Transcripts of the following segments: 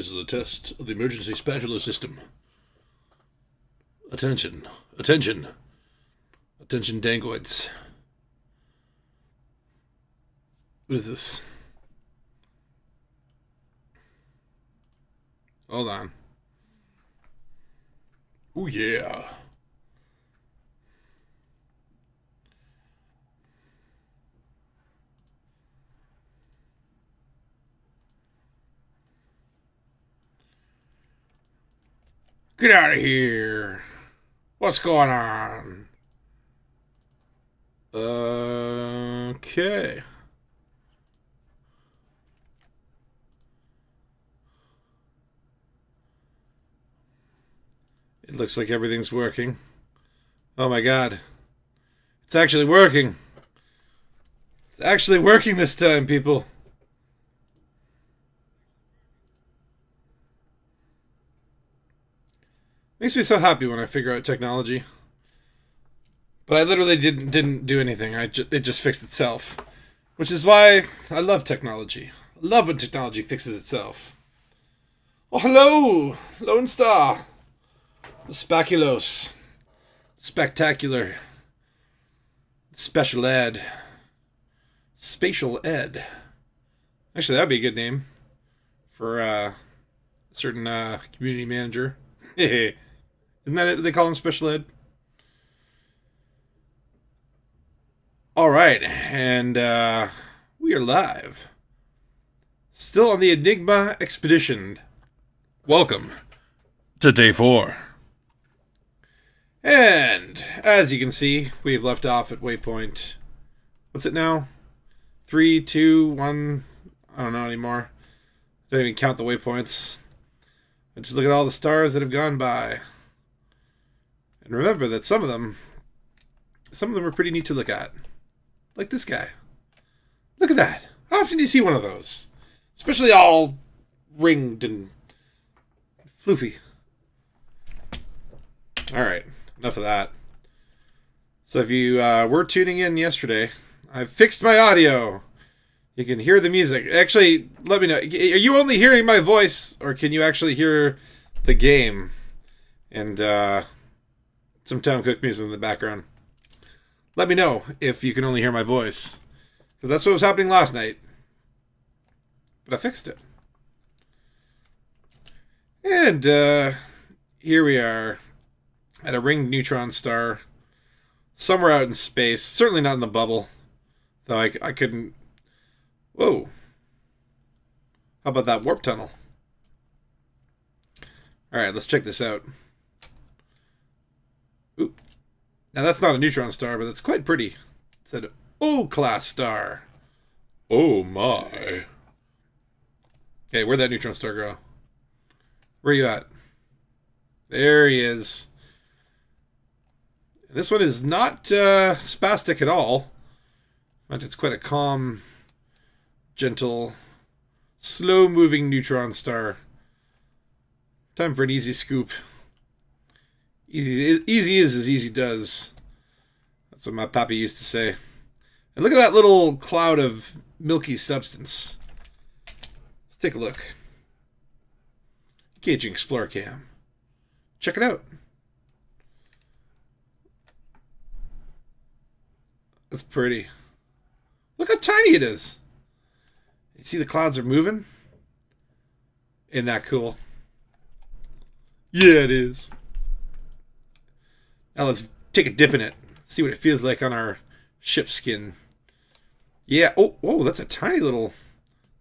This is a test of the emergency spatula system. Attention. Attention. Attention, Dangoids. What is this? Hold on. Oh, yeah. Get out of here. What's going on? Okay. It looks like everything's working. Oh my god. It's actually working. It's actually working this time, people. Makes me so happy when I figure out technology. But I literally didn't do anything. It just fixed itself. Which is why I love technology. I love when technology fixes itself. Oh, hello! Lone Star! The Speculos. Spectacular. Special Ed. Spatial Ed. Actually, that'd be a good name. For a certain community manager. Isn't that it? They call him Special Ed? Alright, and we are live. Still on the Enigma Expedition. Welcome to day 4. And, as you can see, we've left off at waypoint... What's it now? 3, 2, 1... I don't know anymore. Don't even count the waypoints. And just look at all the stars that have gone by. And remember that some of them are pretty neat to look at. Like this guy. Look at that. How often do you see one of those? Especially all ringed and floofy. Alright, enough of that. So if you were tuning in yesterday, I've fixed my audio. You can hear the music. Actually, let me know. Are you only hearing my voice, or can you actually hear the game? And some Tom Cook music in the background. Let me know if you can only hear my voice. Because that's what was happening last night. But I fixed it. And here we are at a ringed neutron star. Somewhere out in space. Certainly not in the bubble. Though I couldn't... Whoa. How about that warp tunnel? Alright, let's check this out. Oop. Now that's not a neutron star, but it's quite pretty. It's an O-class star. Oh my. Okay, where'd that neutron star go? Where are you at? There he is. This one is not spastic at all. But it's quite a calm, gentle, slow-moving neutron star. Time for an easy scoop. Easy is as easy does. That's what my pappy used to say. And look at that little cloud of milky substance. Let's take a look. Engaging Explorer Cam. Check it out. That's pretty. Look how tiny it is. You see the clouds are moving? Isn't that cool? Yeah, it is. Now let's take a dip in it. See what it feels like on our ship skin. Yeah. Oh, that's a tiny little...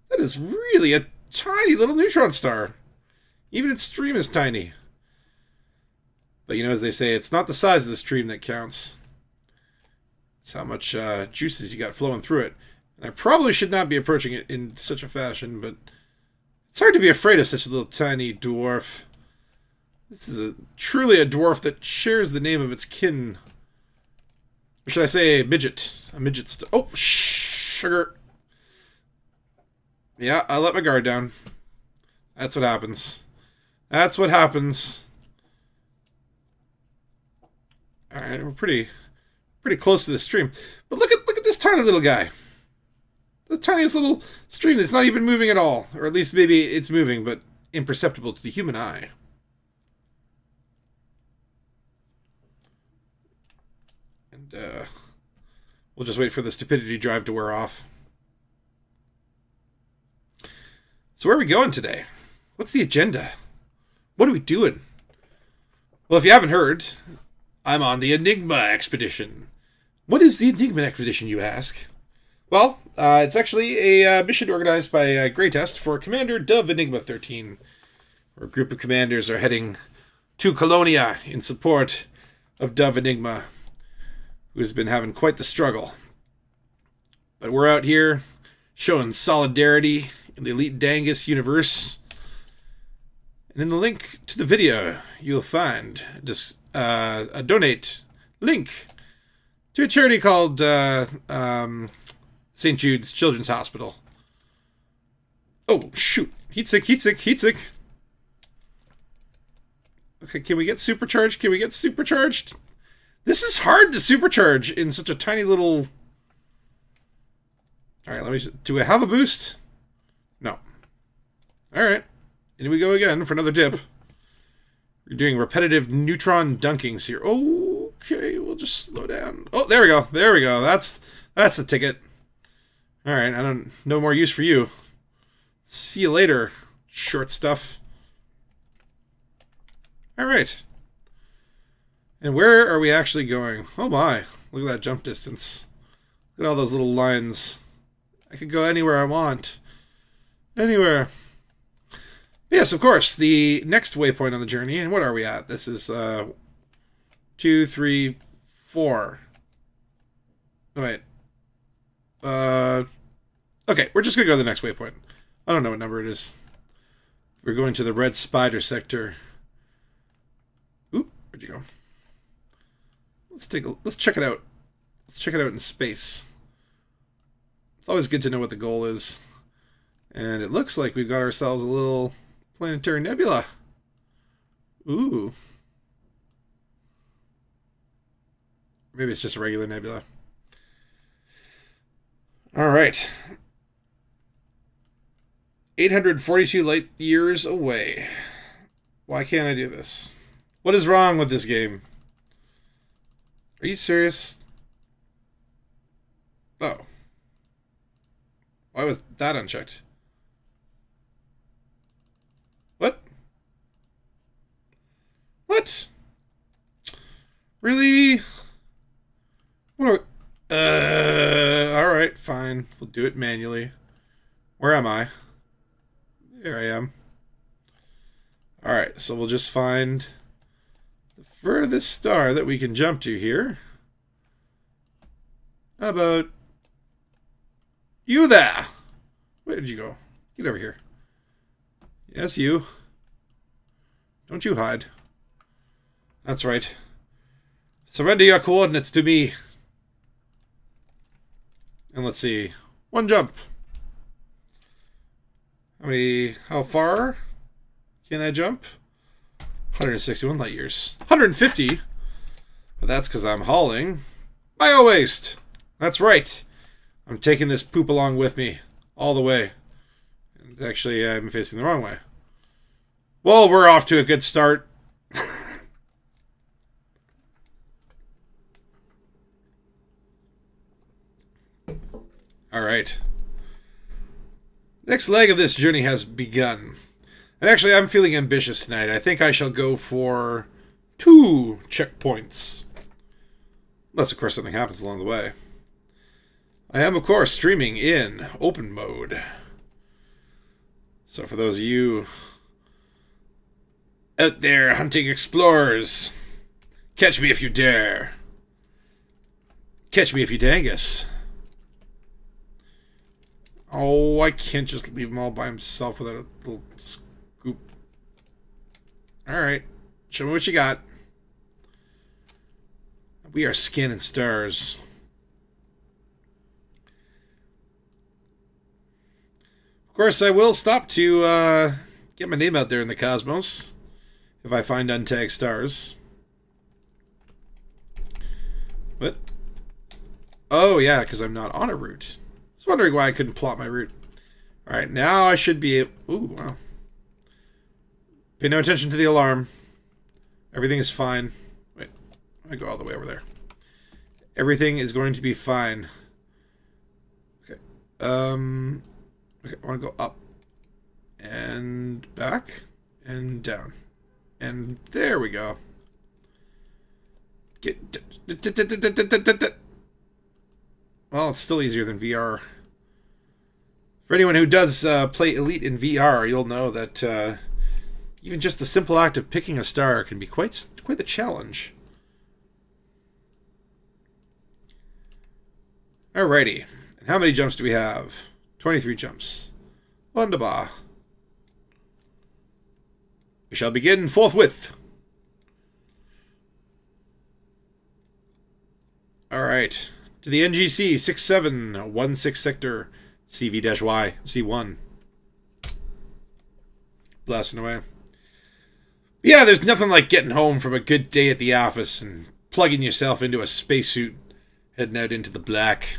That is really a tiny little neutron star. Even its stream is tiny. But you know, as they say, it's not the size of the stream that counts. It's how much juices you got flowing through it. And I probably should not be approaching it in such a fashion, but... It's hard to be afraid of such a little tiny dwarf. This is truly a dwarf that shares the name of its kin. Or should I say a midget? A midget oh, sugar. Yeah, I let my guard down. That's what happens. That's what happens. Alright, we're pretty close to the stream. But look at this tiny little guy. The tiniest little stream that's not even moving at all. Or at least maybe it's moving, but imperceptible to the human eye. And we'll just wait for the stupidity drive to wear off. So where are we going today? What's the agenda? What are we doing? Well, if you haven't heard, I'm on the Enigma Expedition. What is the Enigma Expedition, you ask? Well, it's actually a mission organized by Greatest for Commander DoveEngima13, where a group of commanders are heading to Colonia in support of DoveEngima, who has been having quite the struggle. But we're out here showing solidarity in the elite DANGUS universe. And in the link to the video, you'll find a donate link to a charity called St. Jude's Children's Hospital. Oh, shoot. Heat sick, heat sick, heat sick. Okay, can we get supercharged? Can we get supercharged? This is hard to supercharge in such a tiny little... Alright, let me... Do I have a boost? No. Alright. In we go again for another dip. We're doing repetitive neutron dunkings here. Okay, we'll just slow down. Oh, there we go. There we go. That's the ticket. Alright, I don't... No more use for you. See you later, short stuff. Alright. And where are we actually going? Oh my. Look at that jump distance. Look at all those little lines. I could go anywhere I want. Anywhere. Yes, of course. The next waypoint on the journey. And what are we at? This is 2, 3, 4. Oh, wait. Okay, we're just going to go to the next waypoint. I don't know what number it is. We're going to the Red Spider sector. Oop, where'd you go? Let's check it out. Let's check it out in space. It's always good to know what the goal is. And it looks like we've got ourselves a little planetary nebula. Ooh. Maybe it's just a regular nebula. Alright. 842 light years away. Why can't I do this? What is wrong with this game? Are you serious? Oh. Why was that unchecked? What? What? Really? What alright, fine. We'll do it manually. Where am I? There I am. Alright, so we'll just find the furthest star that we can jump to here. How about you there? Where did you go? Get over here. Yes, you. Don't you hide. That's right. Surrender your coordinates to me. And let's see. One jump. How far can I jump? 161 light years. 150? But that's because I'm hauling bio-waste. That's right. I'm taking this poop along with me. All the way. And actually, I'm facing the wrong way. Well, we're off to a good start. Alright. Next leg of this journey has begun. And actually, I'm feeling ambitious tonight. I think I shall go for 2 checkpoints. Unless, of course, something happens along the way. I am, of course, streaming in open mode. So for those of you out there hunting explorers, catch me if you dare. Catch me if you dangus. Oh, I can't just leave him all by himself without a little scoop. Alright. Show me what you got. We are scanning stars. Of course, I will stop to get my name out there in the cosmos if I find untagged stars. What? Oh, yeah, because I'm not on a route. I was wondering why I couldn't plot my route. Alright, now I should be able... Ooh, wow. Pay no attention to the alarm. Everything is fine. Wait, I go all the way over there. Everything is going to be fine. Okay. Okay, I want to go up. And back. And down. And there we go. Well, it's still easier than VR. For anyone who does play Elite in VR, you'll know that even just the simple act of picking a star can be quite the challenge. Alrighty. And how many jumps do we have? 23 jumps. Wunderbar. We shall begin forthwith. Alright. To the NGC 6716 sector CV-Y C1. Blasting away. Yeah, there's nothing like getting home from a good day at the office and plugging yourself into a spacesuit, heading out into the black.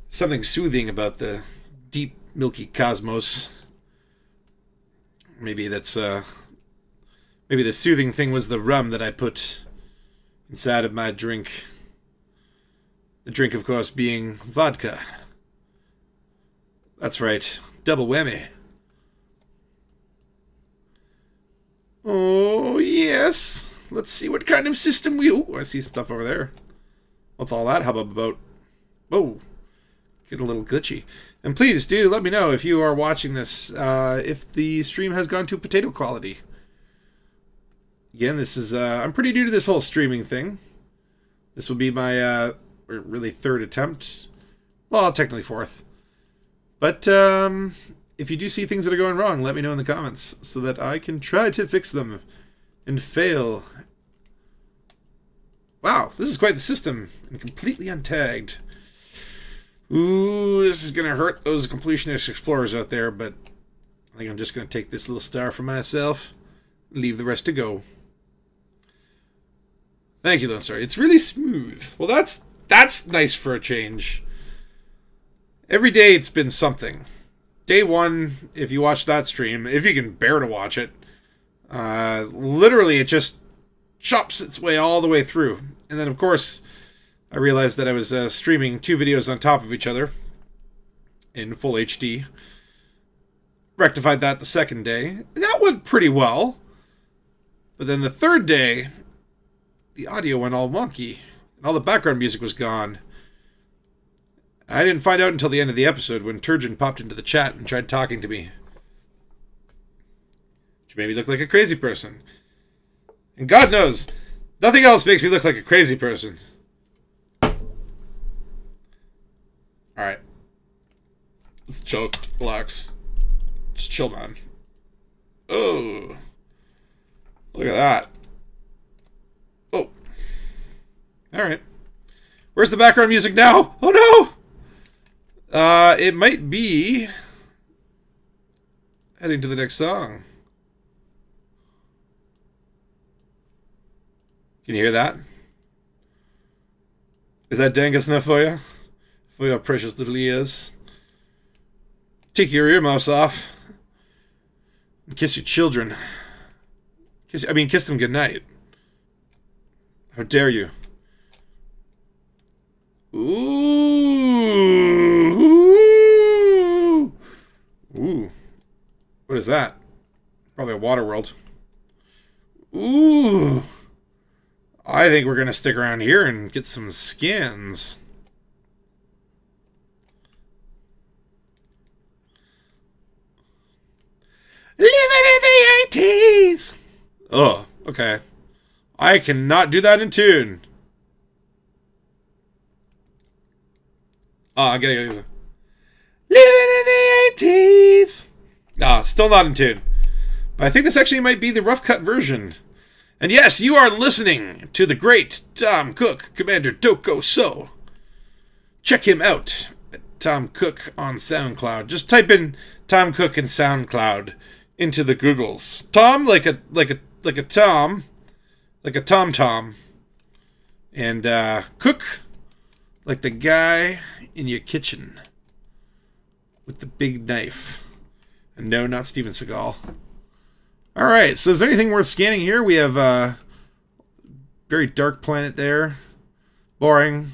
Something soothing about the deep, milky cosmos. Maybe that's, maybe the soothing thing was the rum that I put inside of my drink. The drink, of course, being vodka. That's right. Double whammy. Oh, yes. Let's see what kind of system we... Oh, I see stuff over there. What's all that hubbub about? Whoa. Getting a little glitchy. And please do let me know if you are watching this, if the stream has gone to potato quality. Again, this is... I'm pretty new to this whole streaming thing. This will be my... really third attempt. Well, technically fourth. But if you do see things that are going wrong, let me know in the comments so that I can try to fix them and fail. Wow, this is quite the system and completely untagged. Ooh, this is going to hurt those completionist explorers out there, but I think I'm just going to take this little star for myself and leave the rest to go. Thank you, Lone Star. It's really smooth. Well, that's nice for a change. Every day it's been something. Day one, if you watch that stream, if you can bear to watch it, literally it just chops its way all the way through. And then, of course, I realized that I was streaming 2 videos on top of each other in full HD. Rectified that the second day. And that went pretty well. But then the third day, the audio went all wonky. And all the background music was gone. I didn't find out until the end of the episode when Turgeon popped into the chat and tried talking to me. Which made me look like a crazy person. And God knows, nothing else makes me look like a crazy person. Alright. Let's choke, relax. Just chill, man. Oh. Look at that. Oh. Alright. Where's the background music now? Oh no! It might be heading to the next song. Can you hear that? Is that dangus enough for you? For your precious little ears? Take your earmuffs off. And kiss your children. Kiss them goodnight. How dare you? Ooh. Ooh. What is that? Probably a water world. Ooh. I think we're going to stick around here and get some skins. Living in the 80s. Oh, okay. I cannot do that in tune. Oh, I gotta go. Living in the 80s. Ah, still not in tune. But I think this actually might be the rough cut version. And yes, you are listening to the great Tom Cook, Commander Doko So. Check him out at Tom Cook on SoundCloud. Just type in Tom Cook and SoundCloud into the Googles. Tom like a Tom, like a Tom. And Cook like the guy in your kitchen with the big knife. And no, not Steven Seagal. Alright, so is there anything worth scanning here? We have very dark planet there. Boring.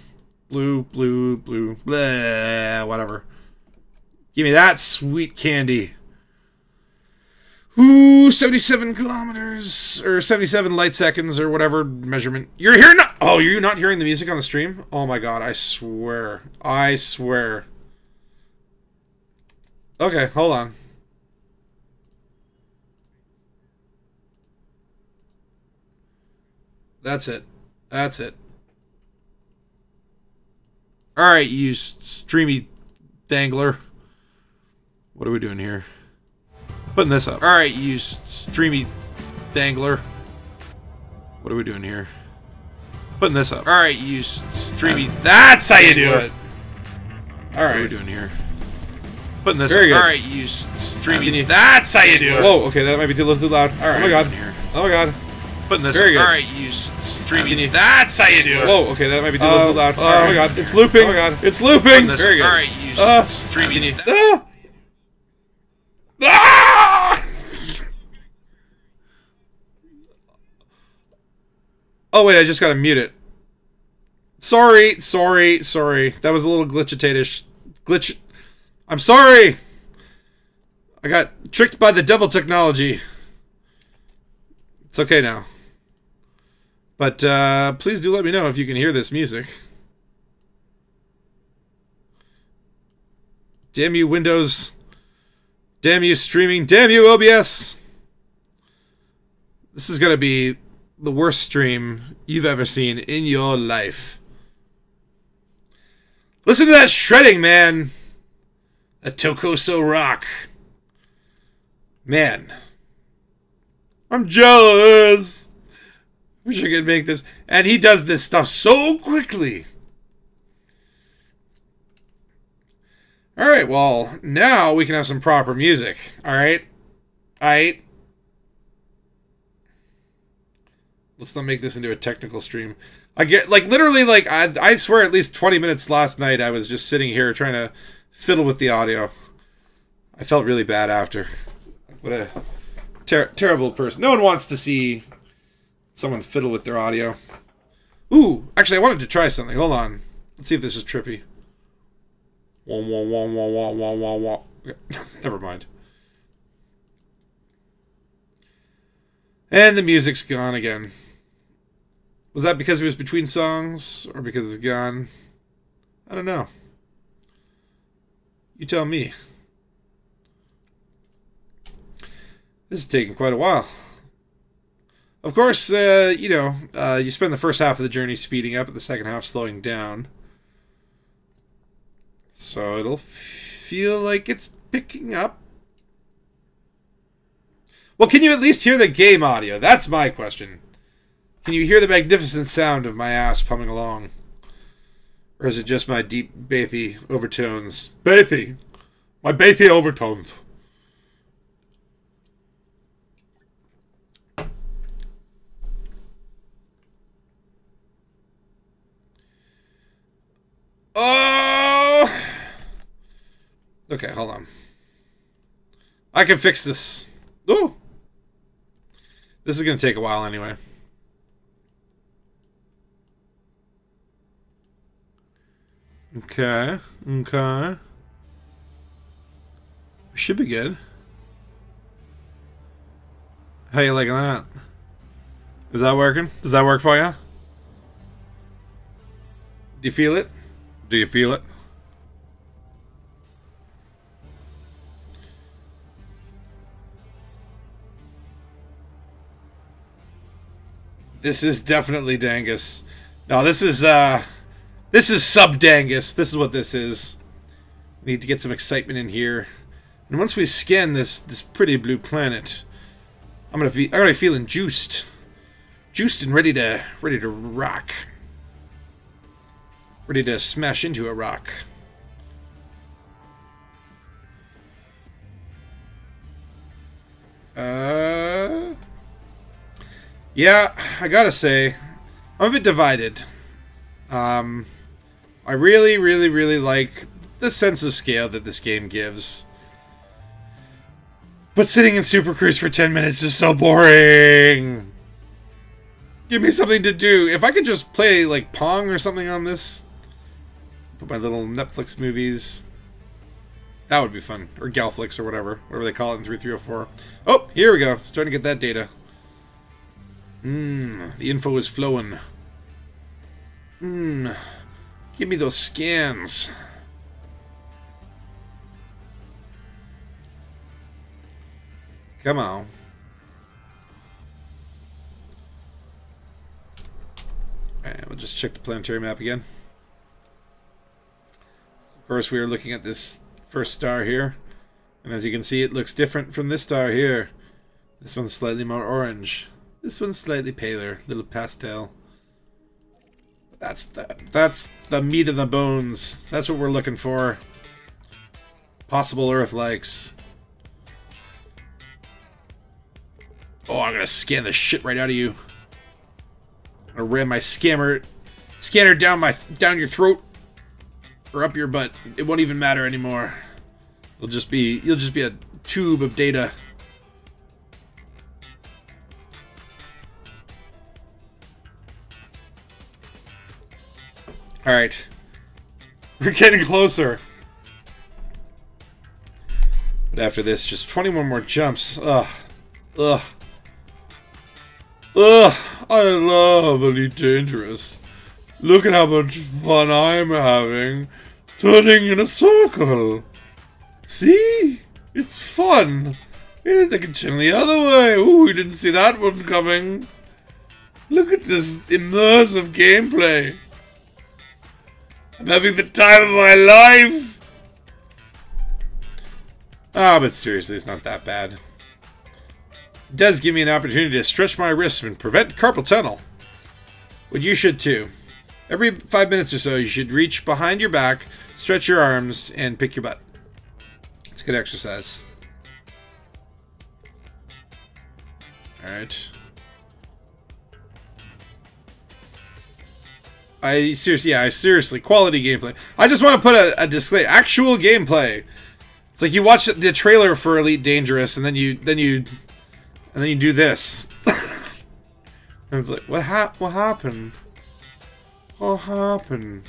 Blue, blue, blue. Blah, whatever. Give me that sweet candy. Ooh, 77 kilometers, or 77 light seconds, or whatever measurement. You're hearing not? Oh, you're not hearing the music on the stream? Oh my god, I swear. I swear. Okay, hold on. That's it. That's it. Alright, you streamy dangler. What are we doing here? Putting this up. Alright, you streamy dangler. What are we doing here? Putting this up. Alright, you streamy... That's how you do it! Alright. What are we doing here? Putting this up. Alright, you streamy... That's how you do it! Whoa, okay, that might be too loud. Alright. Oh my god. Oh my god. Putting this up. Alright, you streamy... That's how you do it! Whoa, okay, that might be too loud. Oh my god. It's looping! Oh my god. It's looping! Very good. Alright, you streamy... Ah! Oh wait, I just gotta mute it. Sorry. That was a little glitch. I'm sorry! I got tricked by the devil technology. It's okay now. But, please do let me know if you can hear this music. Damn you, Windows. Damn you, streaming. Damn you, OBS. This is gonna be the worst stream you've ever seen in your life. Listen to that shredding, man. That Tokoso rock. Man. I'm jealous. Wish I could make this. And he does this stuff so quickly. Alright, well, now we can have some proper music. Alright? Alright? Let's not make this into a technical stream. I get, like, literally, like, I swear at least 20 minutes last night I was just sitting here trying to fiddle with the audio. I felt really bad after. What a terrible person. No one wants to see someone fiddle with their audio. Ooh, actually, I wanted to try something. Hold on. Let's see if this is trippy. Wah, wah, wah, wah, wah, wah, wah, wah. Never mind. And the music's gone again. Was that because it was between songs? Or because it's gone? I don't know. You tell me. This is taking quite a while. Of course, you know, you spend the first half of the journey speeding up and the second half slowing down. So it'll feel like it's picking up. Well, can you at least hear the game audio? That's my question. Can you hear the magnificent sound of my ass pumming along? Or is it just my deep, bathy overtones? Bathy! My bathy overtones. Oh! Okay, hold on. I can fix this. Ooh! This is going to take a while anyway. Okay. Okay. Should be good. How you liking that? Is that working? Does that work for you? Do you feel it? Do you feel it? This is definitely Dangus. No, this is sub Dangus. This is what this is. We need to get some excitement in here. And once we scan this pretty blue planet, I'm gonna be feeling juiced. Juiced and ready to rock. Ready to smash into a rock. Yeah, I gotta say, I'm a bit divided. I really like the sense of scale that this game gives. But sitting in Super Cruise for 10 minutes is so boring. Give me something to do. If I could just play, like, Pong or something on this. Put my little Netflix movies. That would be fun. Or Galflix or whatever they call it in 3304. Oh, here we go. Starting to get that data. The info is flowing. Give me those scans. Come on. Alright, we'll just check the planetary map again. Of course, we are looking at this first star here. And as you can see, it looks different from this star here. This one's slightly more orange. This one's slightly paler, little pastel. That's the meat of the bones. That's what we're looking for. Possible Earth-likes. Oh, I'm gonna scan the shit right out of you. I'm gonna ram my scanner down your throat or up your butt. It won't even matter anymore. You'll just be a tube of data. All right, we're getting closer. But after this, just 21 more jumps. Ugh. I love Elite Dangerous. Look at how much fun I'm having turning in a circle. See? It's fun. They can turn the other way. Ooh, we didn't see that one coming. Look at this immersive gameplay. I'm having the time of my life. Ah, but seriously, it's not that bad. It does give me an opportunity to stretch my wrists and prevent carpal tunnel. But you should too. Every 5 minutes or so, you should reach behind your back, stretch your arms, and pick your butt. It's good exercise. Alright. I seriously, quality gameplay. I just want to put a display, actual gameplay. It's like you watch the trailer for Elite Dangerous, and then you do this. And it's like, what happened? What happened?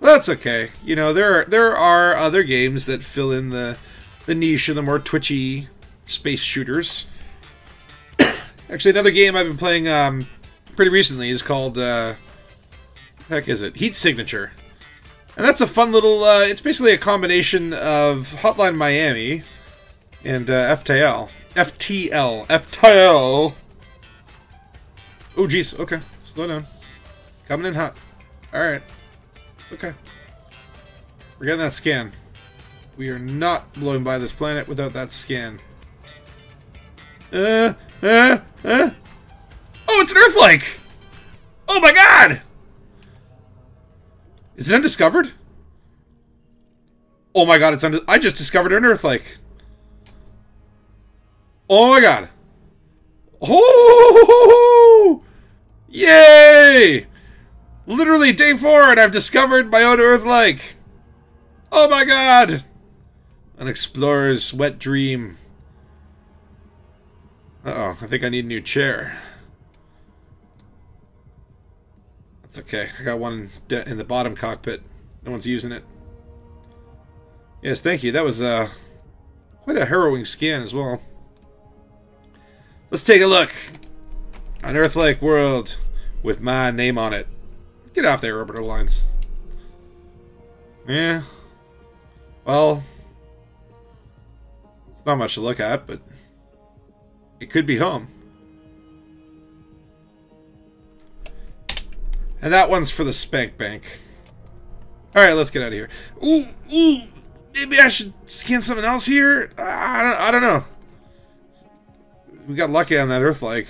Well, that's okay. You know, there are other games that fill in the niche of the more twitchy space shooters. Actually, another game I've been playing pretty recently is called heck is it? Heat Signature. And that's a fun little it's basically a combination of Hotline Miami and FTL. Oh jeez, okay. Slow down. Coming in hot. Alright. It's okay. We're getting that scan. We are not blowing by this planet without that scan. Oh, it's an Earth-like! Oh my god! Is it undiscovered? Oh my god, I just discovered an Earth-like. Oh my god. Oh! Yay! Literally day 4 and I've discovered my own Earth-like. Oh my god! An explorer's wet dream. Uh-oh, I think I need a new chair. That's okay. I got one in the bottom cockpit. No one's using it. Yes, thank you. That was quite a harrowing scan as well. Let's take a look. An Earth-like world with my name on it. Get off there, orbital lines. Yeah. Well, it's not much to look at, but it could be home. And that one's for the Spank Bank. Alright, let's get out of here. Ooh, maybe I should scan something else here? I don't know. We got lucky on that Earth-like.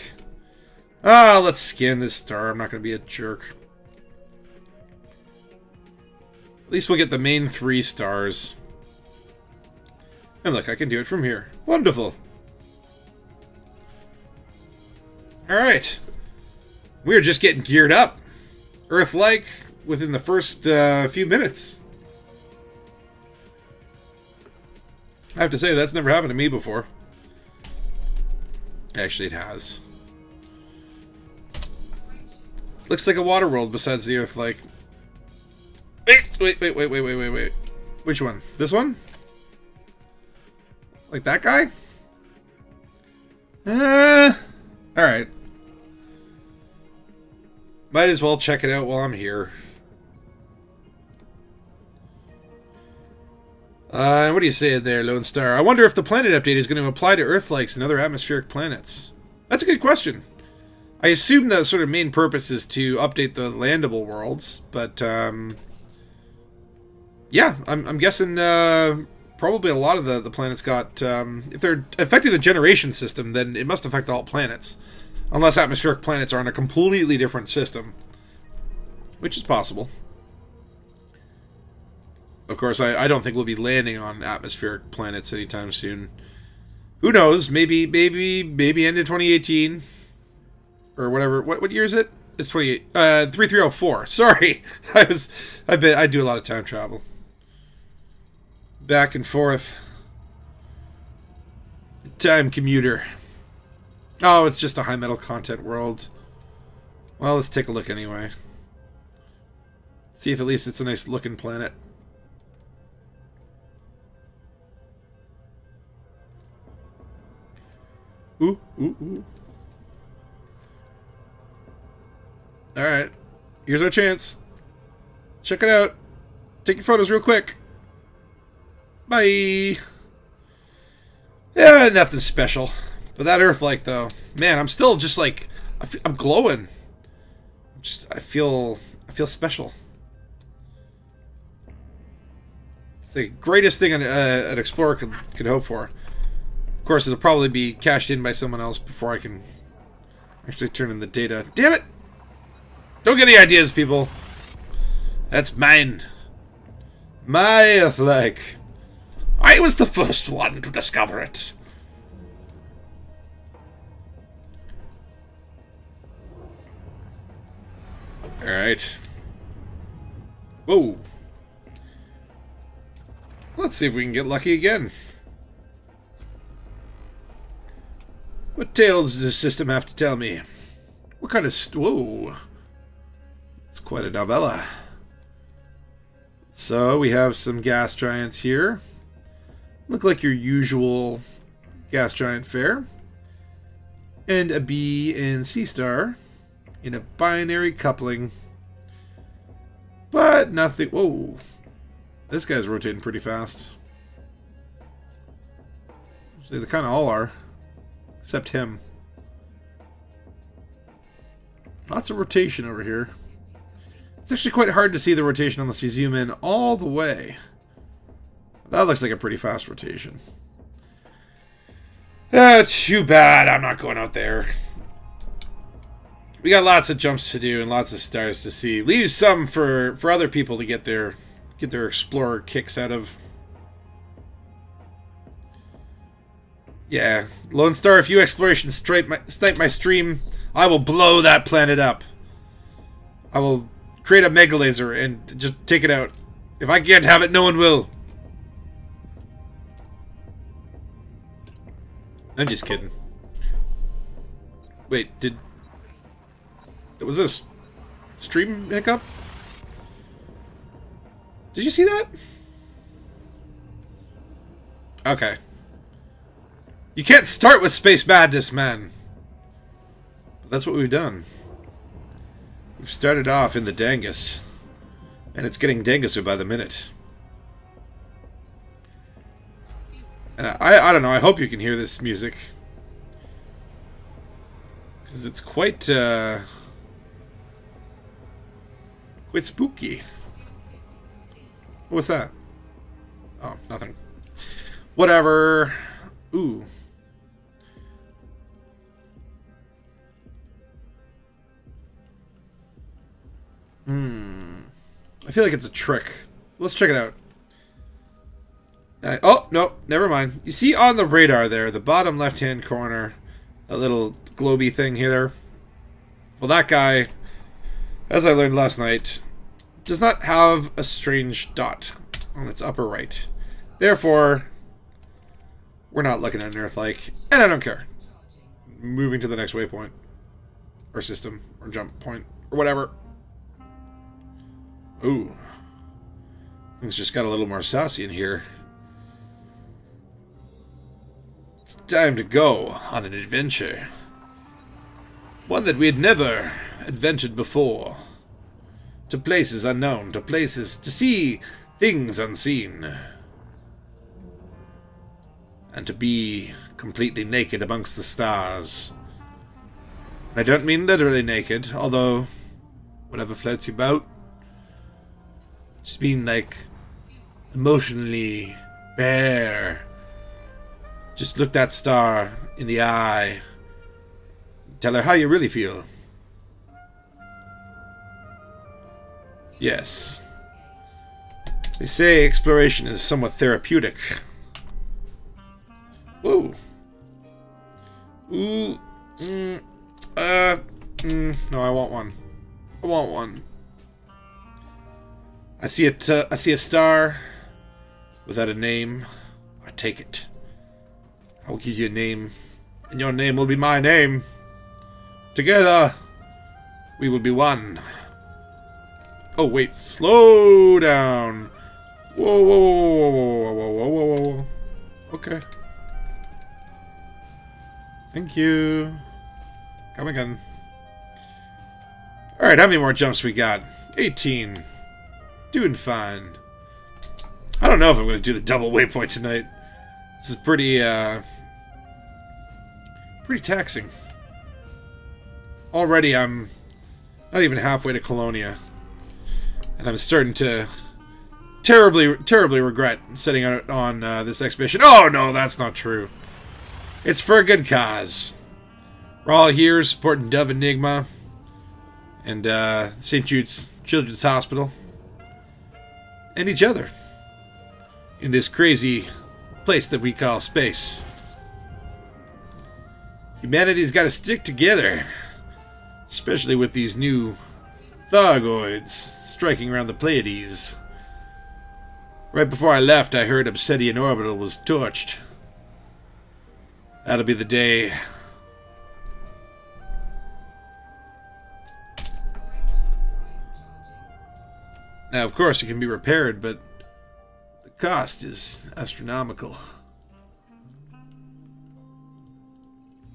Let's scan this star. I'm not going to be a jerk. At least we'll get the main 3 stars. And look, I can do it from here. Wonderful. Alright. We're just getting geared up. Earth-like within the first few minutes. I have to say, that's never happened to me before. Actually, it has. Looks like a water world besides the Earth, like... Wait. Which one? This one? Like that guy? Alright. Might as well check it out while I'm here. What do you say there, Lone Star? I wonder if the planet update is going to apply to Earth-likes and other atmospheric planets. That's a good question. I assume the sort of main purpose is to update the landable worlds, but, yeah, I'm guessing, probably a lot of the planets got, if they're affecting the generation system, then it must affect all planets. Unless atmospheric planets are on a completely different system. Which is possible. Of course, I don't think we'll be landing on atmospheric planets anytime soon. Who knows? Maybe end of 2018. Or whatever. What year is it? It's 3304. Sorry. I do a lot of time travel. Back and forth. Time commuter. Oh, it's just a high metal content world. Well, let's take a look anyway. See if at least it's a nice looking planet. Ooh. Alright. Here's our chance. Check it out. Take your photos real quick. Bye. Yeah, nothing special. But that Earth-like, though. Man, I'm still just like... I'm glowing. I feel special. It's the greatest thing an explorer could hope for. Of course, it'll probably be cashed in by someone else before I can actually turn in the data. Damn it! Don't get any ideas, people. That's mine. My Earth-like. I was the first one to discover it. Alright. Whoa. Let's see if we can get lucky again. What tales does this system have to tell me? What kind of... Whoa. It's quite a novella. So, we have some gas giants here. Look like your usual gas giant fare. And a B and C star in a binary coupling. But nothing... Whoa. This guy's rotating pretty fast. Actually, they kind of all are. Except him. Lots of rotation over here. It's actually quite hard to see the rotation unless you zoom in all the way. That looks like a pretty fast rotation. Too bad I'm not going out there. We got lots of jumps to do and lots of stars to see. Leave some for other people to get their explorer kicks out of. Yeah, Lone Star, if you exploration snipe my stream, I will blow that planet up. I will create a mega laser and just take it out. If I can't have it, no one will. I'm just kidding. Wait, was this stream hiccup? Did you see that? Okay. You can't start with space madness, man. But that's what we've done. We've started off in the Dangus. And it's getting Danguser by the minute. And I don't know, I hope you can hear this music. Because it's quite spooky. What's that? Oh, nothing. Whatever. Ooh. I feel like it's a trick. Let's check it out. Oh, no, never mind. You see on the radar there, the bottom left-hand corner, a little globy thing here. Well, that guy, as I learned last night, does not have a strange dot on its upper right. Therefore, we're not looking at an Earth-like, and I don't care. moving to the next waypoint. Or system. Or jump point. Or whatever. Ooh. Things just got a little more saucy in here. It's time to go on an adventure. One that we had never adventured before. To places unknown. To places... to see things unseen. And to be completely naked amongst the stars. I don't mean literally naked, although whatever floats your boat. Just mean like emotionally bare. Just look that star in the eye. Tell her how you really feel. Yes. They say exploration is somewhat therapeutic. Whoa. Ooh. No, I want one. I want one. I see it. I see a star without a name. I take it. I will give you a name, and your name will be my name. Together, we will be one. Oh wait, slow down. Whoa, whoa, whoa, whoa, whoa, whoa, whoa, whoa, whoa. Okay. Thank you. Come again. Alright, how many more jumps we got? 18. Doing fine. I don't know if I'm going to do the double waypoint tonight. This is pretty taxing. Already I'm not even halfway to Colonia. And I'm starting to terribly regret setting out on this expedition. Oh, no, that's not true. It's for a good cause. We're all here supporting DoveEngima and St. Jude's Children's Hospital and each other in this crazy place that we call space. Humanity's got to stick together, especially with these new Thargoids striking around the Pleiades. Right before I left, I heard Obsidian Orbital was torched. That'll be the day. Now, of course, it can be repaired, but the cost is astronomical.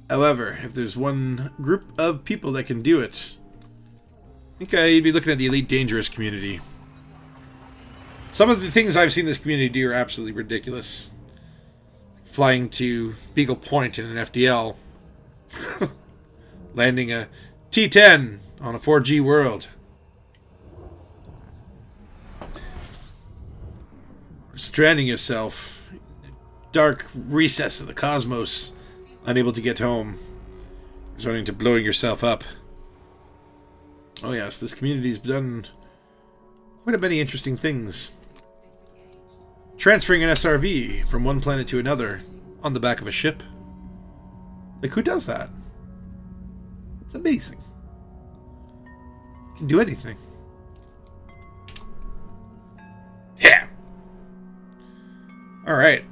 However, if there's one group of people that can do it, I think I'd be looking at the Elite Dangerous community. Some of the things I've seen this community do are absolutely ridiculous. Flying to Beagle Point in an FDL. Landing a T-10 on a 4G world. Or stranding yourself in the dark recess of the cosmos, unable to get home, resorting to blowing yourself up. Oh yes, this community's done quite a many interesting things. Transferring an SRV from one planet to another on the back of a ship. Like, who does that? It's amazing. You can do anything. Yeah! Alright.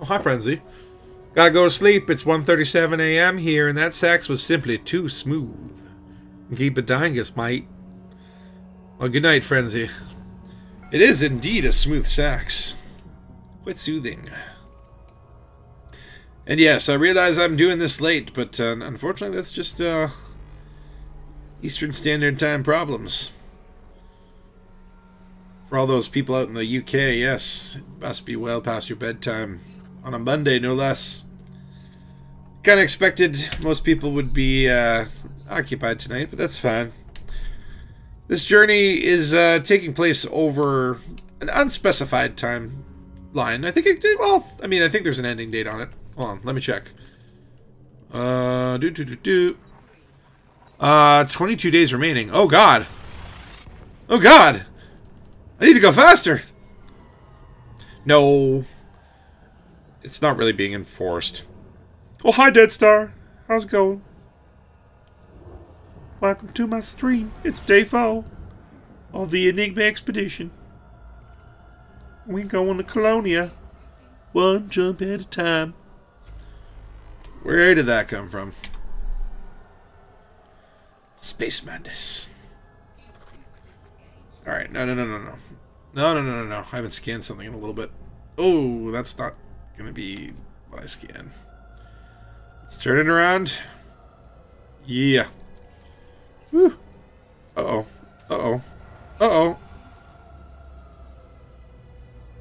Oh, hi, Frenzy. Gotta go to sleep. It's 1:37 a.m. here, and that sax was simply too smooth. Keep it dangus, mate. Well, good night, Frenzy. It is indeed a smooth sax. Quite soothing. And yes, I realize I'm doing this late, but unfortunately that's just Eastern Standard Time problems. For all those people out in the UK, yes, it must be well past your bedtime. On a Monday, no less. Kind of expected most people would be occupied tonight, but that's fine. This journey is taking place over an unspecified timeline. I think it did. Well, I mean, I think there's an ending date on it. Hold on, let me check. 22 days remaining. Oh God. Oh God. I need to go faster. No, it's not really being enforced. Oh, hi, Dead Star. How's it going? Welcome to my stream. It's day 4 of the Enigma Expedition. We going to Colonia. One jump at a time. Where did that come from? Space madness. Alright, no. No. I haven't scanned something in a little bit. Oh, that's not gonna be what I scan. Let's turn it around. Yeah. Woo. Uh-oh. Uh-oh. Uh-oh.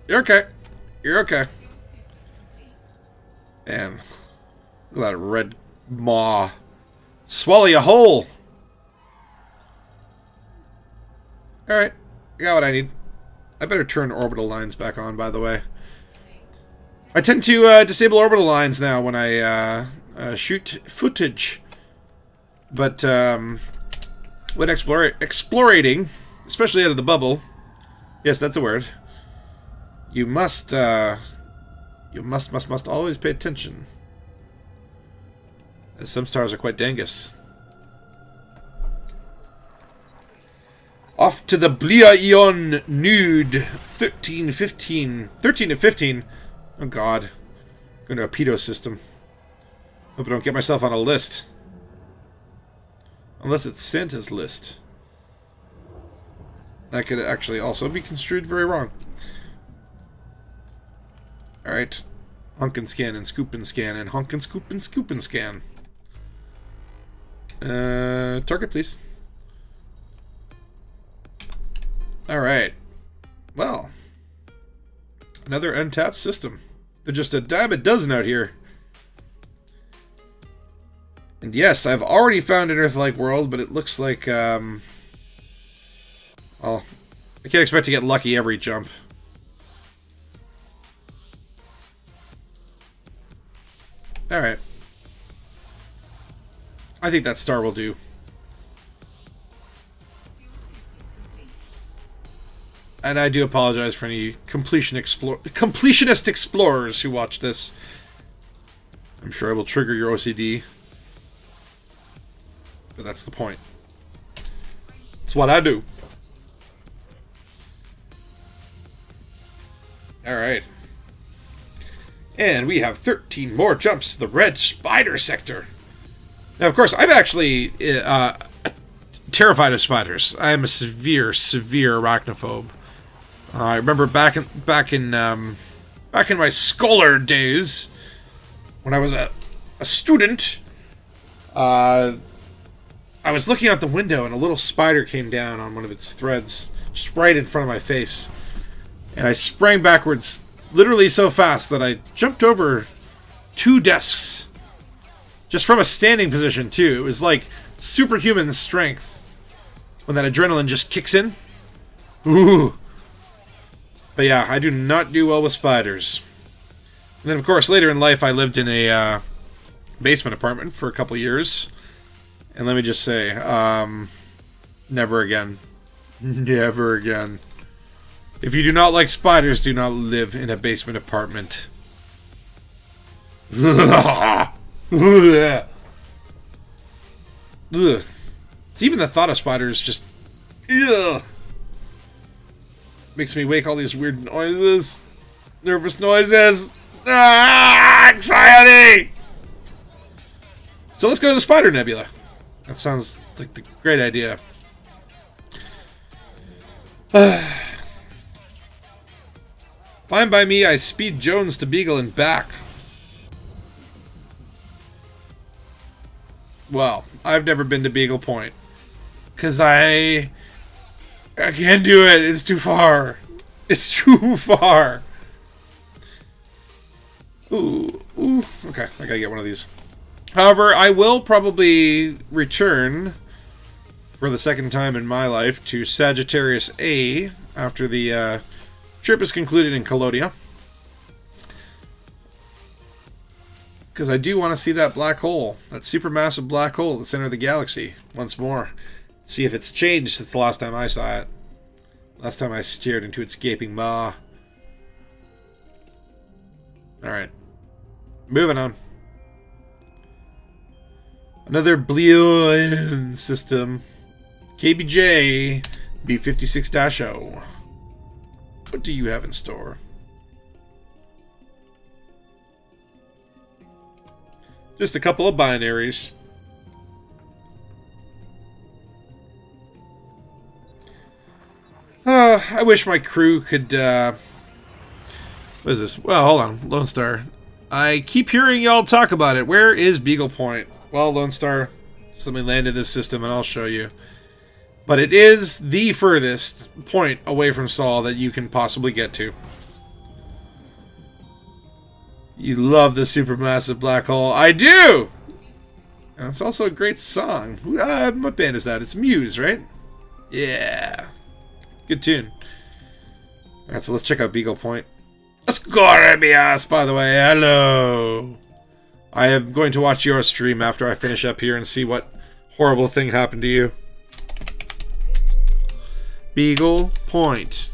You're okay. You're okay. Man. Look at that red maw. Swallow you whole! Alright. I got what I need. I better turn orbital lines back on, by the way. I tend to disable orbital lines now when I shoot footage. But when explorating, especially out of the bubble, yes, that's a word, you must always pay attention. As some stars are quite dangus. Off to the Blia-Ion nude 13 to 15. Oh god. Going to a pedo system. Hope I don't get myself on a list. Unless it's Santa's list. That could actually also be construed very wrong. Alright. Hunk and scan and scoop and scan and honk and scoop and scan. Target, please. Alright. Well. Another untapped system. There's just a dime a dozen out here. And yes, I've already found an Earth-like world, but it looks like, well, I can't expect to get lucky every jump. Alright. I think that star will do. And I do apologize for any completionist explorers who watch this. I'm sure I will trigger your OCD. But that's the point. It's what I do. Alright. And we have 13 more jumps to the red spider sector. Now, of course, I'm actually terrified of spiders. I am a severe arachnophobe. I remember back in my scholar days, when I was a student, I was looking out the window and a little spider came down on one of its threads, just right in front of my face. And I sprang backwards, literally so fast that I jumped over 2 desks. Just from a standing position, too. It was like superhuman strength when that adrenaline just kicks in. Ooh. But yeah, I do not do well with spiders. And then, of course, later in life, I lived in a basement apartment for a couple years. And let me just say, never again. Never again. If you do not like spiders, do not live in a basement apartment. Ugh. It's even the thought of spiders just... Ugh. Makes me wake all these weird noises. Nervous noises. Ah, anxiety! So let's go to the Spider Nebula. That sounds like the great idea. Fine by me, I speed Jones to Beagle and back. Well, I've never been to Beagle Point. Because I can't do it. It's too far. It's too far. Ooh. Okay, I gotta get one of these. However, I will probably return for the second time in my life to Sagittarius A after the trip is concluded in Colonia. Because I do want to see that black hole, that supermassive black hole at the center of the galaxy, once more. See if it's changed since the last time I saw it. Last time I stared into its gaping maw. Alright. Moving on. Another Blia-Ion system. KBJ B56-0. What do you have in store? Just a couple of binaries. I wish my crew could, what is this? Well, hold on. Lone Star. I keep hearing y'all talk about it. Where is Beagle Point? Well, Lone Star, somebody landed this system and I'll show you. But it is the furthest point away from Sol that you can possibly get to. You love the supermassive black hole. I do! And it's also a great song. What band is that? It's Muse, right? Yeah. Good tune. Alright, so let's check out Beagle Point. Ascorbias, by the way. Hello. I am going to watch your stream after I finish up here and see what horrible thing happened to you. Beagle Point.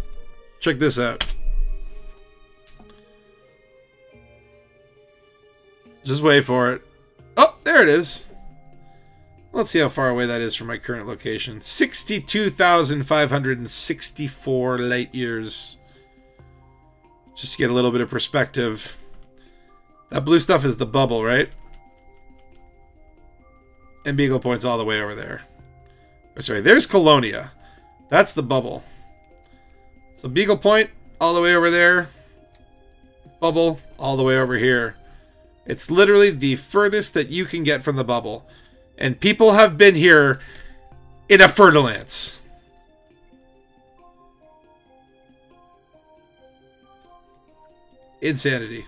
Check this out. Just wait for it. Oh, there it is. Let's see how far away that is from my current location. 62,564 light years. Just to get a little bit of perspective. That blue stuff is the bubble, right? And Beagle Point's all the way over there. Oh, sorry, there's Colonia. That's the bubble. So Beagle Point, all the way over there. Bubble, all the way over here. It's literally the furthest that you can get from the bubble. And people have been here in a fertilance. Insanity.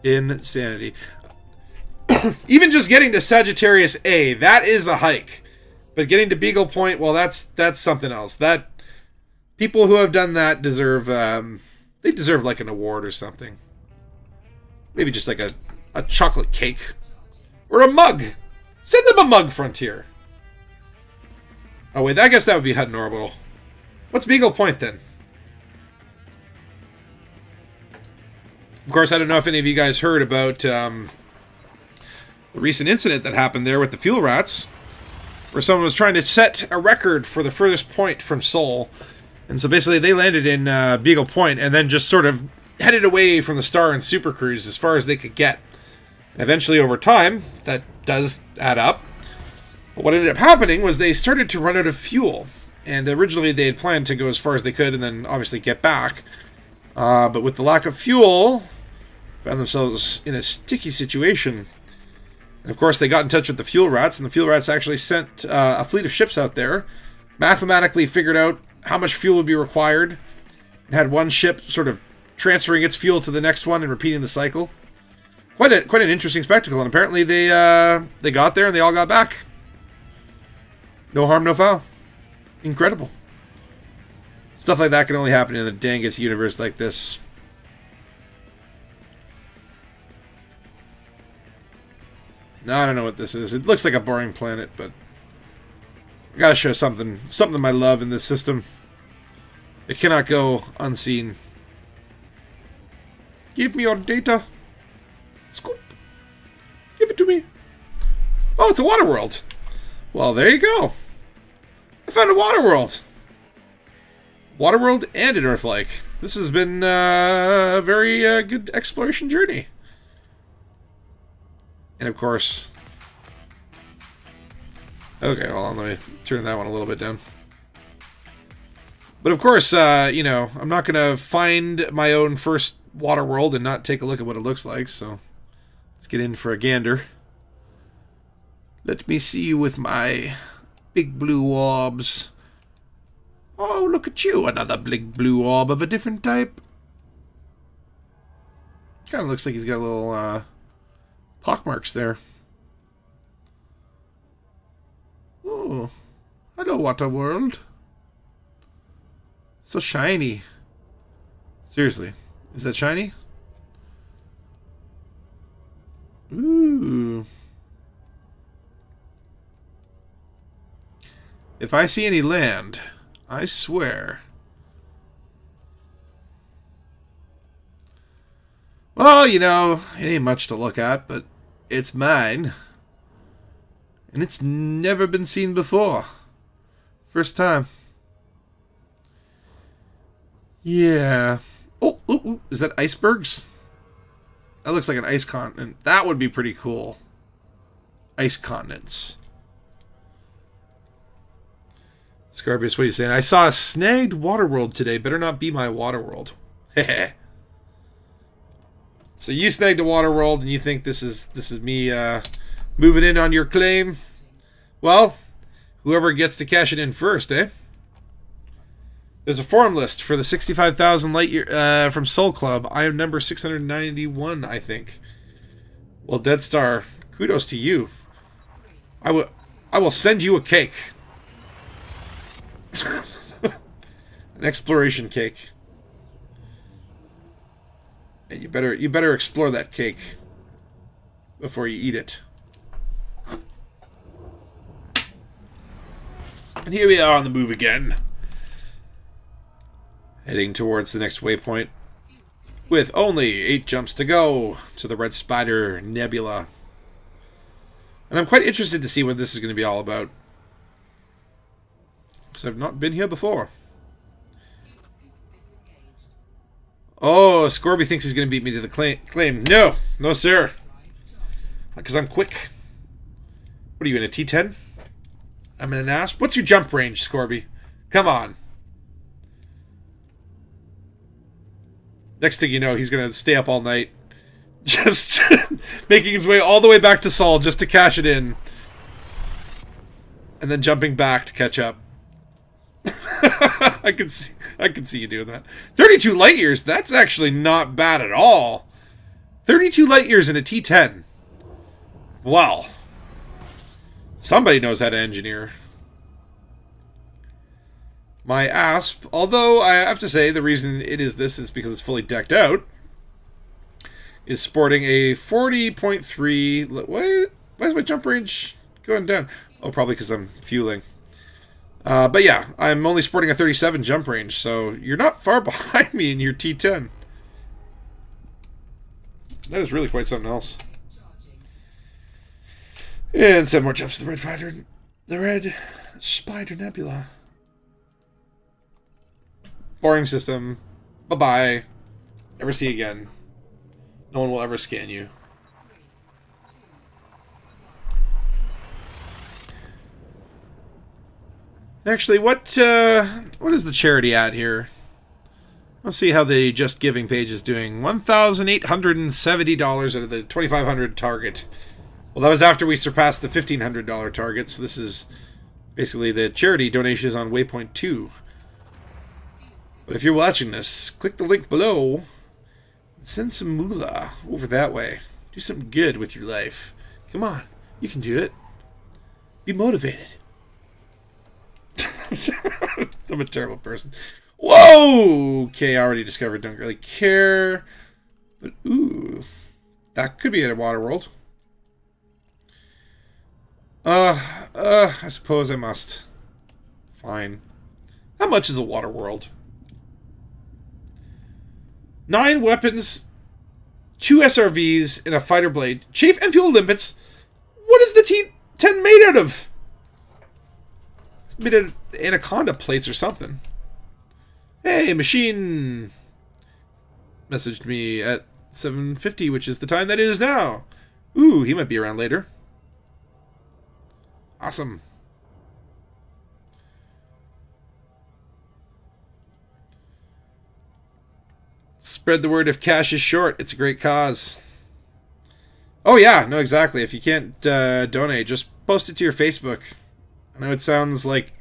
Insanity. Even just getting to Sagittarius A, that is a hike. But getting to Beagle Point, well, that's something else. That people who have done that deserve, they deserve like an award or something. Maybe just like a chocolate cake. Or a mug. Send them a mug, Frontier. Oh, wait, I guess that would be Hutton Orbital. What's Beagle Point, then? Of course, I don't know if any of you guys heard about the recent incident that happened there with the fuel rats, where someone was trying to set a record for the furthest point from Sol. And so basically they landed in Beagle Point and then just sort of headed away from the Star and Super Cruise as far as they could get. And eventually, over time, that does add up. But what ended up happening was they started to run out of fuel. And originally they had planned to go as far as they could and then obviously get back. But with the lack of fuel, found themselves in a sticky situation. And of course, they got in touch with the fuel rats, and the fuel rats actually sent a fleet of ships out there, mathematically figured out how much fuel would be required, and had one ship sort of transferring its fuel to the next one and repeating the cycle. Quite an interesting spectacle, and apparently they got there and they all got back. No harm, no foul. Incredible. Stuff like that can only happen in a Dangus universe like this. No, I don't know what this is. It looks like a boring planet, but I gotta show something I love in this system. It cannot go unseen. Give me your data. Scoop. Give it to me. Oh, it's a water world. Well, there you go. I found a water world. Water world and an Earth-like. This has been a very good exploration journey. And of course... Okay, hold on, let me turn that one a little bit down. But of course, you know, I'm not going to find my own first water world and not take a look at what it looks like, so... Let's get in for a gander. Let me see you with my big blue orbs. Oh, look at you. Another big blue orb of a different type. Kind of looks like he's got little pockmarks there. Oh, hello, water world. So shiny. Seriously, is that shiny? Ooh. If I see any land, I swear. Well, you know, it ain't much to look at, but it's mine. And it's never been seen before. First time. Yeah. Oh, ooh, ooh, is that icebergs? That looks like an ice continent. That would be pretty cool. Ice continents. Scorpius, what are you saying? I saw a snagged Waterworld today. Better not be my Waterworld. Heh. So you snagged a Waterworld and you think this is me moving in on your claim? Well, whoever gets to cash it in first, eh? There's a forum list for the 65,000 light year from Soul Club. I am number 691, I think. Well, Dead Star, kudos to you. I will send you a cake. An exploration cake. And you better explore that cake before you eat it. And here we are on the move again. Heading towards the next waypoint. With only 8 jumps to go to the Red Spider Nebula. And I'm quite interested to see what this is going to be all about. Because I've not been here before. Oh, Scorby thinks he's going to beat me to the claim. No! No, sir. Because I'm quick. What are you, in a T10? I'm in an asp? What's your jump range, Scorby? Come on. Next thing you know, he's going to stay up all night. Just making his way all the way back to Sol just to cash it in. And then jumping back to catch up. I can see you doing that. 32 light years, that's actually not bad at all. 32 light years in a T10. Wow. Somebody knows how to engineer. My ASP, although I have to say the reason it is this is because it's fully decked out, is sporting a 40.3... Why is my jump range going down? Oh, probably because I'm fueling. But yeah, I'm only sporting a 37 jump range, so you're not far behind me in your T10. That is really quite something else. And 7 more jumps to the Red Spider Nebula. Boring system. Bye-bye. Never see you again. No one will ever scan you. Actually, what is the charity at here? Let's see how the Just Giving page is doing. $1,870 out of the $2,500 target. Well, that was after we surpassed the $1,500 target, so this is basically the charity donations on Waypoint 2. But if you're watching this, click the link below and send some moolah over that way. Do something good with your life. Come on, you can do it. Be motivated. I'm a terrible person. Whoa! Okay, I already discovered don't really care. But, ooh. That could be at a Waterworld. I suppose I must. Fine. How much is a Waterworld? 9 weapons, 2 SRVs, and a fighter blade. Chafe and fuel limpets. What is the T10 made out of? It's made out of anaconda plates or something. Hey, machine messaged me at 7:50, which is the time that it is now. Ooh, he might be around later. Awesome. Spread the word if cash is short. It's a great cause. Oh yeah, no, exactly. If you can't donate, just post it to your Facebook. I know it sounds like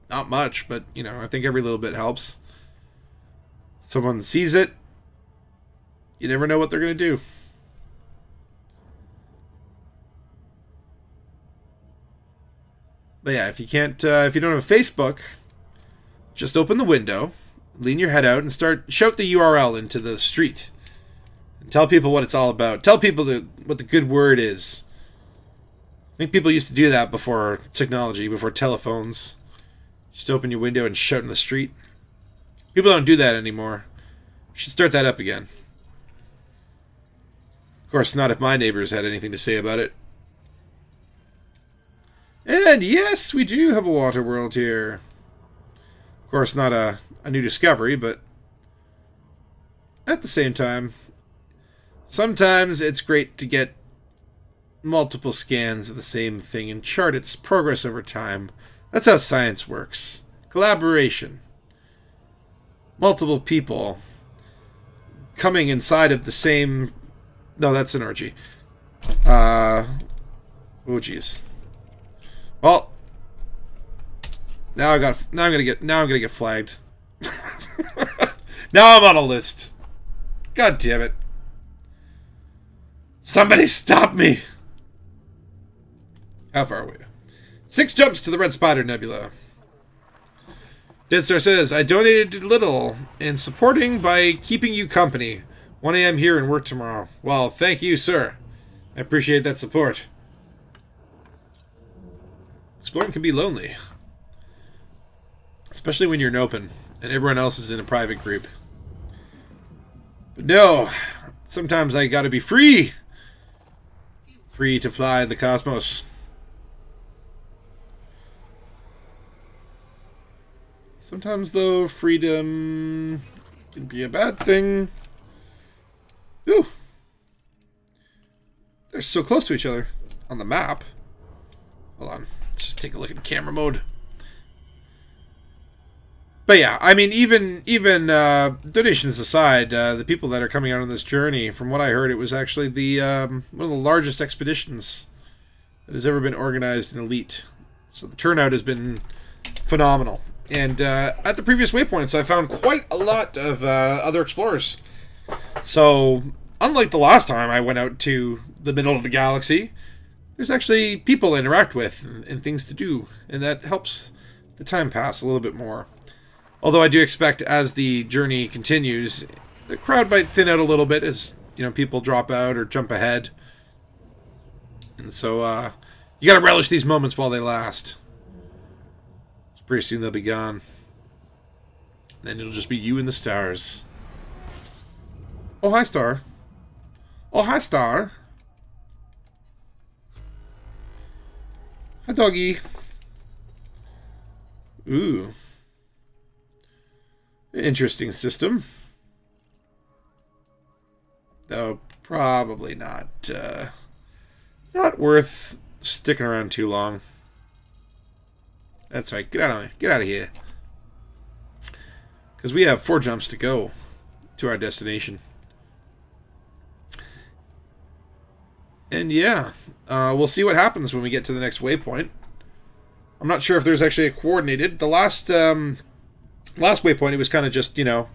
not much, but, you know, I think every little bit helps. Someone sees it, you never know what they're going to do. But yeah, if you can't, if you don't have a Facebook, just open the window, lean your head out, and shout the URL into the street. And tell people what it's all about. Tell people what the good word is. I think people used to do that before technology, before telephones. Just open your window and shout in the street. People don't do that anymore. We should start that up again. Of course, not if my neighbors had anything to say about it. And yes, we do have a Waterworld here. Of course, not a new discovery, but at the same time, sometimes it's great to get multiple scans of the same thing and chart its progress over time. That's how science works. Collaboration. Multiple people coming inside of the same... No, that's an orgy. Oh, jeez. Well, now I'm gonna get flagged. Now I'm on a list. God damn it! Somebody stop me! How far are we? 6 jumps to the Red Spider Nebula. Deadstar says, I donated little in supporting by keeping you company. 1 a.m. here and work tomorrow. Well, thank you, sir. I appreciate that support. Exploring can be lonely. Especially when you're in open and everyone else is in a private group. But no, sometimes I gotta be free. Free to fly the cosmos. Sometimes, though, freedom can be a bad thing. Ooh. They're so close to each other on the map. Hold on. Let's just take a look at camera mode. But yeah, I mean, even donations aside, the people that are coming out on this journey, from what I heard, it was actually the one of the largest expeditions that has ever been organized in Elite. So the turnout has been phenomenal. And at the previous waypoints, I found quite a lot of other explorers. So, unlike the last time I went out to the middle of the galaxy, there's actually people to interact with and things to do. And that helps the time pass a little bit more. Although I do expect as the journey continues, the crowd might thin out a little bit as, you know, people drop out or jump ahead. And so, you gotta relish these moments while they last. Pretty soon they'll be gone. Then it'll just be you and the stars. Oh, hi, Star. Oh, hi, Star. Hi, doggy. Ooh. Interesting system. Though probably not worth sticking around too long. That's right. Get out of me. Get out of here. Because we have 4 jumps to go to our destination. And yeah, we'll see what happens when we get to the next waypoint. I'm not sure if there's actually a coordinated. The last waypoint, it was kind of just, you know,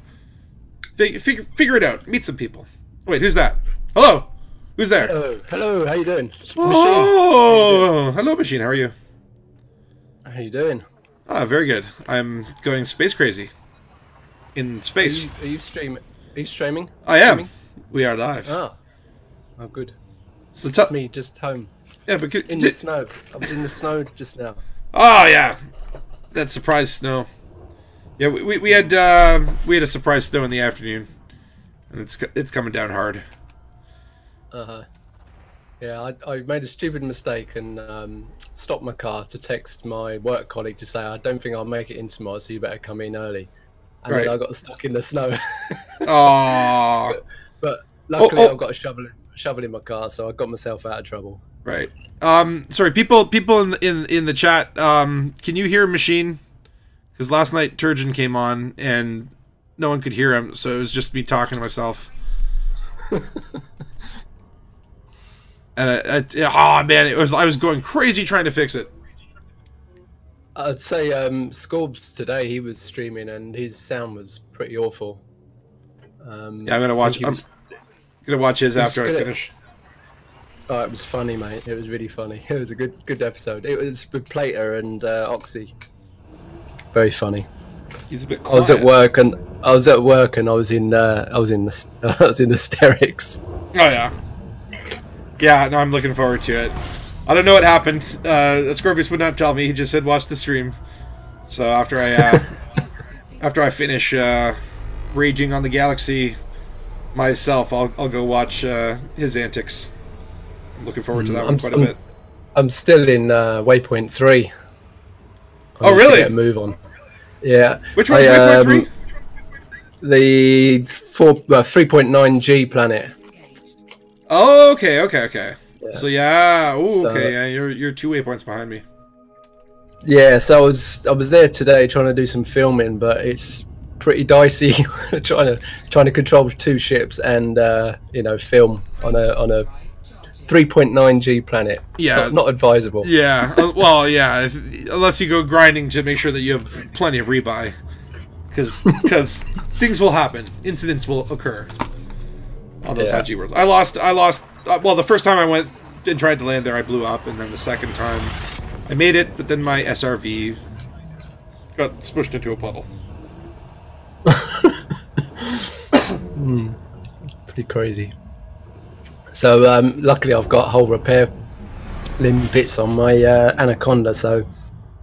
figure it out. Meet some people. Wait, who's that? Hello. Who's there? Hello. Hello. How you doing? Oh, hello, Machine. How are you? How you doing? Ah, very good. I'm going space crazy. In space. Are you streaming? Are you streaming? I am. We are live. Oh good. So It's me, just home. Yeah, but in the snow. I was in the snow just now. Oh yeah, that surprise snow. Yeah, we had a surprise snow in the afternoon, and it's coming down hard. Yeah, I made a stupid mistake and stopped my car to text my work colleague to say I don't think I'll make it in tomorrow, so you better come in early. And then I got stuck in the snow. Oh. But luckily I've got a shovel in my car, so I got myself out of trouble. Right. Sorry, people in the chat. Can you hear Machine? Because last night Turgeon came on and no one could hear him, so it was just me talking to myself. And oh man, I was going crazy trying to fix it. I'd say Scorbs today, he was streaming and his sound was pretty awful. Yeah, I'm gonna watch. I'm gonna watch his after I finish. Oh, it was funny, mate. It was really funny. It was a good episode. It was with Plater and Oxy. Very funny. He's a bit quiet. I was at work and I was in hysterics. Oh yeah. Yeah, no, I'm looking forward to it. I don't know what happened. Scorpius would not tell me. He just said watch the stream. So after I finish raging on the galaxy myself, I'll go watch his antics. I'm looking forward to that one quite a bit. I'm still in Waypoint 3. Oh really? Get a move on. Yeah. Which one's Waypoint 3? The 3.9G planet. Oh, okay. Yeah. So yeah, ooh, So, okay, yeah, you're 2 waypoints behind me. Yeah, so I was there today trying to do some filming, but it's pretty dicey trying to control 2 ships and you know, film on a 3.9G planet. Yeah, not advisable. Yeah, well, yeah, unless you go grinding to make sure that you have plenty of rebuy, because things will happen, incidents will occur on those IG worlds. I lost. Well, the first time I went and tried to land there, I blew up, and then the second time I made it, but then my SRV got smushed into a puddle. Pretty crazy. So luckily I've got hull repair limpets on my Anaconda, so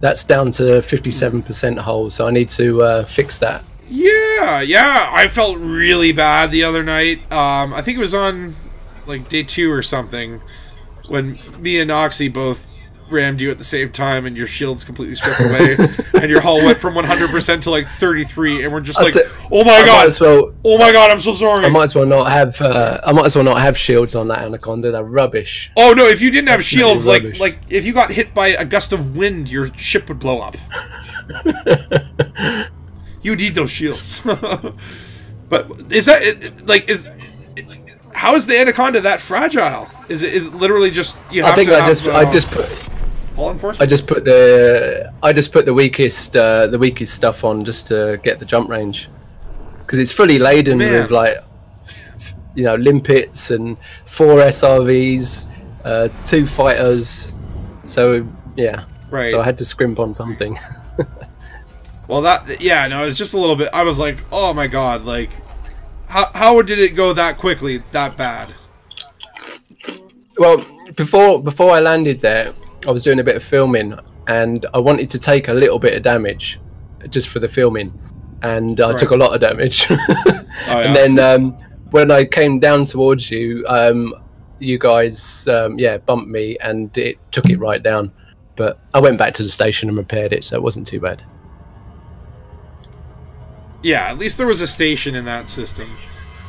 that's down to 57% hull, so I need to fix that. Yeah, I felt really bad the other night. I think it was on like day 2 or something, when me and Oxy both rammed you at the same time, and your shield's completely stripped away, and your hull went from 100% to like 33, and we're just like, oh my god, oh my god, I'm so sorry. I might as well not have shields on that Anaconda. They're rubbish. Oh no, if you didn't have shields, like if you got hit by a gust of wind, your ship would blow up. You need those shields. But is that like how is the Anaconda that fragile? Is it literally just you have I just put the weakest stuff on just to get the jump range, because it's fully laden with, like, you know, limpets and 4 SRVs, 2 fighters. So yeah, right. So I had to scrimp on something. Well, no, it's just a little bit. I was like, oh my god, like, how did it go that quickly, that bad? Well, before I landed there, I was doing a bit of filming, and I wanted to take a little bit of damage just for the filming, and I took a lot of damage. And then when I came down towards you, you guys bumped me, and it took it right down. But I went back to the station and repaired it, so it wasn't too bad. Yeah, at least there was a station in that system.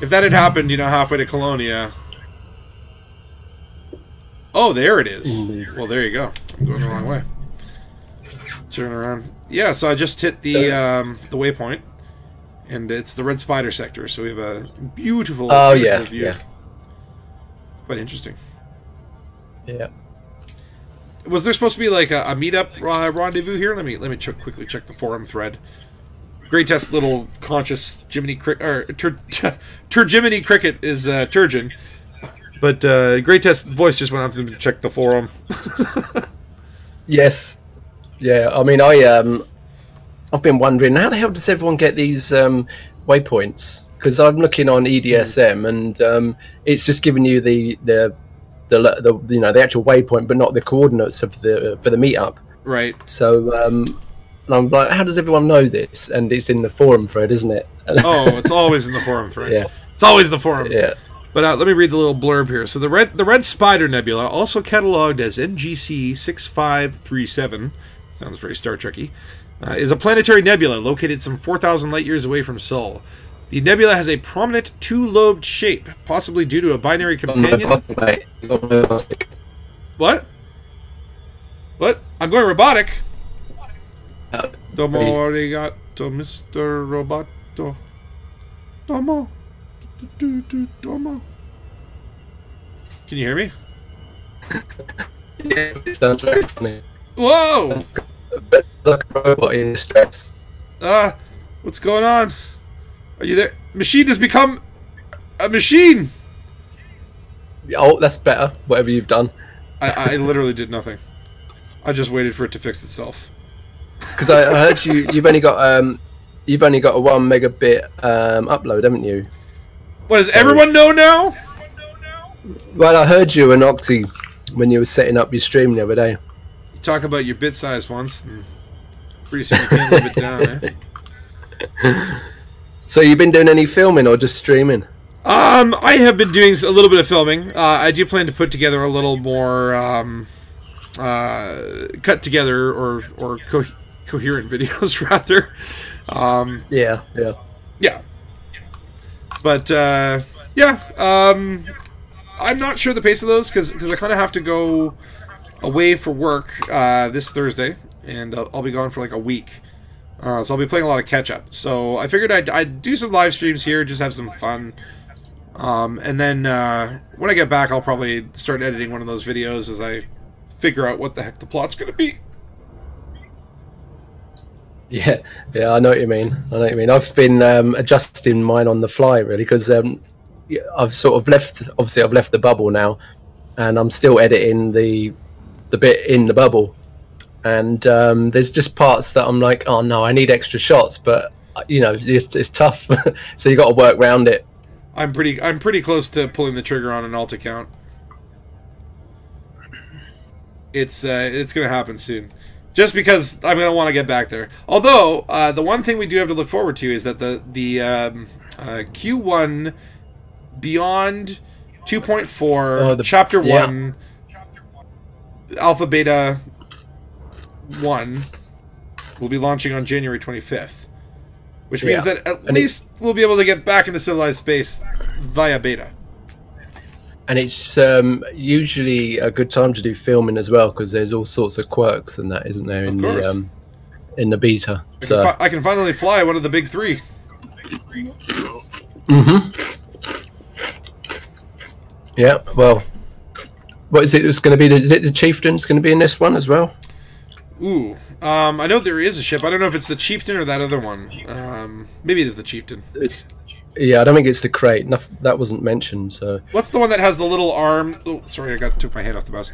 If that had happened, you know, halfway to Colonia. Oh, there it is. Well, there you go. I'm going the wrong way. Turn around. Yeah, so I just hit the waypoint, and it's the Red Spider sector. So we have a beautiful, beautiful view. Yeah. It's quite interesting. Yeah. Was there supposed to be like a meetup rendezvous here? Let me quickly check the forum thread. Great Test little conscious Jiminy Turgiminy Cricket is Turgeon. But Great Test voice just went out to check the forum. Yes. Yeah, I mean, I've been wondering, how the hell does everyone get these waypoints? Because I'm looking on EDSM, and it's just giving you the you know, the actual waypoint, but not the coordinates of for the meetup. Right. So and I'm like, how does everyone know this? And it's in the forum thread, isn't it? Oh, it's always in the forum thread. Yeah. It's always the forum. Yeah. But let me read the little blurb here. So the Red Spider Nebula, also cataloged as NGC 6537, sounds very Star Trek-y, is a planetary nebula located some 4,000 light-years away from Sol. The nebula has a prominent 2-lobed shape, possibly due to a binary companion. What? What? I'm going robotic. Domo arigato, Mr. Roboto. Domo. Domo. Can you hear me? Yeah, it sounds very funny. Whoa! Like a robot in distress. What's going on? Are you there? Machine has become a machine! Oh, that's better, whatever you've done. I literally did nothing. I just waited for it to fix itself. Because I heard you've only got a 1 megabit upload, haven't you? What, does everyone know now? Well, I heard you and Oxy when you were setting up your stream the other day. You talk about your bit size once, and pretty soon you can't live it down, eh? So you've been doing any filming or just streaming? I have been doing a little bit of filming. I do plan to put together a little more cut together or coherent videos rather. Yeah. But yeah, I'm not sure the pace of those because I kind of have to go away for work this Thursday, and I'll be gone for like a week. So I'll be playing a lot of catch-up. So I figured I'd do some live streams here, just have some fun. And then when I get back, I'll probably start editing one of those videos as I figure out what the heck the plot's going to be. Yeah, I know what you mean. I've been adjusting mine on the fly, really, because I've sort of left. Obviously, I've left the bubble now, and I'm still editing the bit in the bubble. And there's just parts that I'm like, oh no, I need extra shots, but you know, it's tough. So you got to work around it. I'm pretty close to pulling the trigger on an alt account. It's gonna happen soon. Just because I'm going to want to get back there. Although, the one thing we do have to look forward to is that the Q1 Beyond 2.4 Chapter 1 Alpha Beta 1 will be launching on January 25th. Which means that at least we'll be able to get back into civilized space via beta. And it's usually a good time to do filming as well, because there's all sorts of quirks and that, isn't there, in the beta? I can finally fly one of the big three. Yeah. Well, what is it? It's going to be? Is it the Chieftain? It's going to be in this one as well. Ooh. I know there is a ship. I don't know if it's the Chieftain or that other one. Maybe it is the Chieftain. Yeah, I don't think it's the crate. That wasn't mentioned. So what's the one that has the little arm? Oh, sorry, took my hand off the mouse.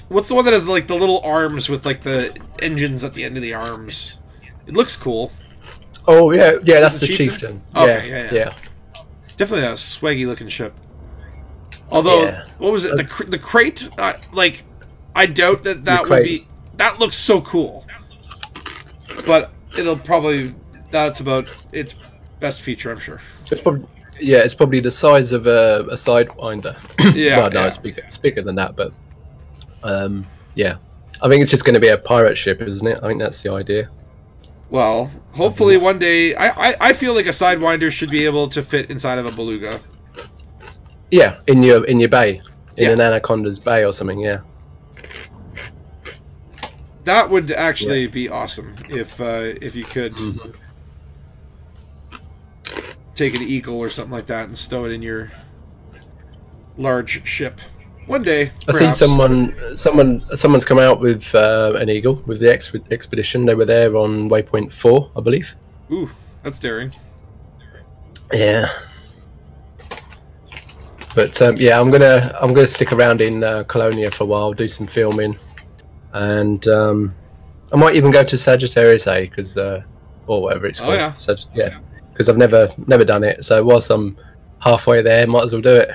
What's the one that has like the little arms with like the engines at the end of the arms? It looks cool. Oh yeah, that's the Chieftain. Okay, yeah. Definitely a swaggy looking ship. Although, what was it? The crate? Like, I doubt that would be. That looks so cool. But it'll probably. That's about its best feature, I'm sure. It's probably the size of a Sidewinder. Yeah. Well, no, it's bigger than that, but yeah. I think it's just going to be a pirate ship, isn't it? I think that's the idea. Well, hopefully one day. I feel like a Sidewinder should be able to fit inside of a beluga. Yeah, in your bay, in an Anaconda's bay or something. Yeah. That would actually be awesome if you could take an Eagle or something like that and stow it in your large ship. One day, perhaps. I see someone's come out with an Eagle with the expedition. They were there on Waypoint 4, I believe. Ooh, that's daring. Yeah. But yeah, I'm gonna stick around in Colonia for a while, do some filming, and I might even go to Sagittarius A, because or whatever it's called. Oh yeah. Because I've never done it. So whilst I'm halfway there, might as well do it.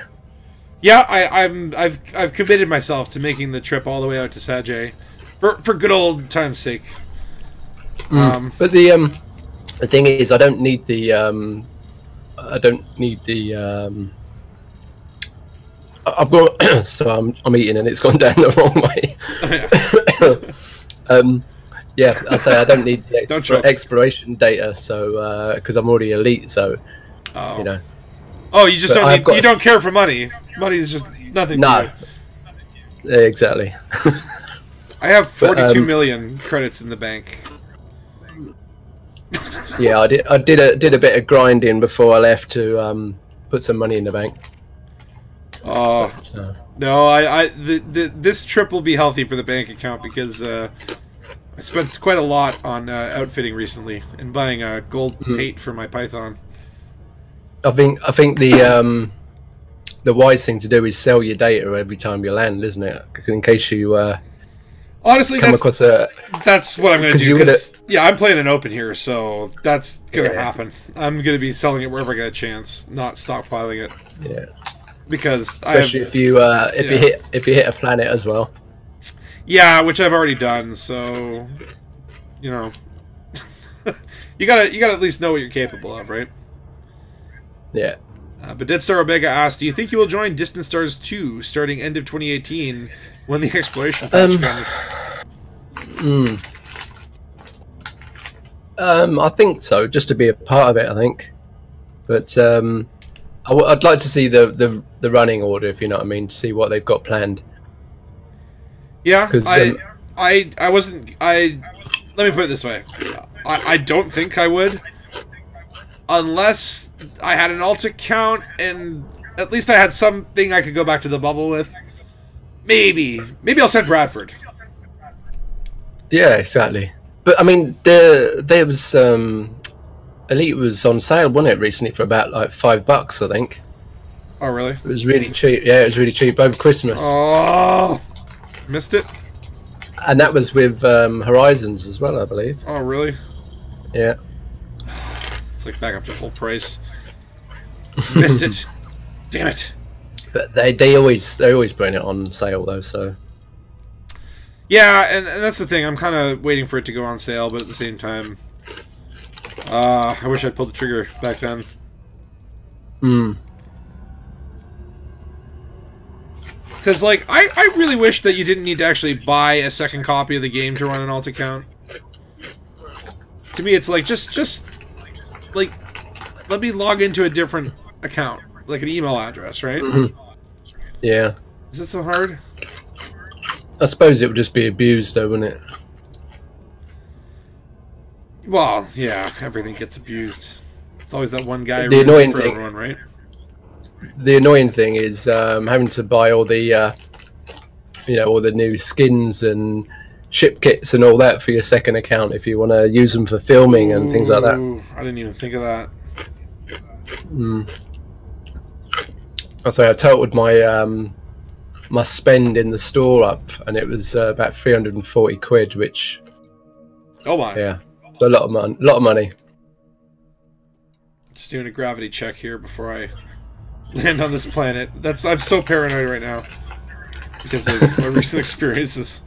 Yeah, I've committed myself to making the trip all the way out to Sag A for good old time's sake. But the thing is, I don't need the I've got so I'm eating and it's gone down the wrong way. Yeah, I say I don't need the exploration data, so because I'm already elite, so you know. Oh, you just you don't care for money. Money is just nothing. No, exactly. I have 42 million credits in the bank. Yeah, I did a bit of grinding before I left to put some money in the bank. Oh no! This trip will be healthy for the bank account because I spent quite a lot on outfitting recently and buying a gold pate for my Python. I think the wise thing to do is sell your data every time you land, isn't it? In case you honestly come across a. That's what I'm going to do. Yeah, I'm playing an open here, so that's going to happen. I'm going to be selling it wherever I get a chance, not stockpiling it. Yeah. Because especially if you hit a planet as well. Yeah, which I've already done, so you know, you gotta at least know what you're capable of, right? Yeah. But Dead Star Omega asked, "Do you think you will join Distant Stars 2 starting end of 2018 when the exploration patch comes?" I think so, just to be a part of it. I think. But I'd like to see the running order, if you know what I mean, to see what they've got planned. Yeah, I wasn't. Let me put it this way. I don't think I would, unless I had an alt account and at least I had something I could go back to the bubble with. Maybe I'll send Bradford. Yeah, exactly. But I mean, there was Elite was on sale, wasn't it, recently for about like $5, I think. Oh, really? It was really cheap. Yeah, it was really cheap over Christmas. Oh, missed it. And that was with Horizons as well, I believe. Oh, really? Yeah. It's like back up to full price. Missed it. Damn it. But they're always putting it on sale though, so. Yeah, and that's the thing. I'm kind of waiting for it to go on sale, but at the same time, I wish I'd pulled the trigger back then. Because, like, I really wish that you didn't need to actually buy a second copy of the game to run an alt account. To me, it's like, just like, let me log into a different account, like an email address, right? Yeah. Is it so hard? I suppose it would just be abused, though, wouldn't it? Well, yeah, everything gets abused. It's always that one guy the annoying for thing, everyone, right? The annoying thing is having to buy all the, all the new skins and ship kits and all that for your second account if you want to use them for filming and things like that. I didn't even think of that. I say I totaled my my spend in the store up, and it was about 340 quid, which. Oh my! Yeah, it's a lot of money. Just doing a gravity check here before I land on this planet. I'm so paranoid right now because of my recent experiences.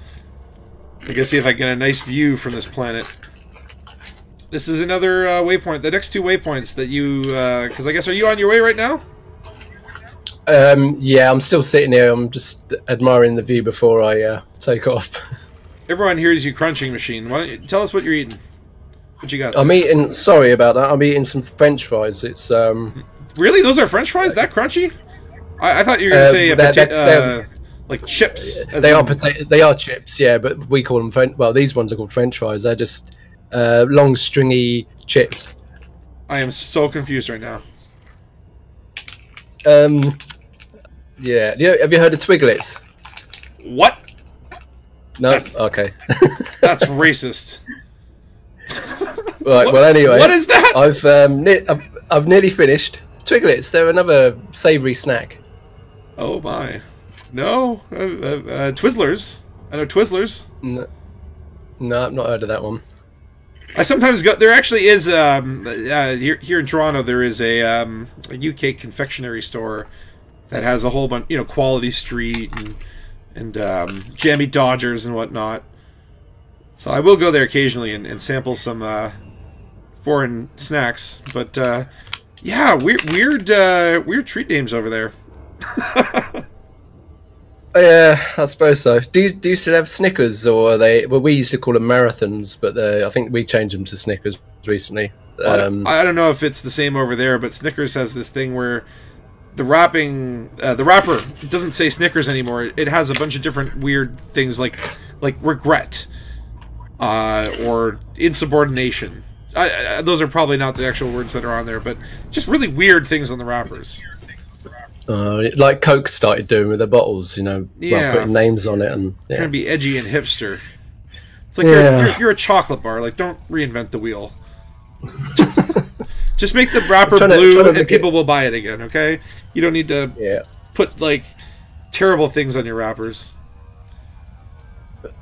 I guess see if I get a nice view from this planet. This is another waypoint. The next two waypoints that you, because I guess, are you on your way right now? Yeah, I'm still sitting here. I'm just admiring the view before I take off. Everyone hears you crunching machine. Why don't you tell us what you're eating? What you got there? I'm eating. Sorry about that. I'm eating some French fries. It's Really? Those are French fries? That crunchy? I thought you were gonna say like chips. They are potato. They are chips. Yeah, but we call them French. Well, these ones are called French fries. They're just long, stringy chips. I am so confused right now. Yeah. Have you heard of Twiglets? What? No. Okay. That's racist. Right. Well, anyway. What is that? I've nearly finished. Twiglets. They're another savoury snack. Oh my. No. Twizzlers. I know Twizzlers. No, I've not heard of that one. I sometimes go. There actually is here in Toronto. There is a UK confectionery store that has a whole bunch, Quality Street and Jammy Dodgers and whatnot. So I will go there occasionally and sample some foreign snacks. But yeah, weird treat names over there. Yeah, I suppose so. Do you still have Snickers, or are they? Well, we used to call them marathons, but I think we changed them to Snickers recently. I don't know if it's the same over there, but Snickers has this thing where the wrapper, it doesn't say Snickers anymore. It has a bunch of different weird things like regret, or insubordination. Those are probably not the actual words that are on there, but just really weird things on the wrappers. Like Coke started doing with their bottles, putting names on it and trying to be edgy and hipster. It's like you're a chocolate bar. Like, don't reinvent the wheel. Just make the wrapper blue, and people will buy it again. Okay, you don't need to put like terrible things on your wrappers.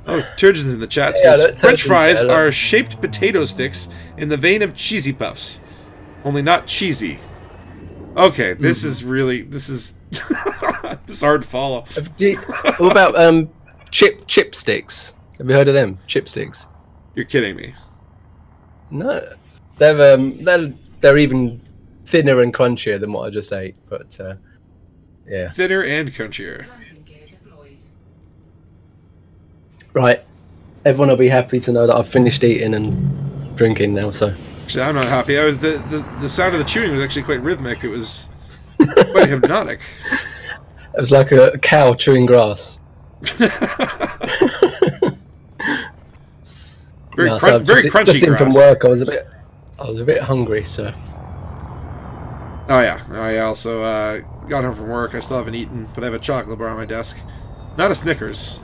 Oh, Turgeon's in the chat says French fries are shaped potato sticks in the vein of cheesy puffs, only not cheesy. Okay, this is this is hard to follow. What about chip sticks? Have you heard of them? Chip sticks? You're kidding me. No, they're even thinner and crunchier than what I just ate. But yeah, thinner and crunchier. Right, everyone will be happy to know that I've finished eating and drinking now. So Actually, I'm not happy. I was the sound of the tuning was actually quite rhythmic. It was quite hypnotic. It was like a cow chewing grass. Very crunchy just in grass. from work, I was a bit hungry, so. Oh yeah, I also got home from work. I still haven't eaten, but I have a chocolate bar on my desk. Not a Snickers.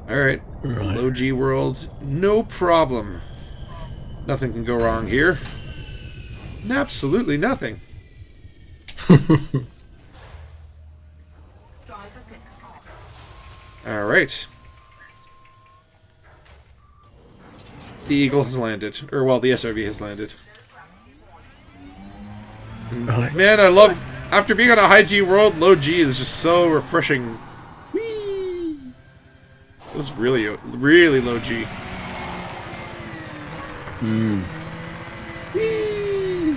Alright, low G world, no problem. Nothing can go wrong here. Absolutely nothing. Alright. The Eagle has landed. Or, well, the SRV has landed. Right. Man, I love... After being on a high G world, low G is just so refreshing. Whee! It was really, really low G. Hmm. Whee!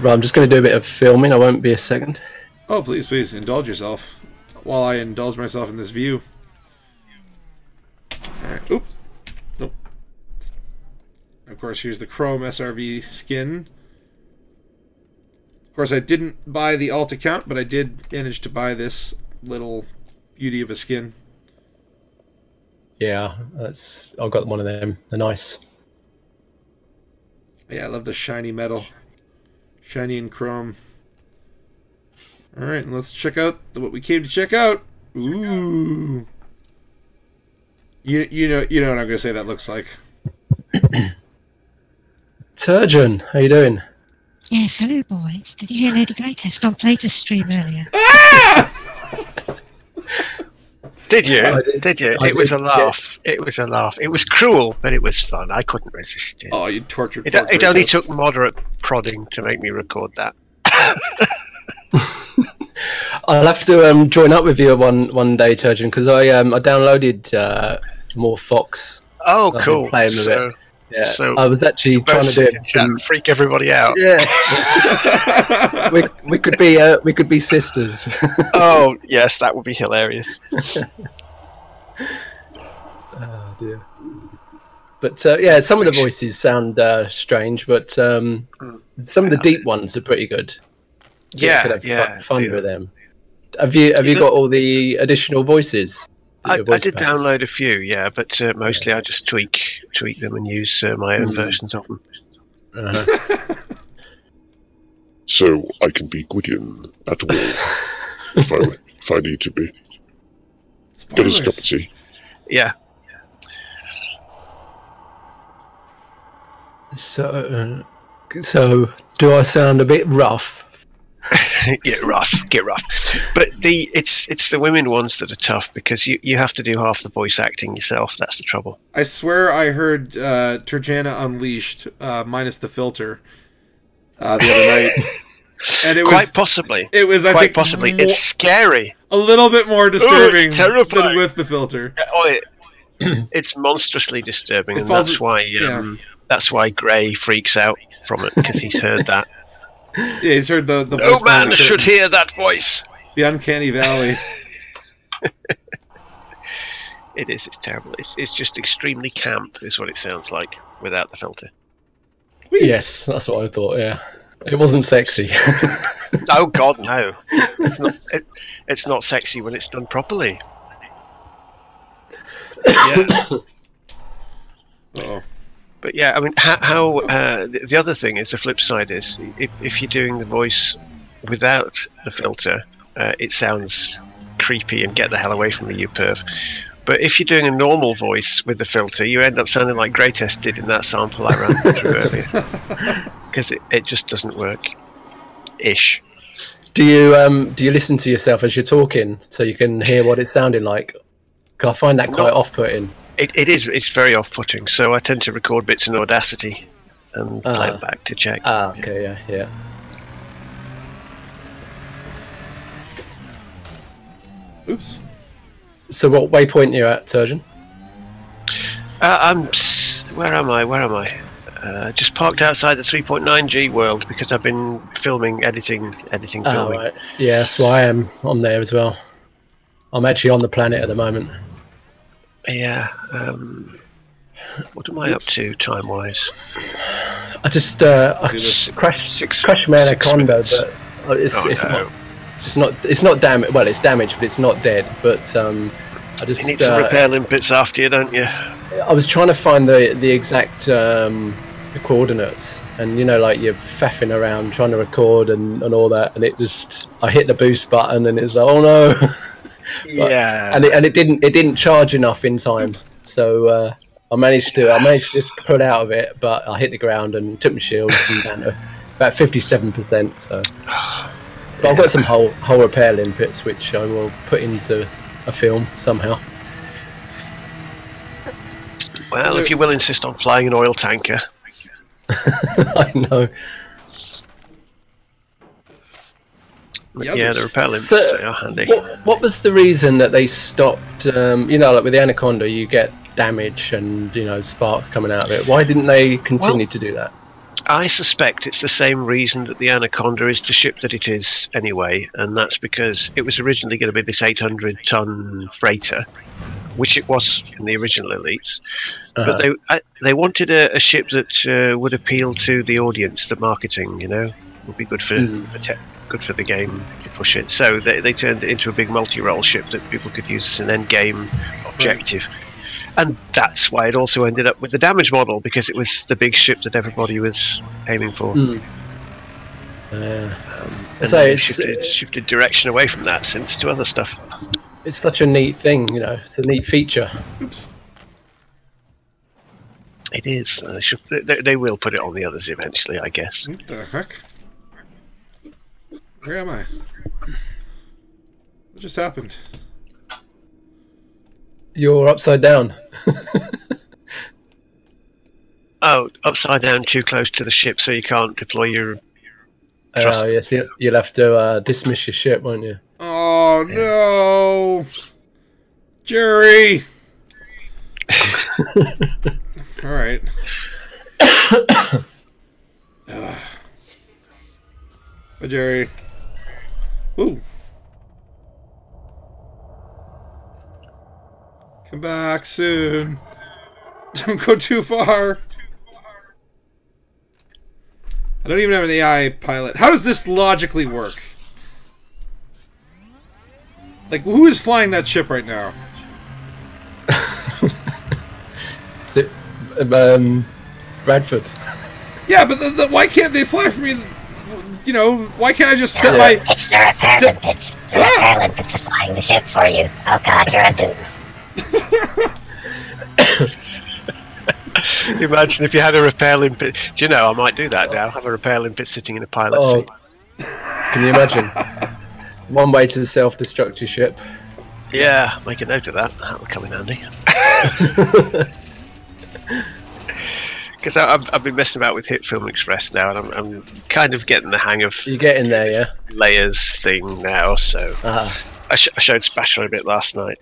Right, I'm just going to do a bit of filming. I won't be a second. Oh, please, please, indulge yourself. While I indulge myself in this view. Alright, oop. Nope. Of course, here's the Chrome SRV skin. Of course, I didn't buy the alt account, but I did manage to buy this little beauty of a skin. Yeah, I've got one of them. They're nice. Yeah, I love the shiny metal. Shiny and chrome. Alright, let's check out what we came to check out. Ooh. You know what I'm going to say that looks like. Turgeon, how you doing? Yes, hello boys. Did you hear Lady Greatest on Plato's stream earlier? Ah! Did you? I Did you? It was a laugh. It was a laugh. It was cruel, but it was fun. I couldn't resist it. Oh, you tortured. It only took moderate prodding to make me record that. I'll have to join up with you one day, Turgeon, because I downloaded more Fox. Oh, I've cool. been playing with it. Yeah, so I was actually trying to do it. And freak everybody out. Yeah, we could be sisters. Oh yes, that would be hilarious. Oh dear. But yeah, some of the voices sound strange, but some of the deep ones are pretty good. Yeah, could have yeah, fun with them. Have you got all the additional voices? I did download a few, yeah, but mostly I just tweak them and use my own versions of them. So I can be Gwydion at will if I need to be. Get us a cup of tea. Yeah. So do I sound a bit rough? Get rough. But it's the women ones that are tough because you have to do half the voice acting yourself. That's the trouble. I swear I heard Turjana Unleashed minus the filter the other night, and it was quite possibly. It was quite possibly. It's scary. A little bit more disturbing than with the filter. Oh, it's monstrously disturbing, and that's why Gray freaks out from it because he's heard that. Yeah, he's heard the voice. No man should hear that voice. The uncanny valley. It is. It's terrible. It's just extremely camp, is what it sounds like without the filter. Yes, that's what I thought. Yeah, it wasn't sexy. Oh God, no! It's not sexy when it's done properly. Yeah. Uh-oh. But yeah, I mean, how the other thing is, the flip side is, if you're doing the voice without the filter, it sounds creepy and get the hell away from me, you perv. But if you're doing a normal voice with the filter, you end up sounding like Greatest did in that sample I ran through earlier, because it just doesn't work. Ish. Do you listen to yourself as you're talking so you can hear what it's sounding like? 'Cause I find that quite off-putting. It is. It's very off-putting. So I tend to record bits in Audacity and play it back to check. Okay, yeah. Oops. So what waypoint are you at, Turgeon? Where am I? Just parked outside the 3.9G world because I've been filming, editing, filming. Right. Yeah, that's why I am on there as well. I'm actually on the planet at the moment. Yeah. What am I up to time-wise? I just crashed my Anaconda, but it's not damaged. Well, it's damaged, but it's not dead. But I just you need some repair limpets after you, don't you? I was trying to find the exact coordinates, and you know, like you're faffing around trying to record and all that, and I hit the boost button, and it's like, oh no. Yeah. And it didn't charge enough in time, so I managed to just pull out of it, but I hit the ground and took my shields and down to about 57%. So, but I've got some whole repair limpets which I will put into a film somehow. Well, if you will insist on flying an oil tanker. I know. Yeah, the repair limpets are handy. What was the reason that they stopped? You know, like with the Anaconda, you get damage and, you know, sparks coming out of it. Why didn't they continue to do that? I suspect it's the same reason that the Anaconda is the ship that it is anyway, and that's because it was originally going to be this 800-ton freighter, which it was in the original Elites. But they wanted a ship that would appeal to the audience, the marketing, you know, would be good for good for the game to push it. So they turned it into a big multi-role ship that people could use as an end-game objective. And that's why it also ended up with the damage model, because it was the big ship that everybody was aiming for. And so it's shifted direction away from that since to other stuff. It's such a neat thing, you know. It's a neat feature. Oops. It is. They will put it on the others eventually, I guess. What the heck? Where am I? What just happened? You're upside down. Oh, upside down, too close to the ship, so you can't deploy your thrust. Oh, yes, you'll have to dismiss your ship, won't you? Oh, no! Jerry! Alright. Bye, Jerry. Ooh. Come back soon. Don't go too far. I don't even have an AI pilot. How does this logically work? Like, who is flying that ship right now? Bradford. Yeah, but why can't they fly for me? You know, why can't I just set my... It's the repair limpets. The repair limpets are flying the ship for you. Oh god, you're a dude. Imagine if you had a repair limpet. Do you know, I might do that now. Have a repair limpet sitting in a pilot seat. Can you imagine? One way to self-destruct your ship. Yeah, make a note of that. That'll come in handy. Because I've been messing about with Hit Film Express now, and I'm kind of getting the hang of... You're getting there, yeah? Layers thing now, so... I showed Spashro a bit last night.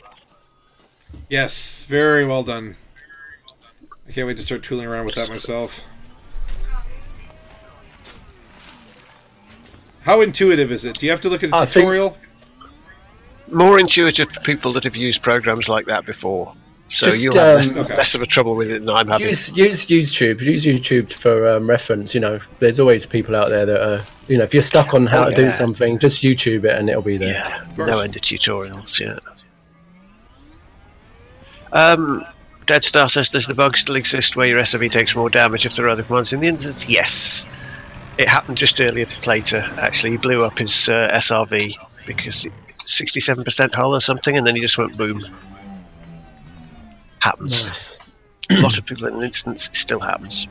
Yes, very well done. I can't wait to start tooling around with that myself. How intuitive is it? Do you have to look at a tutorial? More intuitive for people that have used programs like that before. So you'll have less of a trouble with it than I'm having. Use YouTube. Use YouTube for reference. You know, there's always people out there that are... You know, if you're stuck on how to do something, just YouTube it and it'll be there. Yeah, no end of tutorials, yeah. Dead Star says, does the bug still exist where your SOV takes more damage if there are other commands in the instance? Yes. It happened just earlier to Plater, actually. He blew up his SRV because 67% hull or something, and then he just went boom. Happens. Nice. A lot of people in an instance, it still happens.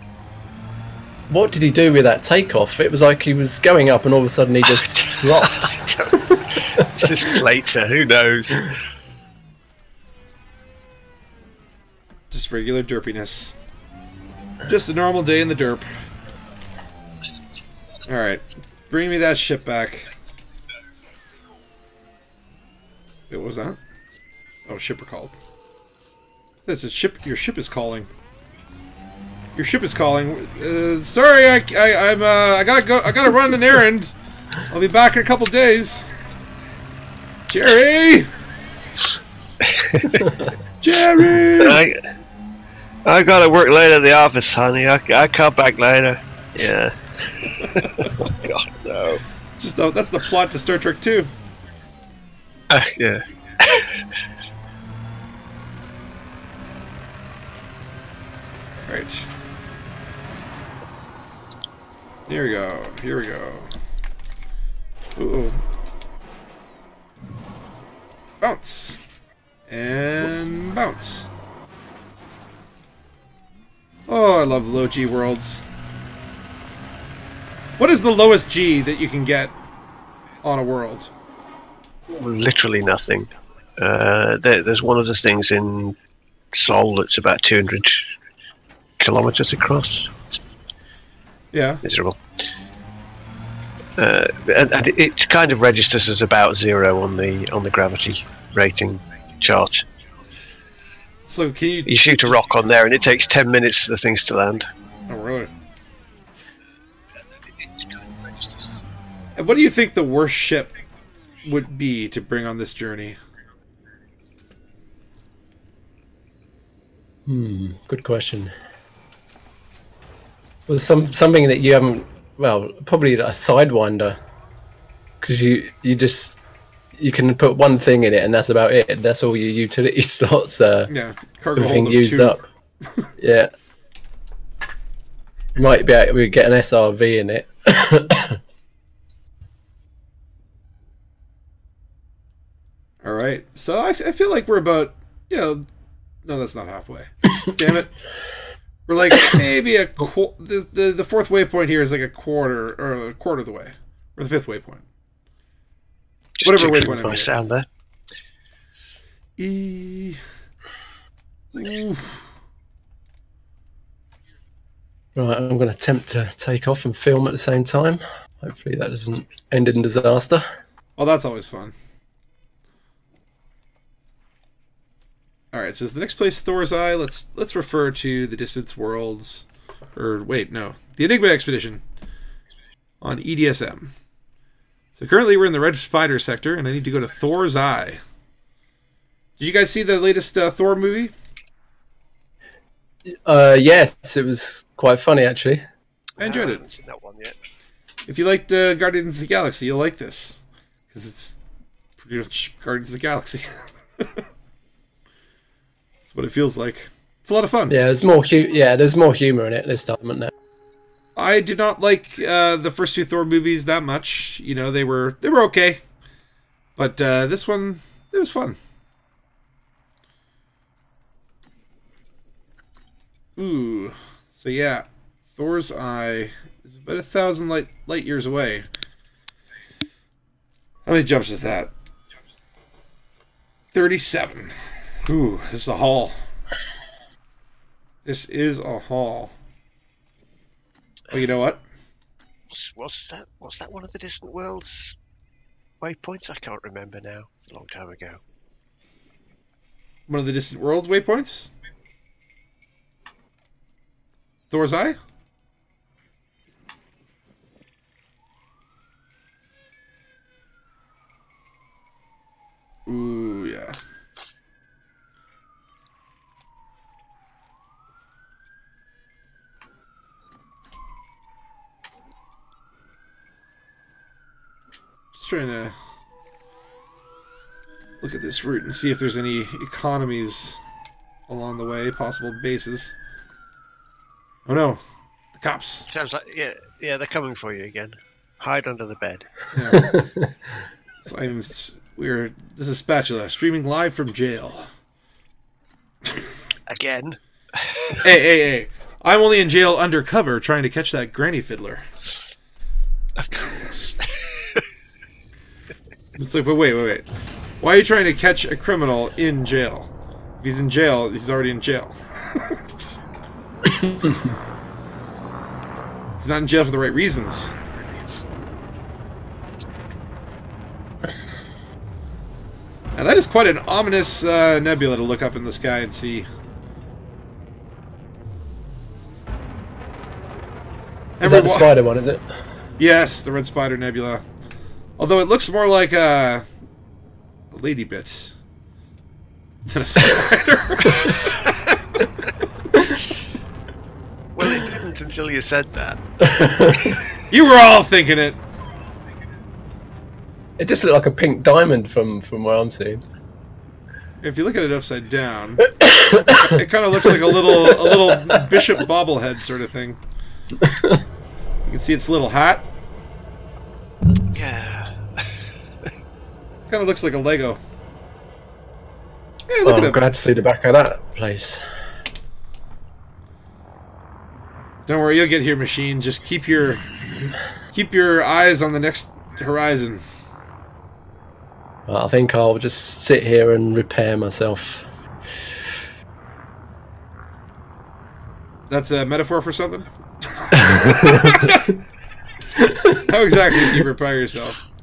What did he do with that takeoff? It was like he was going up and all of a sudden he just dropped. This is Plater, who knows? Just regular derpiness. Just a normal day in the derp. Alright. Bring me that ship back. Wait, what was that? Oh, ship recalled. That's a ship. Your ship is calling. Your ship is calling. Sorry, I gotta go. I gotta run an errand. I'll be back in a couple days. Jerry. Jerry! I gotta work late at the office, honey. I come back later. Yeah. Oh, God, no. It's just that's the plot to Star Trek 2. Yeah. Right. Here we go. Here we go. Ooh. Bounce. And bounce. Oh, I love low G worlds. What is the lowest G that you can get on a world? Literally nothing. There's one of the things in Seoul that's about 200 kilometers across. Yeah. Miserable. And it kind of registers as about 0 on the gravity rating chart. So can you shoot a rock on there and it takes 10 minutes for the things to land. Oh, really? And what do you think the worst ship would be to bring on this journey? Good question. Well, something that you haven't. Well, probably a Sidewinder, because you can put one thing in it and that's about it. That's all your utility slots. Yeah, cargo everything hold of used 2. up. Yeah, you might be able to get an SRV in it. All right, so I feel like we're about, no, that's not halfway. Damn it. We're like maybe the 4th waypoint here is like a quarter of the way, or the 5th waypoint. Just whatever waypoint. My sound there. Right, I'm going to attempt to take off and film at the same time. Hopefully that doesn't end in disaster. Oh, that's always fun. Alright, so is the next place Thor's Eye? Let's refer to the Distance Worlds. Or, wait, no. The Enigma Expedition. On EDSM. So currently we're in the Red Spider sector, and I need to go to Thor's Eye. Did you guys see the latest Thor movie? Yes, it was quite funny, actually. I enjoyed it. I haven't seen that one yet. If you liked Guardians of the Galaxy, you'll like this. Because it's pretty much Guardians of the Galaxy. That's what it feels like. It's a lot of fun. Yeah, there's more humor in it this time, isn't there? I did not like the first 2 Thor movies that much. You know, they were okay. But this one, it was fun. Ooh. So yeah, Thor's Eye is about 1,000 light years away. How many jumps is that? 37. Ooh, this is a haul. This is a haul. Oh, you know what? Was that one of the Distant Worlds waypoints? I can't remember now. It's a long time ago. One of the Distant World waypoints? Thor's Eye? Ooh, yeah. Just trying to look at this route and see if there's any economies along the way, possible bases. Oh no, the cops. Sounds like yeah, they're coming for you again. Hide under the bed. Yeah. So this is Spatula streaming live from jail. Again. Hey! I'm only in jail undercover trying to catch that granny fiddler. Of course. It's like, but wait. Why are you trying to catch a criminal in jail? If he's in jail, he's already in jail. He's not in jail for the right reasons. Now that is quite an ominous nebula to look up in the sky and see. Is that the spider one, is it? Yes, the Red Spider Nebula. Although it looks more like a lady bit. than a spider. Well, it didn't until you said that. You were all thinking it. It just looked like a pink diamond from where I'm seeing. If you look at it upside down, it kind of looks like a little bishop bobblehead sort of thing. You can see its little hat. Yeah. Kind of looks like a Lego. Yeah, Oh, I'm glad to see the back of that place. Don't worry, you'll get here, machine. Just keep your eyes on the next horizon. Well, I think I'll just sit here and repair myself. That's a metaphor for something? How exactly do you repair yourself?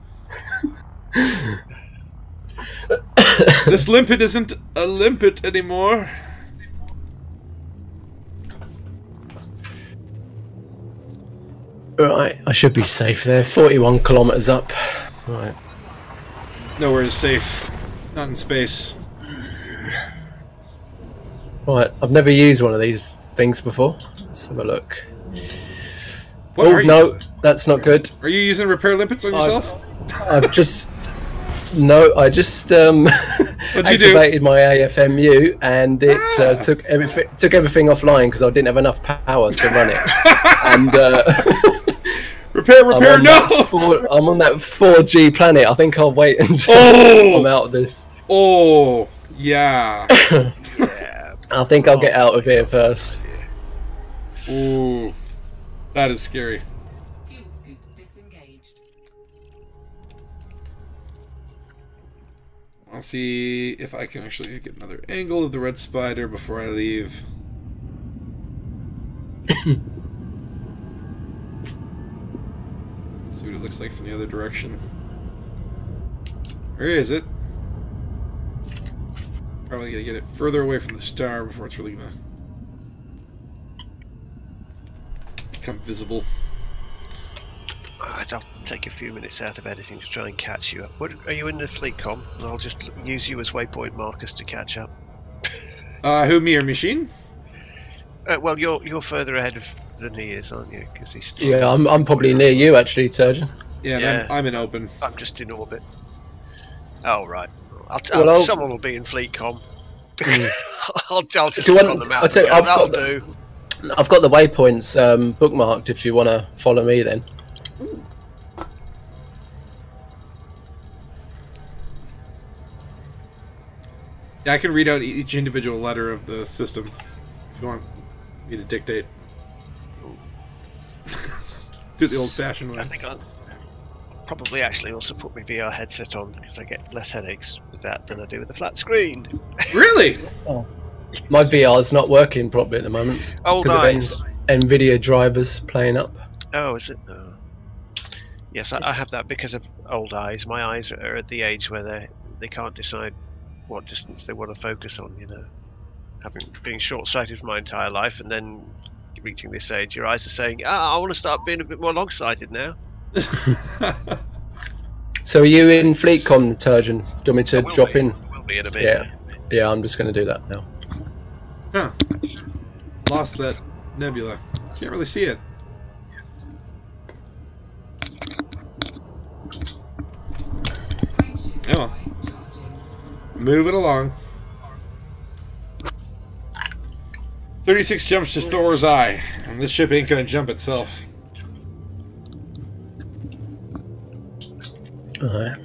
This limpet isn't a limpet anymore. Right, I should be safe there. 41 kilometers up. Right. Nowhere is safe. Not in space. Right, I've never used one of these things before. Let's have a look. What Oh, no, that's not good. Are you using repair limpets on yourself? I've just... No, I just activated my AFMU and it took everything offline because I didn't have enough power to run it. And repair, no! I'm on that 4G planet. I think I'll wait until I'm out of this. Oh, yeah. Yeah. I think I'll get out of here first. Ooh, that is scary. Fuel scoop disengaged. I'll see if I can actually get another angle of the red spider before I leave. See what it looks like from the other direction. Where is it? Probably gonna get it further away from the star before it's really gonna become visible. I'll take a few minutes out of editing to try and catch you up. What, are you in the fleet com? And I'll just use you as waypoint markers to catch up. Who, me or machine? Well, you're further ahead than he is, aren't you? Because he's still... Yeah, I'm probably near you actually, Turgeon. Yeah, Yeah. I'm in open. I'm just in orbit. Oh, right. Someone will be in fleet com. I'll just Do you look want- on the map. I'll tell you, That'll do. I've got the waypoints bookmarked if you want to follow me then. Yeah, I can read out each individual letter of the system if you want me to dictate. Do it the old-fashioned way. I think I'll probably actually also put my VR headset on because I get less headaches with that than I do with a flat screen. Really? My VR's not working properly at the moment. Old because eyes. of NVIDIA drivers playing up. Oh, is it? Oh. Yes, I have that because of old eyes. My eyes are at the age where they can't decide what distance they want to focus on, you know. Being short-sighted for my entire life and then reaching this age, your eyes are saying, I want to start being a bit more long-sighted now. So are you in FleetCon, Turgeon? Do you want me to drop in? Will be in a bit. Yeah, I'm just going to do that now. Huh. Lost that nebula. Can't really see it. Oh. Move it along. 36 jumps to Thor's eye. And this ship ain't gonna jump itself. Alright.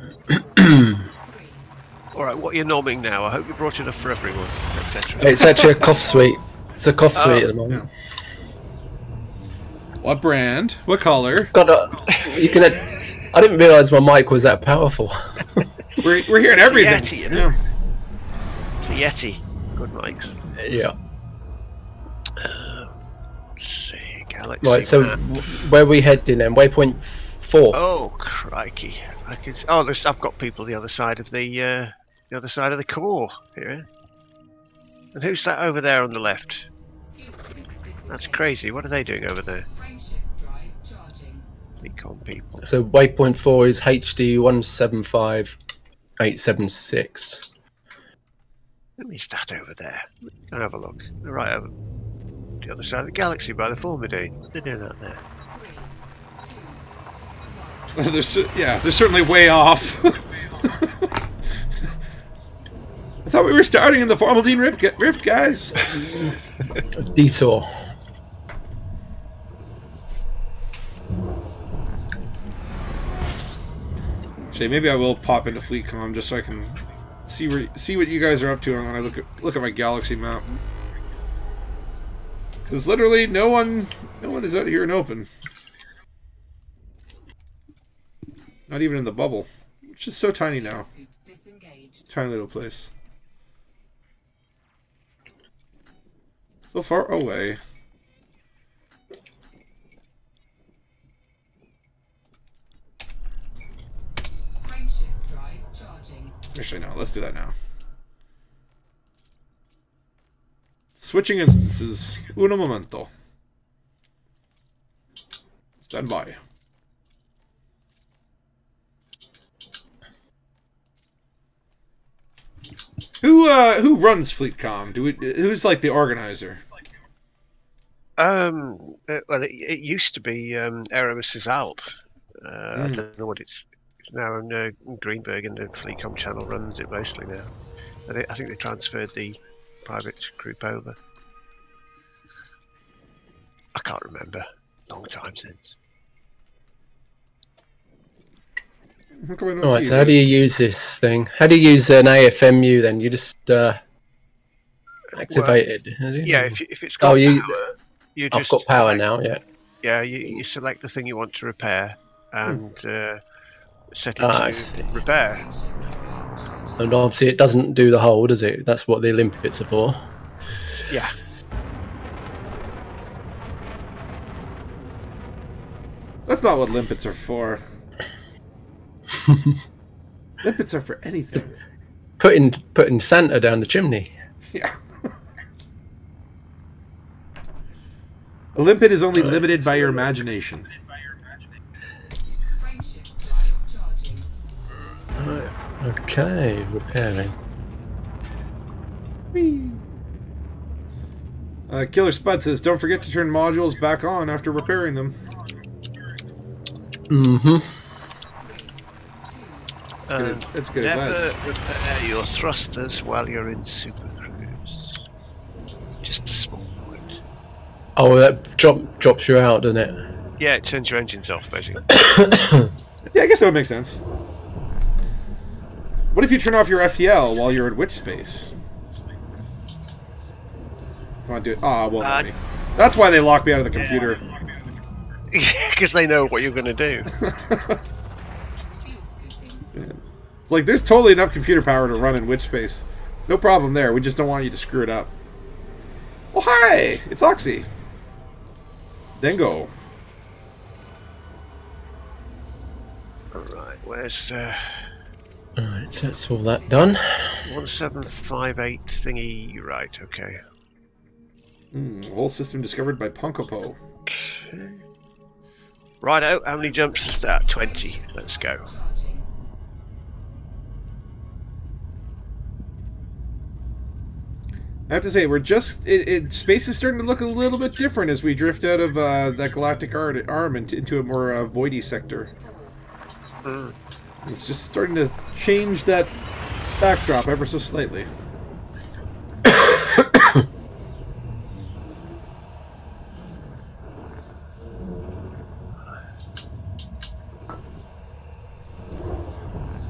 Alright, what are you norming now? I hope you brought enough for everyone, etc. It's actually a cough suite. It's a cough suite at the moment. Yeah. What brand? What color? You can. I didn't realise my mic was that powerful. We're hearing everything. It's a Yeti, isn't it? Yeah. It's a Yeti. Good mics. Yeah. Let's see, Galaxy Right. So map. where are we heading then? Waypoint 4. Oh crikey! I've got people the other side of the core here. And who's that over there on the left? That's crazy. What are they doing over there? Recon people. So waypoint 4 is HD 175876. Who is that over there? Go and have a look. They're right over the other side of the galaxy by the Formidine. What are they doing out there? They're certainly way off. I thought we were starting in the Formidine Rift, guys. Detour. Actually, maybe I will pop into FleetCom just so I can see what you guys are up to when I look at my galaxy map. Because literally no one is out here in open. Not even in the bubble, which is so tiny now. Tiny little place. So far away. Frameshift drive charging. Actually, no. Let's do that now. Switching instances. Uno momento. Stand by. Who runs FleetCom? Who's like the organizer? Well, it used to be Aramis' Alt. I don't know what it's now. Greenberg in the FleetCom channel runs it mostly now. I think they transferred the private group over. I can't remember. Long time since. Alright, so how do you use this thing? How do you use an AFMU then? You just activate it. Yeah, if it's got power, you just... I've got power now, yeah. Yeah, you select the thing you want to repair and set it to repair. And obviously it doesn't do the whole, does it? That's what the Olympics are for. Yeah. That's not what limpets are for. Limpets are for anything. Putting Santa down the chimney. Yeah. A limpet is only limited by your imagination. Okay, repairing. Whee. Killer Spud says, don't forget to turn modules back on after repairing them. That's good advice. Never repair your thrusters while you're in Super Cruise. Just a small point. Oh, that drops you out, doesn't it? Yeah, it turns your engines off, basically. Yeah, I guess that would make sense. What if you turn off your FTL while you're in witch space? Come on, do it. Ah, well, let me. That's why they locked me out of the computer. Because they know what you're going to do. It's like, there's totally enough computer power to run in witch space. No problem there. We just don't want you to screw it up. Oh, hi! It's Oxy. Dingo. Alright, where's... Alright, so that's all that done. 1758 thingy, right, okay. Whole system discovered by Punkopo. Okay. Righto, how many jumps to start? 20. Let's go. I have to say, we're just... space is starting to look a little bit different as we drift out of that galactic arm into a more voidy sector. It's just starting to change that backdrop ever so slightly.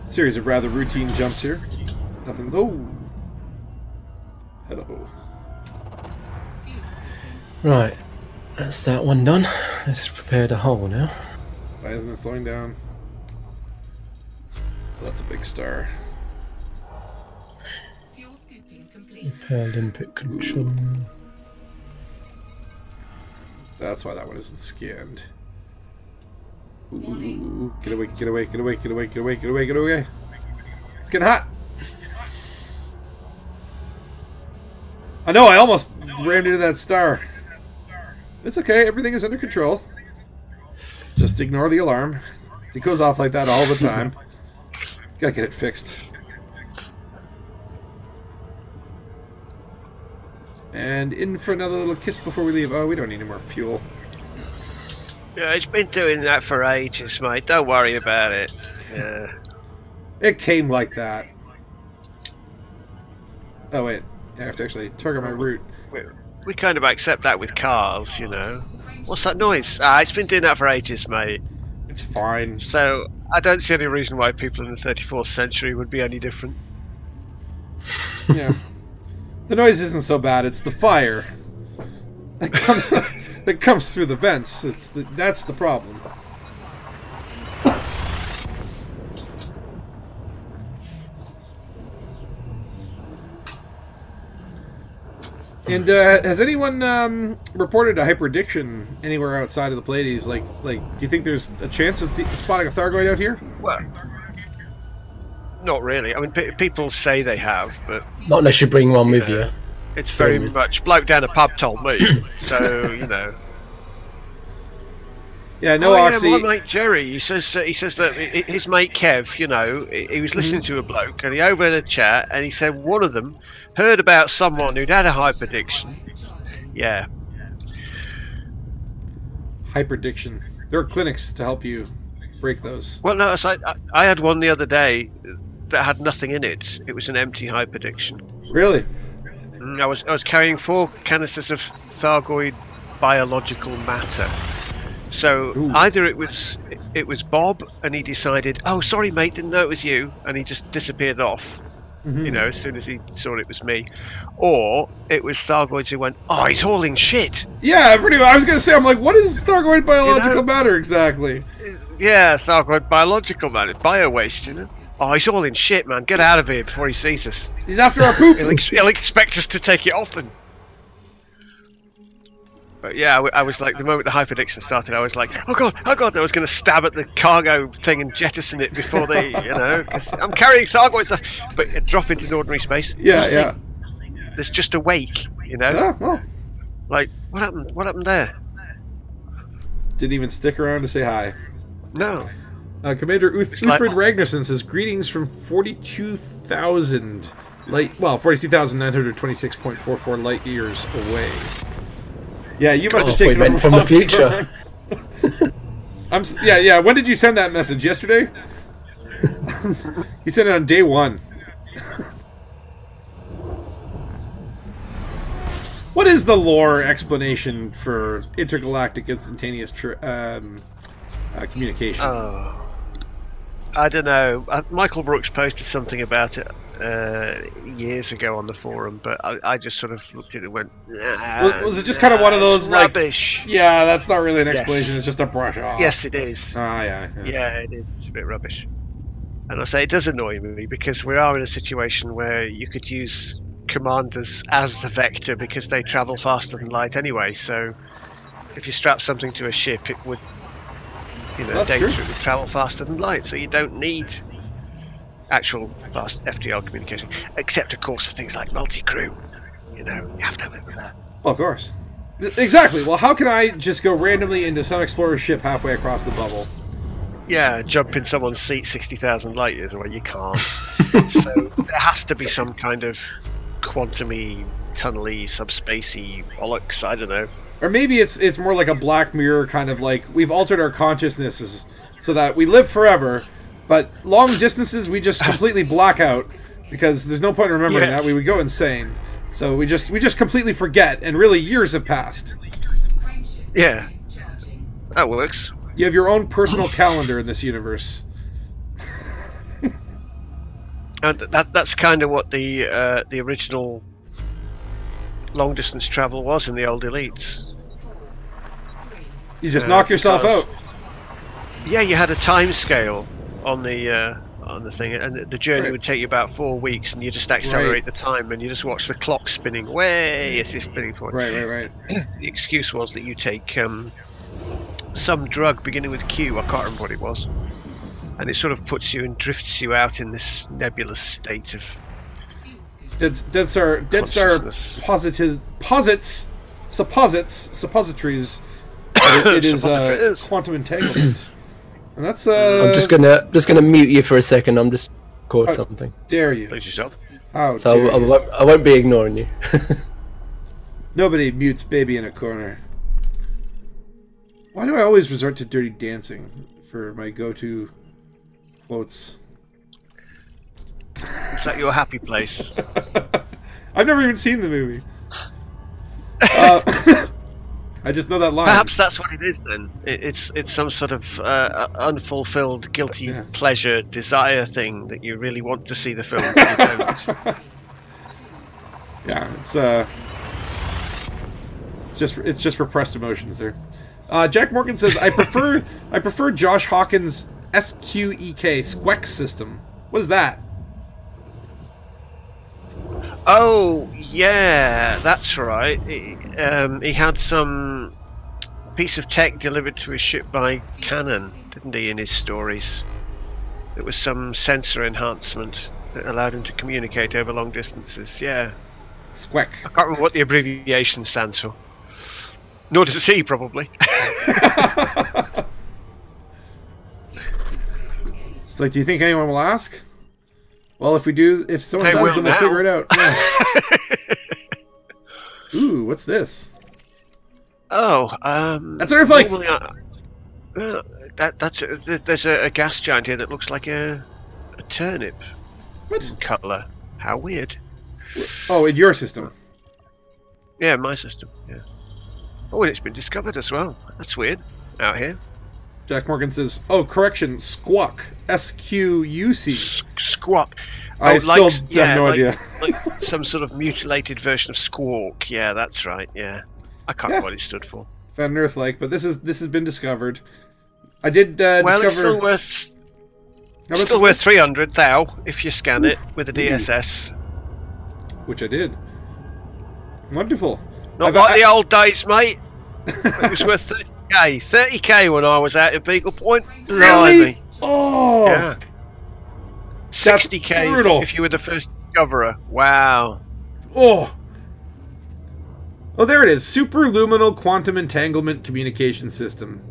Series of rather routine jumps here. Nothing. Oh! Hello. Right, that's that one done. Let's prepare the hole now. Why isn't it slowing down? Well, that's a big star. Fuel scooping complete. Repair limpet control. That's why that one isn't scanned. Ooh, get away, get away, get away, get away, get away, get away, get away. It's getting hot. I know, I almost rammed into that star. It's okay, everything is under control. Just ignore the alarm. It goes off like that all the time. Gotta get it fixed. And in for another little kiss before we leave. Oh, we don't need any more fuel. Yeah, it's been doing that for ages, mate. Don't worry about it. Yeah. It came like that. Oh, wait. I have to actually target my route. We kind of accept that with cars, you know. What's that noise? Ah, it's been doing that for ages, mate. It's fine. So, I don't see any reason why people in the 34th century would be any different. Yeah. The noise isn't so bad, it's the fire that comes through the vents. That's the problem. And has anyone reported a hyperdiction anywhere outside of the Pleiades? Like, do you think there's a chance of spotting a Thargoid out here? Well, not really. I mean, people say they have, but not unless you bring one with you. It's very much bloke down a pub told me. So you know. Yeah, no Oxy. Yeah, my mate Jerry, he says that his mate Kev, you know, he was listening to a bloke and he overheard a chat and he said one of them heard about someone who'd had a hyperdiction. Yeah. Hyperdiction. There are clinics to help you break those. Well, no, I had one the other day that had nothing in it. It was an empty hyperdiction. Really? I was carrying 4 canisters of Thargoid biological matter. So either it was Bob and he decided, oh sorry mate, didn't know it was you, and he just disappeared off, you know, as soon as he saw it was me, or it was Thargoids who went, oh he's hauling shit. Yeah, pretty much. I was gonna say, I'm like, what is Thargoid biological matter exactly? Yeah, Thargoid biological matter, bio waste, you know. Oh, he's hauling shit, man. Get out of here before he sees us. He's after our poop. He'll expect us to take it off and. But yeah, I was like, the moment the hyperdiction started, I was like, oh god, and I was going to stab at the cargo thing and jettison it before they, you know, because I'm carrying Thargoid stuff, but drop into an ordinary space. Yeah, nothing. yeah. There's just a wake, you know. Yeah, well. Like, what happened? What happened there? Didn't even stick around to say hi. No. Commander Uthred Ragnarsson says, greetings from 42,000 42,926.44 light years away. Yeah, you must have taken over from the future. Yeah. When did you send that message? Yesterday? You sent it on day 1. What is the lore explanation for intergalactic instantaneous communication? I don't know. Michael Brooks posted something about it years ago on the forum, but I just sort of looked at it and went, was it just kind of one of those rubbish? Like, yeah, that's not really an explanation. It's just a brush off. Yes, it is. Yeah, it is. It's a bit rubbish. And I say it does annoy me because we are in a situation where you could use commanders as the vector because they travel faster than light anyway. So if you strap something to a ship, it would, you know, data it would travel faster than light. So you don't need actual fast FDR communication, except of course for things like multi-crew. You know, you have to have it with that. Well, of course. Exactly. Well, how can I just go randomly into some explorer ship halfway across the bubble? Yeah, jump in someone's seat 60,000 light years away. You can't. So there has to be some kind of quantum-y, tunnel-y, subspacey bollocks. I don't know. Or maybe it's more like a Black Mirror kind of like we've altered our consciousnesses so that we live forever, but long distances we just completely black out because there's no point in remembering that. We would go insane. So we just completely forget, and really years have passed. Yeah, that works. You have your own personal calendar in this universe. And that's kind of what the original long distance travel was in the old elites. You just knock yourself out. Yeah, you had a time scale on the thing, and the journey would take you about 4 weeks, and you just accelerate the time, and you just watch the clock spinning way as it's spinning forward. Right. The excuse was that you take some drug beginning with Q. I can't remember what it was, and it sort of puts you and drifts you out in this nebulous state of Dead Star suppositories. It is quantum entanglement, and that's. I'm just gonna mute you for a second. I'm just caught something. Dare you? Please yourself. How so I won't be ignoring you. Nobody mutes baby in a corner. Why do I always resort to Dirty Dancing for my go-to quotes? Is that your happy place? I've never even seen the movie. I just know that line. Perhaps that's what it is then. It's some sort of unfulfilled guilty pleasure desire thing that you really want to see the film, but you don't. Yeah, it's just repressed emotions there. Jack Morgan says I prefer Josh Hawkins' SQEK Squeck system. What is that? Oh yeah, that's right. He had some piece of tech delivered to his ship by Canon, didn't he? In his stories, it was some sensor enhancement that allowed him to communicate over long distances. Yeah, Squeck. I can't remember what the abbreviation stands for. Nor does he, probably. It's like, do you think anyone will ask? Well, if we do, if someone does, then we'll figure it out. Yeah. Ooh, what's this? Oh, that's an Earthlink. There's a gas giant here that looks like a turnip. What colour? How weird. Oh, in your system? Yeah, my system. Yeah. Oh, and it's been discovered as well. That's weird. Out here. Jack Morgan says, "Oh, correction, squawk, SQUC." Squawk. I still have no idea. Like some sort of mutilated version of squawk. Yeah, that's right. Yeah, I can't remember what it stood for. Found an Earthlink, but this has been discovered. I did discover. It's still worth. It's still worth 300 thou if you scan it with a DSS. Which I did. Wonderful. Not like the old days, mate. It was worth 30k. 30k when I was out at Beagle Point. Really? Oh. Yeah. 60k if you were the first discoverer. Wow. Oh. Oh, there it is. Superluminal Quantum Entanglement Communication System.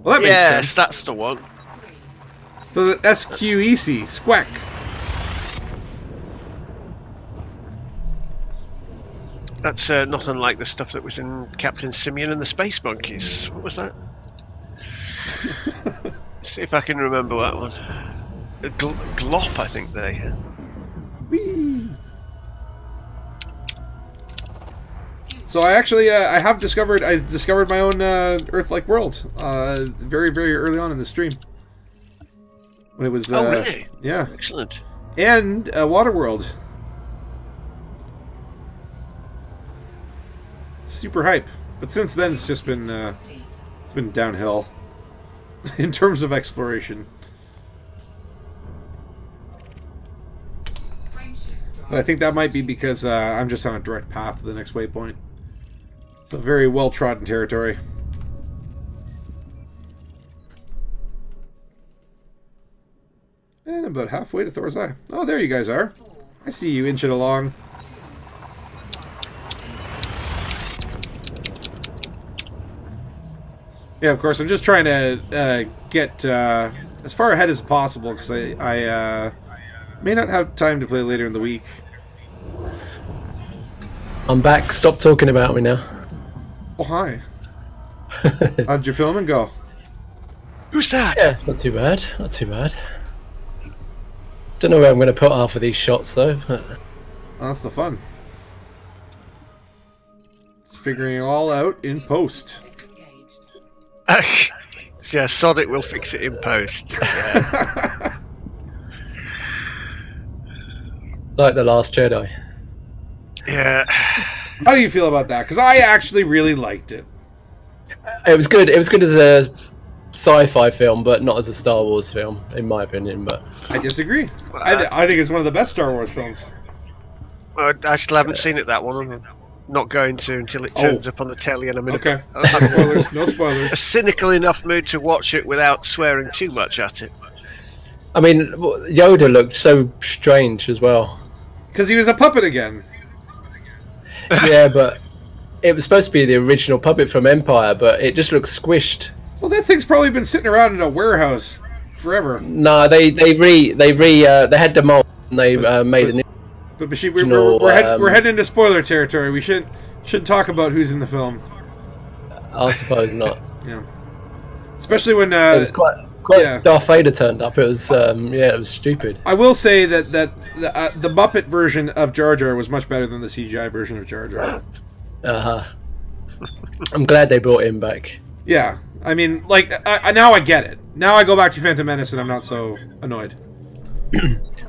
Well, that makes sense. Yes, that's the one. So the SQEC, Squeck. That's not unlike the stuff that was in Captain Simeon and the Space Monkeys. What was that? Let's see if I can remember that one. Glop, I think they had. Whee! So I actually I discovered my own Earth-like world very, very early on in the stream. When it was oh really? Yeah. Excellent. And water world. Super hype, but since then it's just been downhill in terms of exploration. But I think that might be because I'm just on a direct path to the next waypoint. It's a very well-trodden territory. And about halfway to Thor's Eye. Oh, there you guys are. I see you inching along. Yeah, of course, I'm just trying to get as far ahead as possible, because I may not have time to play later in the week. I'm back. Stop talking about me now. Oh, hi. How'd your filming go? Who's that? Yeah, not too bad. Not too bad. Don't know where I'm going to put half of these shots, though. Oh, that's the fun. It's figuring it all out in post. Yeah, sod it, we'll fix it in post. Yeah. Like The Last Jedi. Yeah. How do you feel about that? Because I actually really liked it. It was good. It was good as a sci-fi film, but not as a Star Wars film, in my opinion. But I disagree. I think it's one of the best Star Wars films. I still haven't seen it, that one. I'm not going to until it turns up on the telly in a minute. Okay. No spoilers. No spoilers. A cynical enough mood to watch it without swearing too much at it. I mean, Yoda looked so strange as well. Because he was a puppet again. Yeah, but it was supposed to be the original puppet from Empire, but it just looks squished. Well, that thing's probably been sitting around in a warehouse forever. No, they had the mold and they made an. But Bashir, we're heading into spoiler territory. We shouldn't. Shouldn't talk about who's in the film. I suppose not. Yeah. Especially when It was quite yeah. Darth Vader turned up. It was it was stupid. I will say that the Muppet version of Jar Jar was much better than the CGI version of Jar Jar. I'm glad they brought him back. Yeah, I mean, like, now I get it. Now I go back to Phantom Menace and I'm not so annoyed.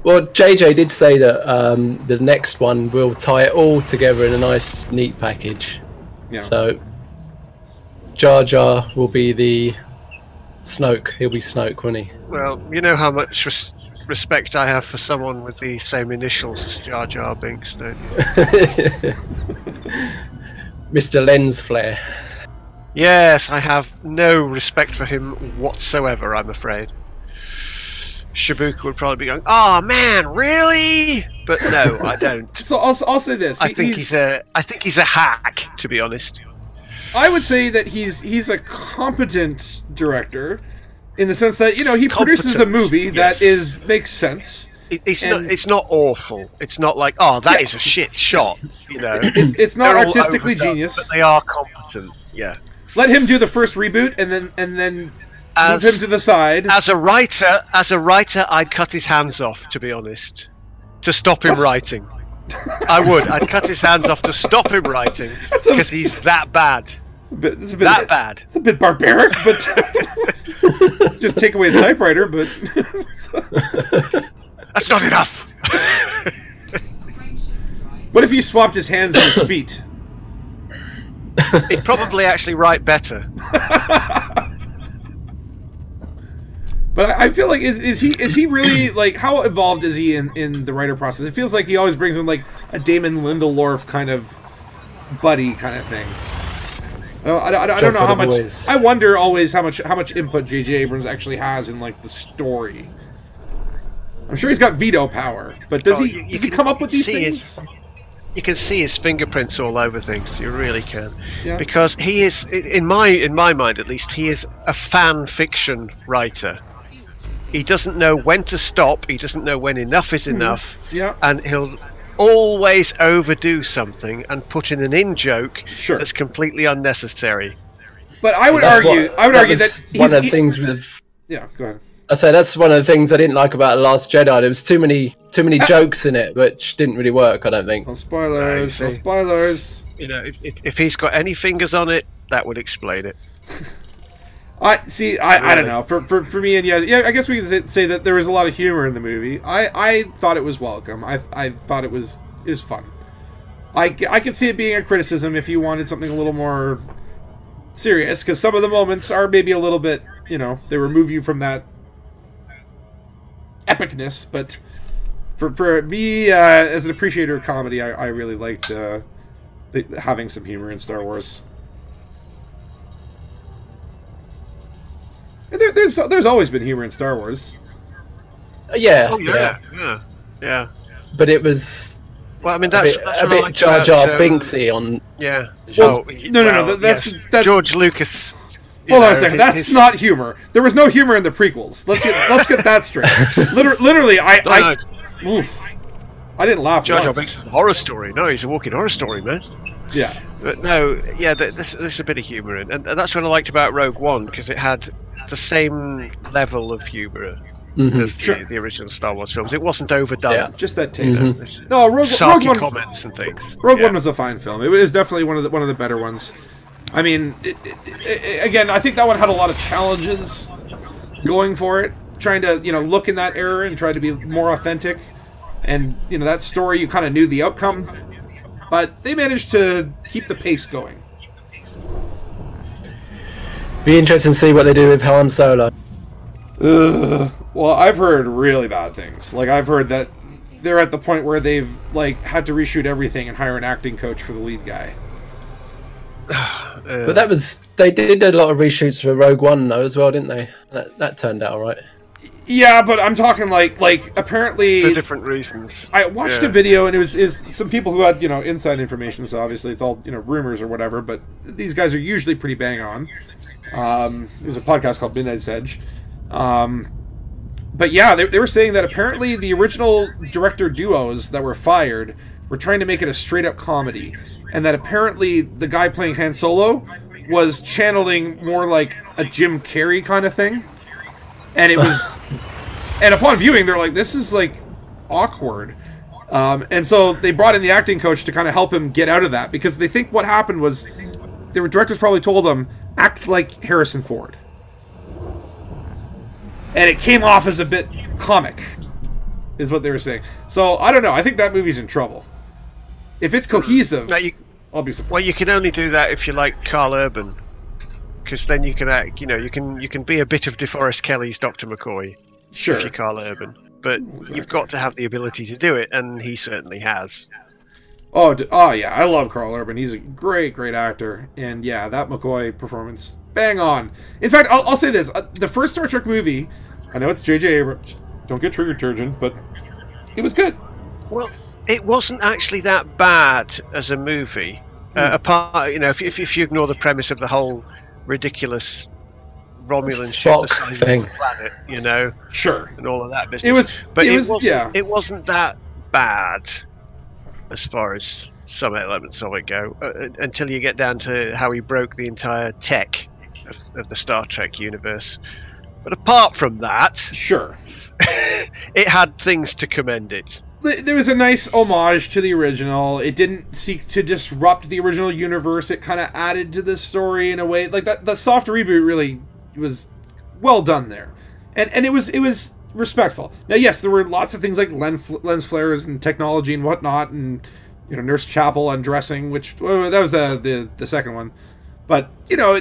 Well, JJ did say that the next one will tie it all together in a nice, neat package. Yeah. So Jar Jar will be the Snoke. He'll be Snoke, won't he? Well, you know how much respect I have for someone with the same initials as Jar Jar Binks, don't you? Mr. Lens Flare. Yes, I have no respect for him whatsoever, I'm afraid. Shibuka would probably be going, "Oh man, really?" But no, I don't. So I'll say this. I think he's a hack, to be honest. I would say that he's a competent director, in the sense that, you know, he produces a movie that makes sense. It's not awful. It's not like, oh, that is a shit shot. You know, it's not artistically genius, but they are competent. Yeah. Let him do the first reboot, and then move him to the side. As a writer, I'd cut his hands off, to be honest, to stop him writing. I would. I'd cut his hands off to stop him writing, because he's that bad. That bad. It's a bit barbaric, but just take away his typewriter. But that's not enough. What if you swapped his hands and his feet? He'd probably actually write better. But I feel like is he really, like, how involved is he in the writer process? It feels like he always brings in like a Damon Lindelof kind of buddy kind of thing. I don't know how much. I wonder always how much input J.J. Abrams actually has in, like, the story. I'm sure he's got veto power, but does he come up with these things? You can see his fingerprints all over things. You really can, because he is, in my mind at least, he is a fan fiction writer. He doesn't know when to stop. He doesn't know when enough is enough. Yeah. And he'll always overdo something and put in an in-joke that's completely unnecessary. But I would argue that one of the things with. Yeah, go ahead. I say that's one of the things I didn't like about The Last Jedi. There was too many jokes in it, which didn't really work. I don't think. No spoilers. No spoilers. You know, if he's got any fingers on it, that would explain it. I don't know. For me, and I guess we can say that there was a lot of humor in the movie. I thought it was welcome. I thought it was fun. I could see it being a criticism if you wanted something a little more serious, because some of the moments are maybe a little bit, you know, they remove you from that epicness. But for me, as an appreciator of comedy, I really liked having some humor in Star Wars. And there's always been humor in Star Wars. Yeah. Oh yeah. But it was. Well, I mean, that's a bit Jar Jar Binksy on. Yeah. Well, no. That's George Lucas. Hold on a second. That's not humor. There was no humor in the prequels. Let's get that straight. Literally, I didn't laugh. Jar Jar Binks is a horror story. No, he's a walking horror story, man. Yeah. But no, yeah, there's a bit of humor in, and that's what I liked about Rogue One, because it had the same level of humor as the original Star Wars films. It wasn't overdone. Yeah, just that taste. No, Rogue One comments and things. Rogue One was a fine film. It was definitely one of the better ones. I mean, again, I think that one had a lot of challenges going for it, trying to, you know, look in that era and try to be more authentic. And, you know, that story, you kind of knew the outcome, but they managed to keep the pace going. Be interesting to see what they do with Han Solo. Well, I've heard really bad things. Like, I've heard that they're at the point where they've, like, had to reshoot everything and hire an acting coach for the lead guy. But they did a lot of reshoots for Rogue One though as well, didn't they? That turned out alright. Yeah, but I'm talking like apparently for different reasons. I watched a video and it was some people who had, you know, inside information, so obviously it's all, you know, rumors or whatever, but these guys are usually pretty bang on. There's a podcast called Midnight's Edge. But yeah, they were saying that apparently the original director duos that were fired were trying to make it a straight up comedy. and that apparently the guy playing Han Solo was channeling more like a Jim Carrey kind of thing. And it was... and upon viewing, they're like, this is, like, awkward. And so they brought in the acting coach to kind of help him get out of that, because they think what happened was the directors probably told him, act like Harrison Ford. And it came off as a bit comic, is what they were saying. So, I don't know. I think that movie's in trouble. If it's cohesive, I'll be surprised. Well, you can only do that if you like Carl Urban, because then you can act. You know, you can be a bit of DeForest Kelly's Dr. McCoy. Sure. If you're Carl Urban, but you've got to have the ability to do it, and he certainly has. Oh yeah, I love Carl Urban. He's a great actor, and yeah, that McCoy performance, bang on. In fact, I'll say this: the first Star Trek movie, I know it's J.J. Abrams. Don't get triggered, Turgeon, but it was good. Well, it wasn't actually that bad as a movie. Apart, you know, if you ignore the premise of the whole ridiculous Romulan Spock ship thing, the planet, you know, sure, and all of that business. It wasn't that bad as far as some elements of it go, until you get down to how he broke the entire tech of the Star Trek universe. But apart from that, sure, it had things to commend it. There was a nice homage to the original. It didn't seek to disrupt the original universe. It kind of added to the story in a way. Like that, the soft reboot really was well done there, and it was respectful. Now, yes, there were lots of things like lens flares and technology and whatnot, and you know, Nurse Chapel undressing, which that was the second one. But you know,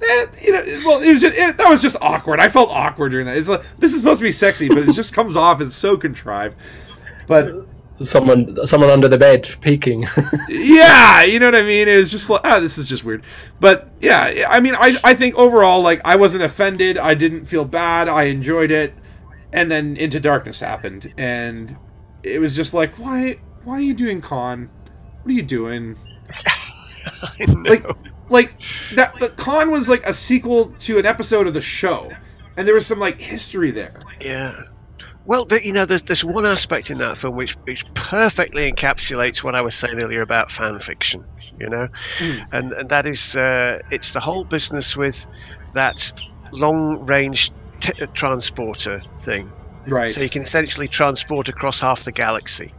that was just awkward. I felt awkward during that. It's like, this is supposed to be sexy, but it just comes off as so contrived. But someone under the bed peeking. Yeah, you know what I mean? It was just like, this is just weird. But yeah, I mean, I think overall, like, I wasn't offended. I didn't feel bad. I enjoyed it. And then Into Darkness happened, and it was just like, why are you doing Khan? What are you doing? I know. Like that, the Khan was like a sequel to an episode of the show, and there was some like history there. Yeah. Well, there's one aspect in that film which perfectly encapsulates what I was saying earlier about fan fiction, you know, and that is it's the whole business with that long-range transporter thing. Right. So you can essentially transport across half the galaxy.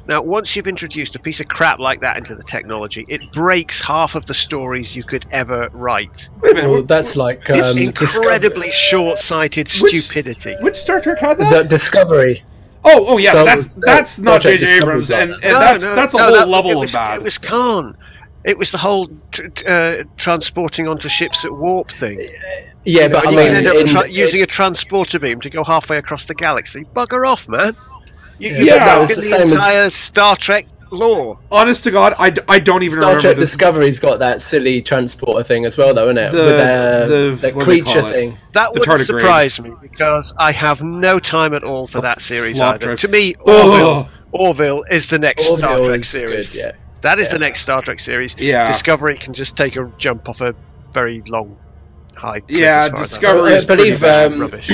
Now, once you've introduced a piece of crap like that into the technology, it breaks half of the stories you could ever write. Wait a minute, well, that's like it's incredibly short-sighted stupidity. Which Star Trek had that? Discovery. Oh yeah, that's not J.J. Abrams, and that's a whole level of bad. It was Khan. It was the whole transporting onto ships at warp thing. Yeah, but I mean, you end up using a transporter beam to go halfway across the galaxy. Bugger off, man. That was the same entire Star Trek lore. Honest to God, I don't even remember. Star Trek Discovery's got that silly transporter thing as well, though, isn't it? With the creature thing. That wouldn't surprise me, because I have no time at all for that series either. To me, Orville is the next Star Trek series. Good, yeah. That is the next Star Trek series. Yeah. Discovery can just take a jump off a very long height. Yeah, Discovery is pretty rubbish.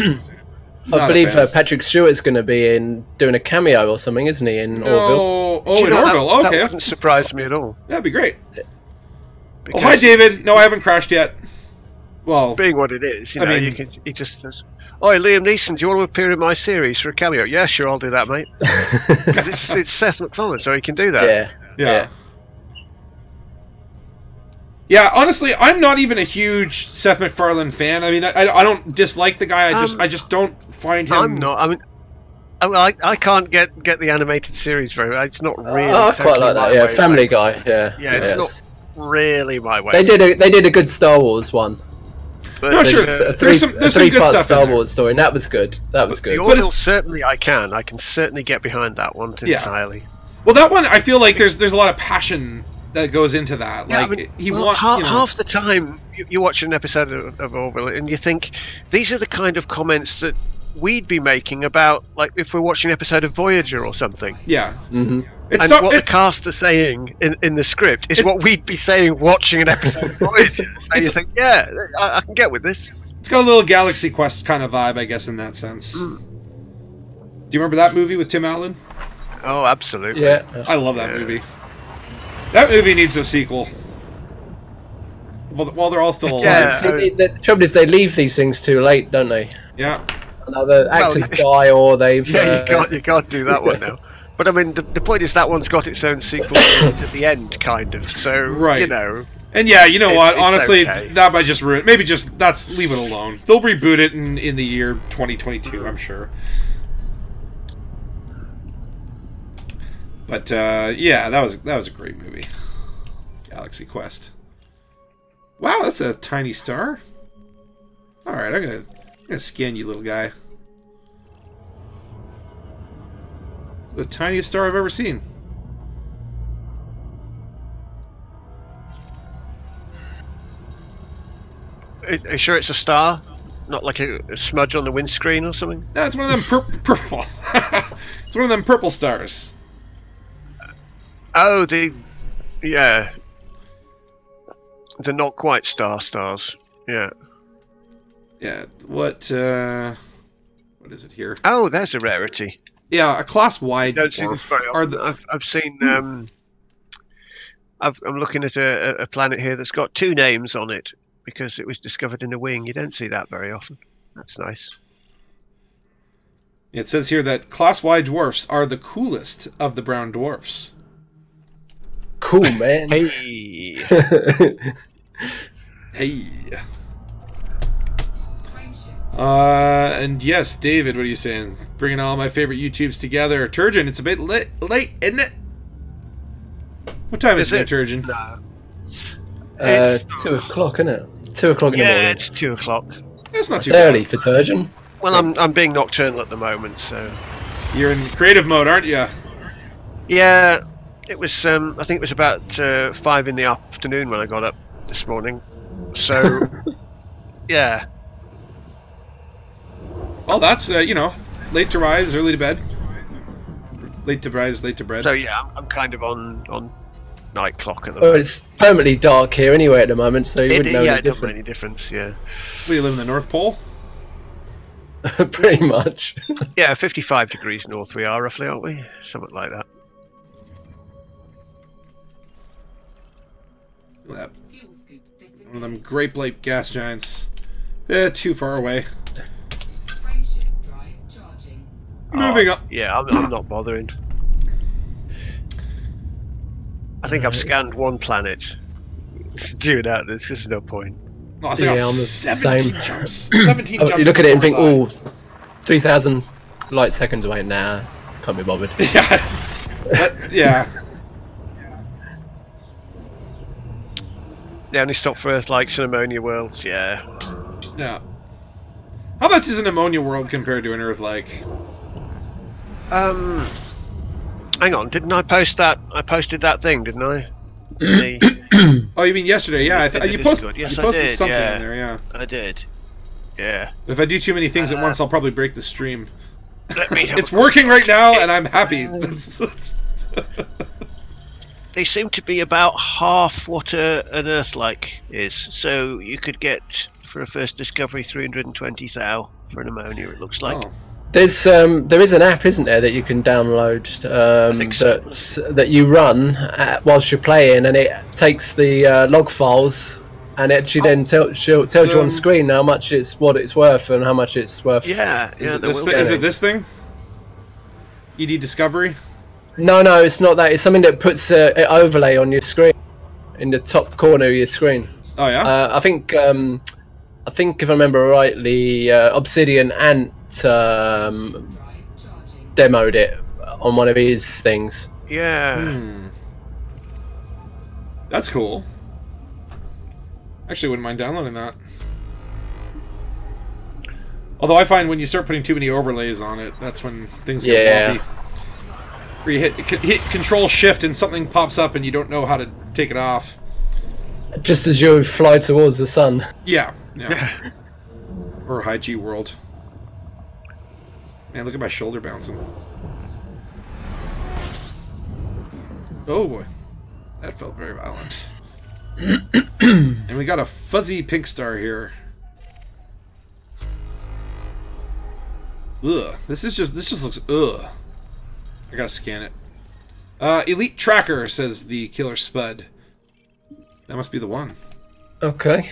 I believe Patrick Stewart's going to be doing a cameo or something, isn't he, in Orville? Oh, in Orville, okay. That wouldn't surprise me at all. That'd be great. Because hi, David. No, I haven't crashed yet. Well, being what it is, he just says, "Oi, Liam Neeson, do you want to appear in my series for a cameo?" Yeah, sure, I'll do that, mate. Because it's Seth MacFarlane, so he can do that. Yeah. Yeah, honestly, I'm not even a huge Seth MacFarlane fan. I mean, I don't dislike the guy. I just don't find him. I'm not. I mean, I can't get the animated series very well. It's not really. I quite like that. Yeah, Family Guy. Yeah. Yeah, it's not really my way. They did a good Star Wars one. But no, sure. There's some good stuff. Star Wars story, and that was good. That was good. The Orville, certainly, I can certainly get behind that one entirely. Well, that one, I feel like there's a lot of passion that goes into that. Yeah, like, half the time you watch an episode of Orville and you think these are the kind of comments that we'd be making about, like, if we're watching an episode of Voyager or something. Yeah. Mm-hmm. What the cast are saying in the script is what we'd be saying watching an episode of Voyager. So you think, yeah, I can get with this. It's got a little Galaxy Quest kind of vibe, I guess, in that sense. Do you remember that movie with Tim Allen? Oh, absolutely. Yeah. I love that movie. That movie needs a sequel. While they're all still alive. Yeah, see, the trouble is they leave these things too late, don't they? Yeah. Either actors die or they've... Yeah, you can't do that one now. But I mean, the point is that one's got its own sequel at the end, kind of. So, right. You know... And yeah, you know what? It's honestly, okay. that might just ruin. Maybe just leave it alone. They'll reboot it in the year 2022, I'm sure. But yeah, that was a great movie. Galaxy Quest. Wow, that's a tiny star. All right, I'm gonna scan you, little guy. The tiniest star I've ever seen. Are you sure it's a star? Not like a smudge on the windscreen or something? No, it's one of them purple. It's one of them purple stars. Oh, yeah. They're not quite stars. Yeah. Yeah. What is it here? Oh, there's a rarity. Yeah, a class-wide Don't see this very often. I've seen. I'm looking at a planet here that's got 2 names on it because it was discovered in a wing. You don't see that very often. That's nice. It says here that class-wide dwarfs are the coolest of the brown dwarfs. Cool, man. Hey. Hey. And yes, David, what are you saying? Bringing all my favorite YouTubes together. Turgeon, it's a bit late, isn't it? What time is it, Turgeon? No. 2 o'clock, isn't it? 2 o'clock in the morning. Yeah, it's 2 o'clock. That's not too early bad. for Turgeon. Well, I'm being nocturnal at the moment, so... You're in creative mode, aren't you? Yeah, it was, I think it was about 5 in the afternoon when I got up this morning. So, yeah. Well, that's, you know, late to rise, early to bed. Late to rise, late to bread. So, yeah, I'm kind of on night clock at the Well, moment. it's permanently dark here anyway at the moment, so you wouldn't know Yeah, any it doesn't make different. any difference, yeah. We live in the North Pole? Pretty much. Yeah, 55 degrees north we are, roughly, aren't we? Something like that. Look at that. One of them grape light gas giants. Too far away. Moving on. Yeah, I'm not bothering. I think I've scanned one planet. Doing that, there's no point. Oh, so I got I'm the 17 same. jumps. 17 jumps. You look at it and think, oh, oh, 3,000 light seconds away. Nah, can't be bothered. Yeah. Yeah. They only stop for Earth-likes and ammonia worlds, yeah. Yeah. How much is an ammonia world compared to an Earth-like? Hang on, didn't I post that? I posted that thing, didn't I? Oh, you mean yesterday? Yeah, you posted Yes, you posted I did, something yeah. in there, yeah. I did. Yeah. If I do too many things at once, I'll probably break the stream. Let me have It's working right now, and I'm happy. They seem to be about half what an Earth-like is. So you could get, for a first discovery, 320 thou for an ammonia, it looks like. Oh. There is an app, isn't there, that you can download that you run whilst you're playing, and it takes the log files, and it actually then tells you on screen how much what it's worth and how much it's worth. Yeah, Is it this thing? ED Discovery? No, it's not that. It's something that puts an overlay on your screen, in the top corner of your screen. Oh yeah. I think if I remember rightly, Obsidian Ant demoed it on one of his things. Yeah. That's cool. Actually, wouldn't mind downloading that. Although I find when you start putting too many overlays on it, that's when things get wonky. Where you hit Control Shift and something pops up and you don't know how to take it off. Just as you fly towards the sun. Yeah. Or High G World. Man, look at my shoulder bouncing. Oh boy. That felt very violent. And we got a fuzzy pink star here. Ugh. This just looks ugh. I gotta scan it. Elite Tracker, says the Killer Spud. That must be the one. Okay.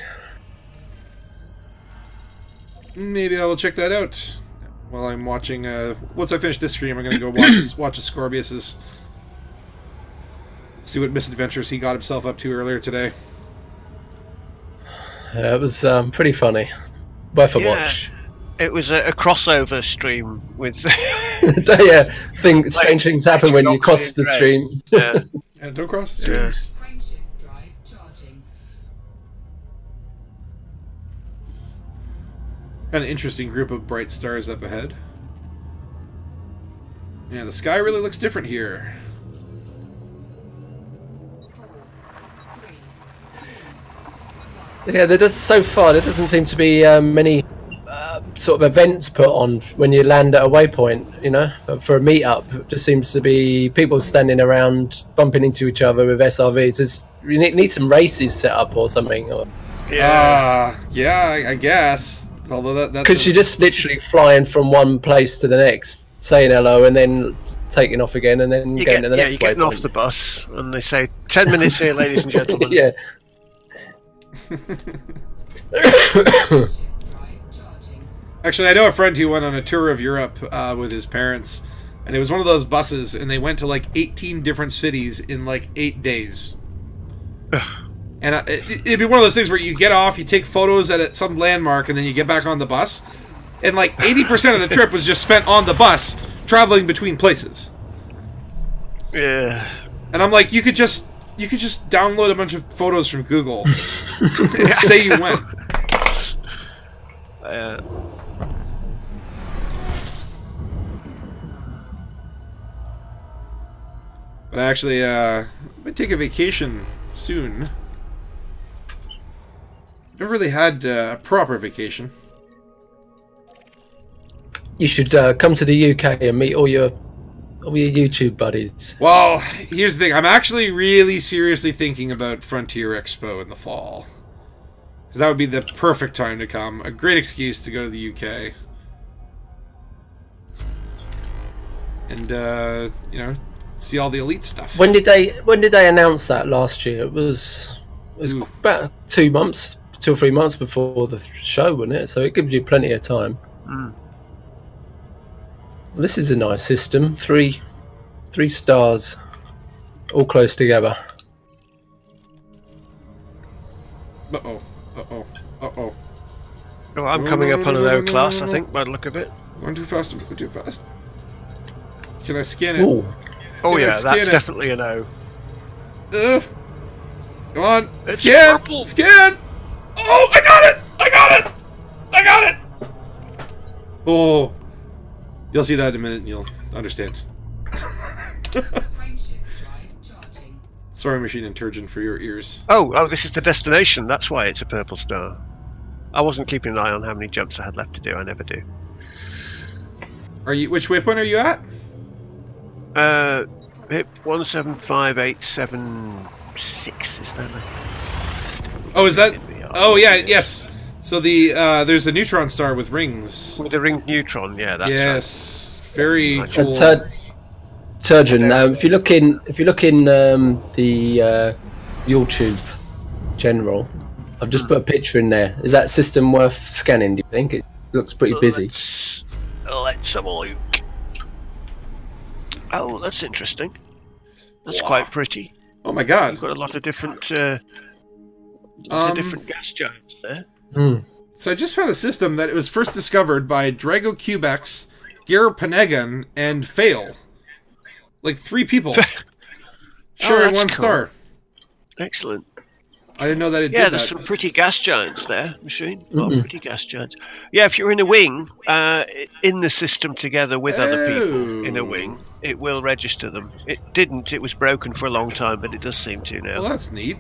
Maybe I will check that out while I'm watching. Once I finish this stream, I'm going to go watch Ascorbius's. See what misadventures he got himself up to earlier today. It was pretty funny. Worth a watch. It was a crossover stream with. Yeah, strange things happen when you cross the streams. Yeah. Yeah, don't cross the streams. Frameshift drive charging. Kind of interesting group of bright stars up ahead. Yeah, the sky really looks different here. 4, 3, 2, Yeah, there does so far. There doesn't seem to be many sort of events put on when you land at a waypoint. You know, for a meetup, it just seems to be people standing around bumping into each other with SRVs. You need some races set up or something. Or... Yeah, I guess. Although that because you're just literally flying from one place to the next, saying hello, and then taking off again, and then going to the next. You're getting off the bus, and they say 10 minutes here, ladies and gentlemen. Yeah. Actually, I know a friend who went on a tour of Europe with his parents, and it was one of those buses, and they went to like 18 different cities in like 8 days. And it'd be one of those things where you get off, you take photos at some landmark, and then you get back on the bus, and like 80% of the trip was just spent on the bus, traveling between places. Yeah. And I'm like, you could just download a bunch of photos from Google and say you went. But actually, I might take a vacation soon. Never really had a proper vacation. You should come to the UK and meet all your YouTube buddies. Well, here's the thing. I'm actually really seriously thinking about Frontier Expo in the fall. Because that would be the perfect time to come. A great excuse to go to the UK. And, you know, see all the elite stuff. When did they announce that last year? It was about 2 or 3 months before the show, wasn't it? So it gives you plenty of time. Mm. Well, this is a nice system. Three stars, all close together. Uh-oh. Oh, I'm coming up on an O class, I think, by the look of it. Going too fast. I'm going too fast. Can I scan it? Ooh. Oh yeah, that's definitely an O. Come on, It's scan! purple. Scan! Oh, I got it! I got it! Oh. You'll see that in a minute and you'll understand. frameshift drive charging. Sorry, machine intergen for your ears. Oh, this is the destination. That's why it's a purple star. I wasn't keeping an eye on how many jumps I had left to do. I never do. Which waypoint are you at? Hip 175876 is that? Oh, is that? Oh, yeah, yes. So there's a neutron star with rings. With the ringed neutron, yeah, that's yes, very Right. cool. Turgeon, if you look in the YouTube general, I've just put a picture in there. Is that system worth scanning? Do you think it looks pretty busy? Let's have a look. Oh, that's interesting. That's quite pretty. Oh my god. You've got a lot of different different gas giants there. So I just found a system that it was first discovered by Drago Cubex, Gare Panegan, and Fail. Like 3 people. Sharing one cool. star. Excellent. I didn't know that it did that. Yeah, there's some pretty gas giants there, machine. A lot of pretty gas giants. Yeah, if you're in a wing, in the system together with other people in a wing, it will register them. It didn't. It was broken for a long time, but it does seem to now. Well, that's neat.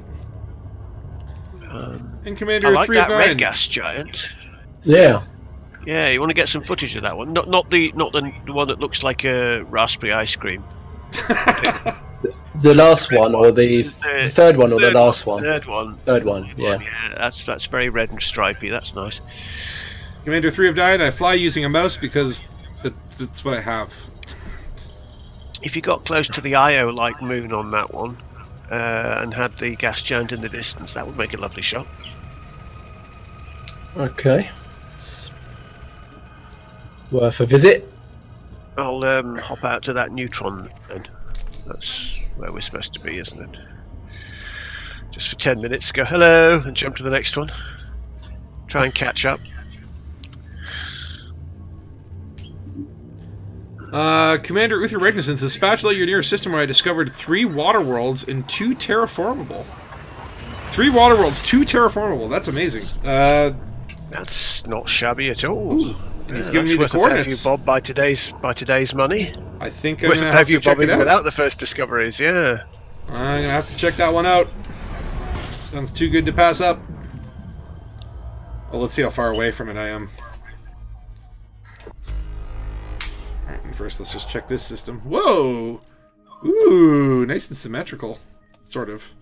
And I Commander like that 309. red gas giant. Yeah. Yeah, you want to get some footage of that one. Not the one that looks like a raspberry ice cream. The last one, or the third one, or the last one? Third one. Third one, yeah. Yeah, that's very red and stripy. That's nice. Commander 309, I fly using a mouse because that's what I have. If you got close to the Io-like moon on that one, and had the gas giant in the distance, that would make a lovely shot. Okay. It's worth a visit. I'll hop out to that neutron then. That's where we're supposed to be, isn't it? Just for 10 minutes, go hello, and jump to the next one. Try and catch up. Commander Uther Regnisson says, spatula your nearest system where I discovered 3 water worlds and 2 terraformable. 3 water worlds, 2 terraformable. That's amazing. That's not shabby at all. Ooh, and he's giving me the coordinates. Bob, by today's money. I think I'm Worth gonna a have to pay-per-view check Bob it out. without the first discoveries. Yeah. I'm gonna have to check that one out. Sounds too good to pass up. Well, let's see how far away from it I am. Alright, and first let's just check this system. Whoa! Ooh, nice and symmetrical. Sort of.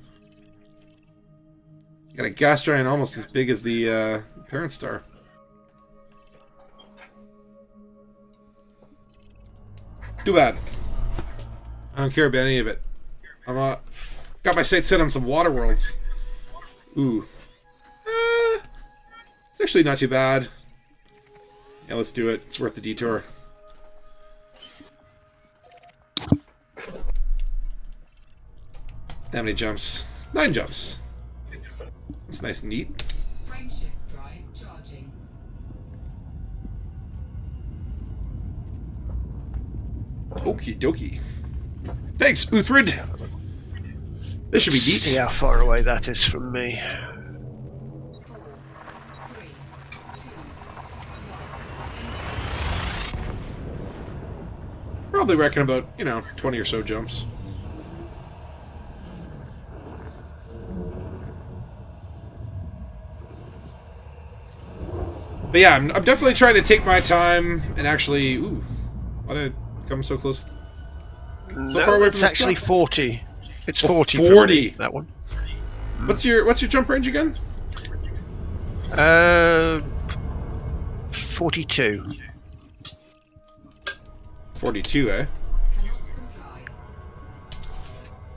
Got a gas giant almost as big as the parent star. Too bad. I don't care about any of it. I'm got my sights set on some water worlds. Ooh. It's actually not too bad. Yeah, let's do it. It's worth the detour. How many jumps? 9 jumps. That's nice and neat. Frameshift drive charging. Okie dokie. Thanks, Uthrid. This should be neat. See how far away that is from me. 4, 3, 2, Probably reckon about, 20 or so jumps. But yeah, I'm definitely trying to take my time and actually... Ooh, why did I come so close? So far away from it's the actually stop? 40. It's 40. 40. That one. What's your jump range again? 42. 42, eh? cannot comply.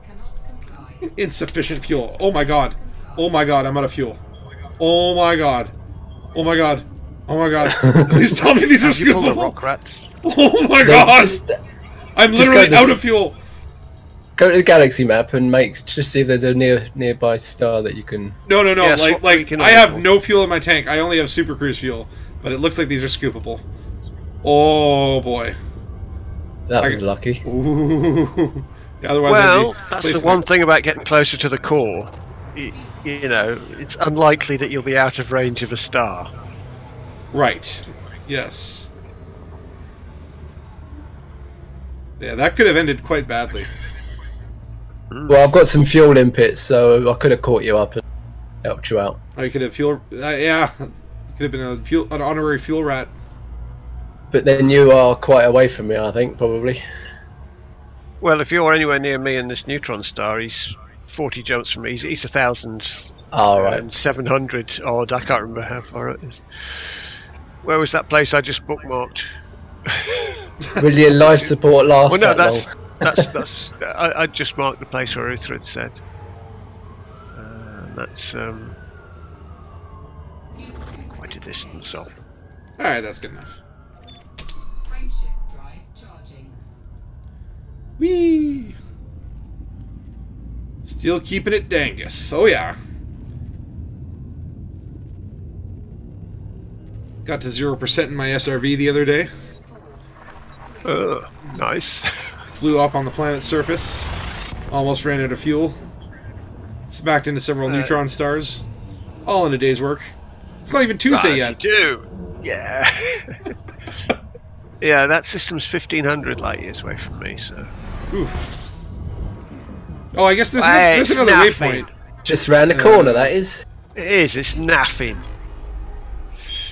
Cannot comply. Insufficient fuel. Oh my god. Oh my god, I'm out of fuel. Oh my god. Oh my god. Oh my god. Please tell me these are Have you pulled the scoopable. rock rats? Oh my No, god. I'm just literally go to out of fuel. Go to the galaxy map and just see if there's a nearby star that you can. No. Yeah, swap like beacon I on have the- no fuel in my tank. I only have super cruise fuel, but it looks like these are scoopable. Oh boy. That was lucky. Ooh. Yeah, otherwise Well, I'd be that's the placing one it- thing about getting closer to the core. You know, it's unlikely that you'll be out of range of a star. Right. Yes. Yeah, that could have ended quite badly. Well, I've got some fuel limpets, so I could have caught you up and helped you out. Oh, you could have fuel. Yeah, could have been an honorary fuel rat. But then you are quite away from me, I think, probably. Well, if you're anywhere near me in this neutron star, he's 40 jumps from me. He's 1,000. All right. And 700 odd. I can't remember how far it is. Where was that place I just bookmarked? Will your life support last Well, no, that long? that's. I just marked the place where Uther had said. That's quite a distance off. Alright, that's good enough. Frameshift drive charging. Whee! Still keeping it Dangus. Oh yeah. Got to 0% in my SRV the other day. Nice. Blew up on the planet's surface. Almost ran out of fuel. Smacked into several neutron stars. All in a day's work. It's not even Tuesday yet. You do. Yeah. Yeah, that system's 1,500 light years away from me, so. Oof. Oh, I guess there's It's another naffing. waypoint. Just round the corner, that is. It is. It's naffing.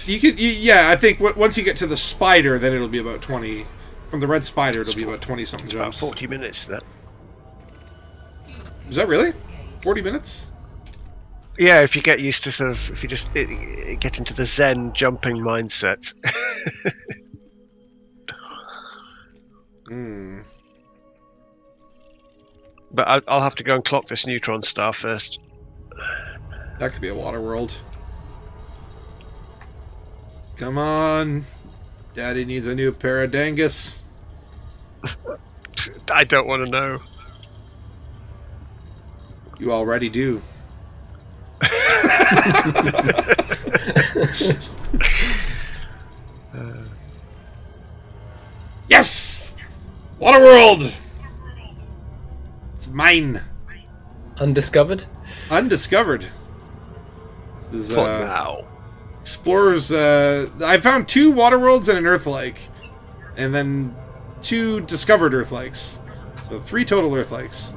Yeah, I think once you get to the spider, then it'll be about 20. From the red spider, it'll be about 20-something About jumps. 40 minutes. That. Is that really? 40 minutes? Yeah, if you get used to sort of, if you just get into the Zen jumping mindset. But I'll have to go and clock this neutron star first. That could be a water world. Come on. Daddy needs a new pair of Dangus. I don't want to know. You already do. Yes! Waterworld! It's mine. Undiscovered? Undiscovered. This is, What now? Explorers, I found 2 waterworlds and an Earth-like. And then 2 discovered Earth-likes. So 3 total Earth-likes.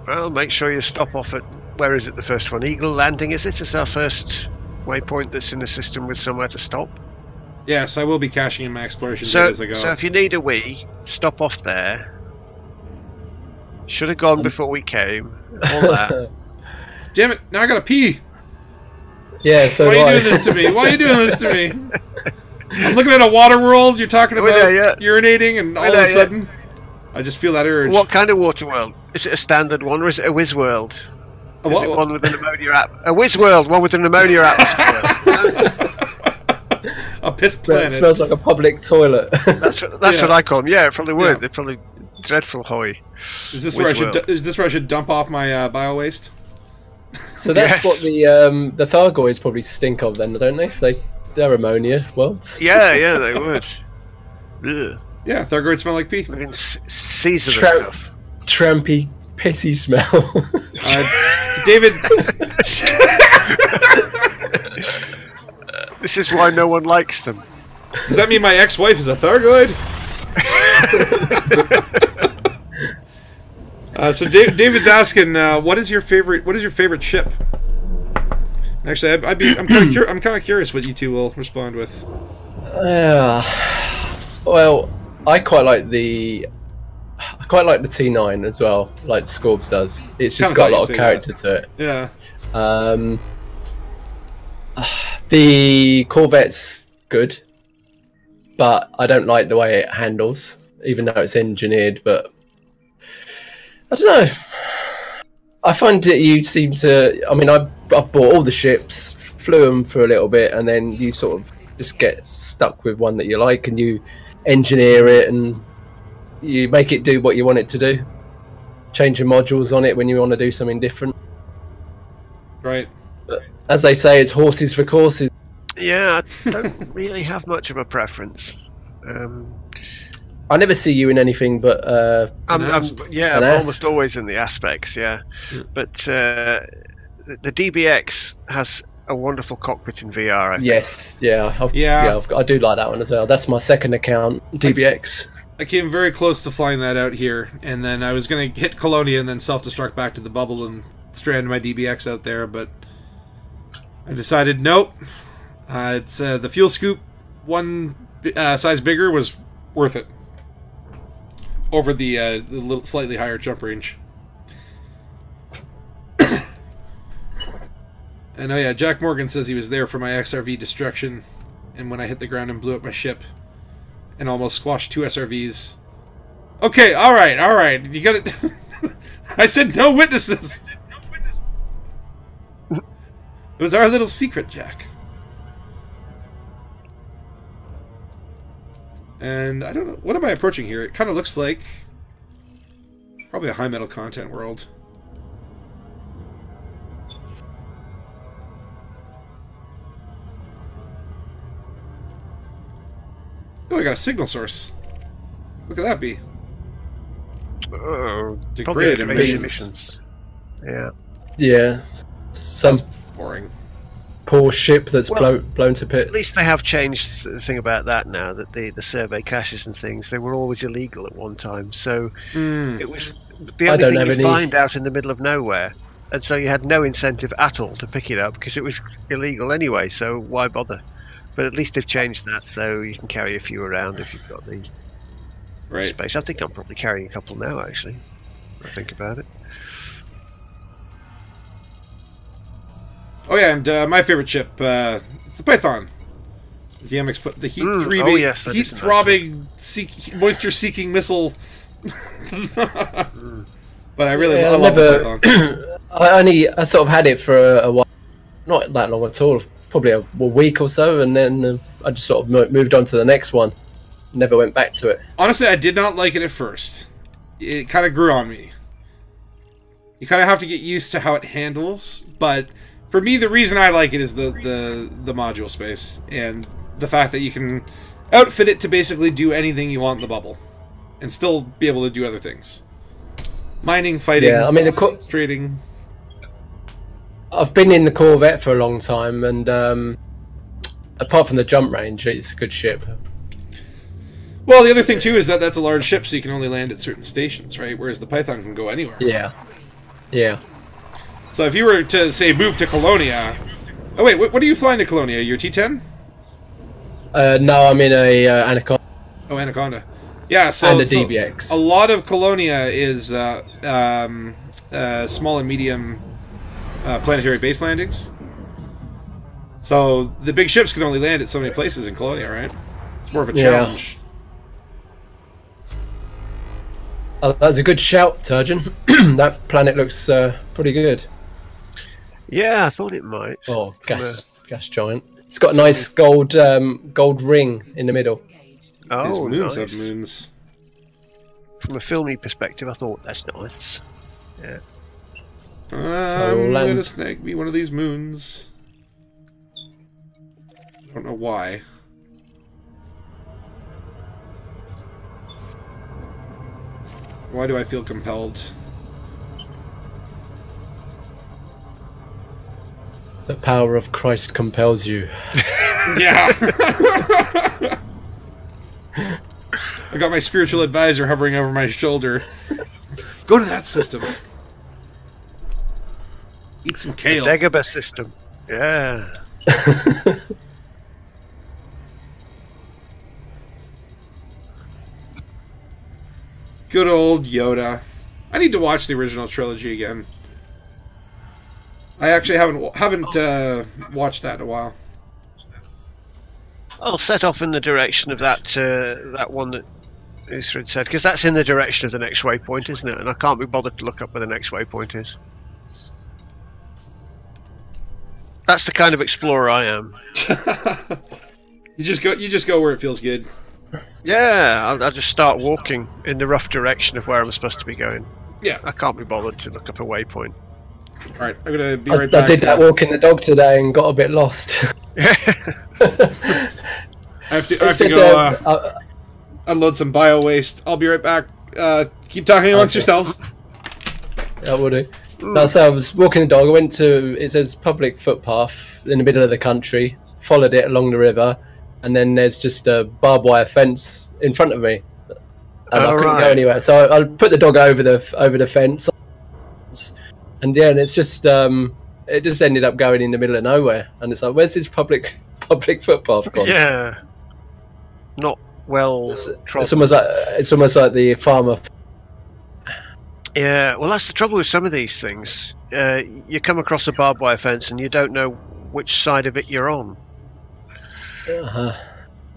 Well, make sure you stop off at... Where is it, the first one? Eagle Landing, is it? Is our first waypoint that's in the system with somewhere to stop? Yes, I will be caching in my exploration data as I go. So if you need a wee, stop off there. Should have gone before we came. All that. Damn it, now I gotta pee! Yeah, so why are you doing this to me? Why are you doing this to me? I'm looking at a water world, you're talking about urinating, and all of a sudden, I just feel that urge. What kind of water world? Is it a standard one, or is it a whiz world? Is it one with an ammonia a whiz world, one with an ammonia atmosphere. A piss planet. It smells like a public toilet. That's what I call them. Yeah, it probably would. They're probably dreadful hoy. Is this where I should dump off my bio waste? So that's what the Thargoids probably stink of then, don't they? They're ammonia worlds. Yeah, they would. Ugh. Yeah, Thargoids smell like pee. I mean, season stuff. Trampy, pissy smell. David. This is why no one likes them. Does that mean my ex-wife is a Thargoid? So David's asking, what is your favorite ship? Actually, I'm kind of curious what you two will respond with. Well, I quite like the T9 as well, like Scorbs does. It's just got a lot of character to it. Yeah. The Corvette's good, but I don't like the way it handles, even though it's engineered. But I don't know. I find that you seem to. I mean, I've bought all the ships, flew them for a little bit, and then you sort of just get stuck with one that you like, and you engineer it, and you make it do what you want it to do. Change your modules on it when you want to do something different. Right. But as they say, it's horses for courses. Yeah, I don't really have much of a preference. I never see you in anything but I'm almost always in the aspects, yeah. But the DBX has a wonderful cockpit in VR, I think. Yes, I do like that one as well. That's my second account, DBX. I came very close to flying that out here, and then I was going to hit Colonia and then self-destruct back to the bubble and strand my DBX out there, but I decided nope. It's the fuel scoop one size bigger was worth it over the little slightly higher jump range. And oh yeah, Jack Morgan says he was there for my XRV destruction, and when I hit the ground and blew up my ship and almost squashed 2 SRVs. Okay, all right, you got it. I said no witnesses. It was our little secret, Jack. And I don't know, what am I approaching here? It kind of looks like probably a high metal content world. Oh, I got a signal source. What could that be? Degraded emissions. Yeah. Yeah. Some boring. Poor ship that's blown to bits. At least they have changed the thing about that now, that the survey caches and things, they were always illegal at one time. So it was the only thing you'd find out in the middle of nowhere. And so you had no incentive at all to pick it up because it was illegal anyway, so why bother? But at least they've changed that, so you can carry a few around if you've got the space. I think I'm probably carrying a couple now, actually. I think about it. Oh yeah, and my favorite ship, it's the Python. It's the heat-throbbing, moisture-seeking missile But I really Yeah, I love the Python. I sort of had it for a while, not that long at all, probably a week or so, and then I just sort of moved on to the next one. Never went back to it. Honestly, I did not like it at first. It kind of grew on me. You kind of have to get used to how it handles, but for me, the reason I like it is the module space and the fact that you can outfit it to basically do anything you want in the bubble and still be able to do other things. Mining, fighting, Yeah, I mean, trading. I've been in the Corvette for a long time, and apart from the jump range, it's a good ship. Well, the other thing too is that that's a large ship, so you can only land at certain stations, right? Whereas the Python can go anywhere. Yeah. Yeah. So if you were to, say, move to Colonia... Oh, wait, what are you flying to Colonia? Your T-10? No, I'm in a Anaconda. Oh, Anaconda. Yeah, so... And a DBX. A lot of Colonia is small and medium planetary base landings. So the big ships can only land at so many places in Colonia, right? It's more of a challenge. Oh, that's a good shout, Turgeon. That planet looks pretty good. Yeah, I thought it might. Oh, gas giant. It's got a nice gold ring in the middle. Oh, moons nice. have moons. From a filmy perspective, I thought that's nice. Yeah. I'm gonna snag me one of these moons. I don't know why. Why do I feel compelled? The power of Christ compels you. Yeah. I got my spiritual advisor hovering over my shoulder. Go to that system. Eat some kale. Dagobah system. Yeah. Good old Yoda. I need to watch the original trilogy again. I actually haven't watched that in a while. I'll set off in the direction of that that one that Uthred said, because that's in the direction of the next waypoint, isn't it? And I can't be bothered to look up where the next waypoint is. That's the kind of explorer I am. You just go where it feels good. Yeah, I'll just start walking in the rough direction of where I'm supposed to be going. Yeah. I can't be bothered to look up a waypoint. Alright, I'm gonna be right back. I did that walking the dog today and got a bit lost. I have to go unload some bio waste. I'll be right back. Keep talking amongst yourselves. I will do. No, so I was walking the dog. I went to, it says public footpath in the middle of the country, followed it along the river, and then there's just a barbed wire fence in front of me. And I couldn't go anywhere. So I put the dog over the fence. And yeah, and it's just it just ended up going in the middle of nowhere. And it's like, where's this public footpath gone? Yeah. Not well it's almost like the farmer. Yeah, well, that's the trouble with some of these things. You come across a barbed wire fence and you don't know which side of it you're on.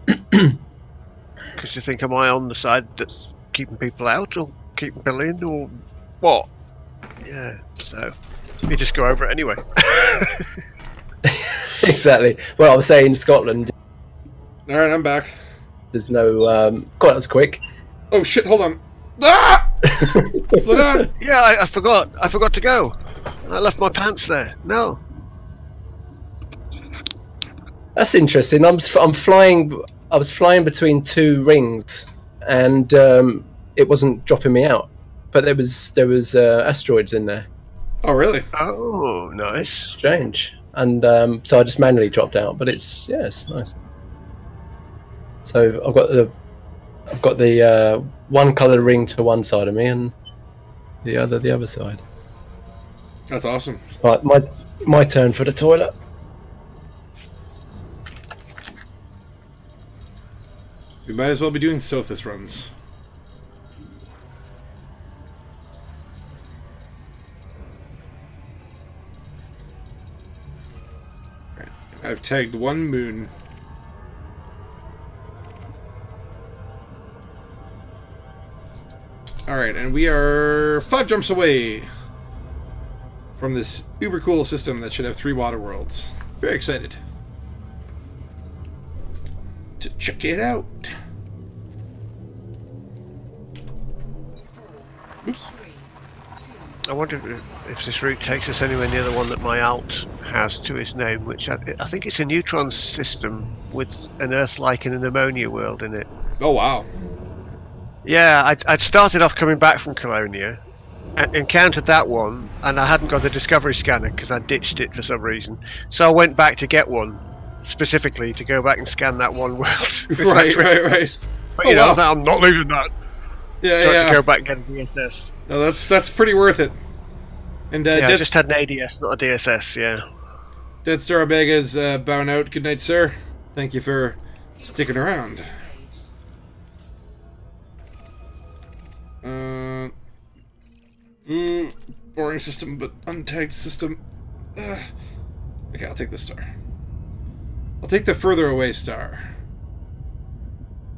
Because you think, am I on the side that's keeping people out or keeping people in or what? Yeah, so you just go over it anyway. Exactly. Well, I was saying Scotland. Alright, I'm back. There's no... God, that was quick. Oh shit, hold on. Ah! Slow down. Yeah, I forgot. I forgot to go. I left my pants there. No. That's interesting. I'm flying. I was flying between two rings, and it wasn't dropping me out. But there was asteroids in there. Oh really? Oh, nice. Strange. And so I just manually dropped out. But it's nice. So I've got the one colour ring to one side of me and the other side. That's awesome. Right, my turn for the toilet. We might as well be doing Sophis runs. Right. I've tagged one moon. Alright, and we are 5 jumps away from this uber cool system that should have 3 water worlds. Very excited to check it out. Oops. I wonder if this route takes us anywhere near the one that my alt has to its name, which I think it's a neutron system with an Earth-like and an ammonia world in it. Oh, wow. Yeah, I'd started off coming back from Colonia, and encountered that one, and I hadn't got the Discovery scanner because I ditched it for some reason. So I went back to get one, specifically to go back and scan that one world. Right. But you know, I'm not leaving that. Yeah, So I yeah. had to go back and get a DSS. No, that's pretty worth it. And Yeah, I just had an ADS, not a DSS, yeah. Dead Star Omega's bowing out. Good night, sir. Thank you for sticking around. Boring system, but untagged system. Okay, I'll take this star. I'll take the further away star.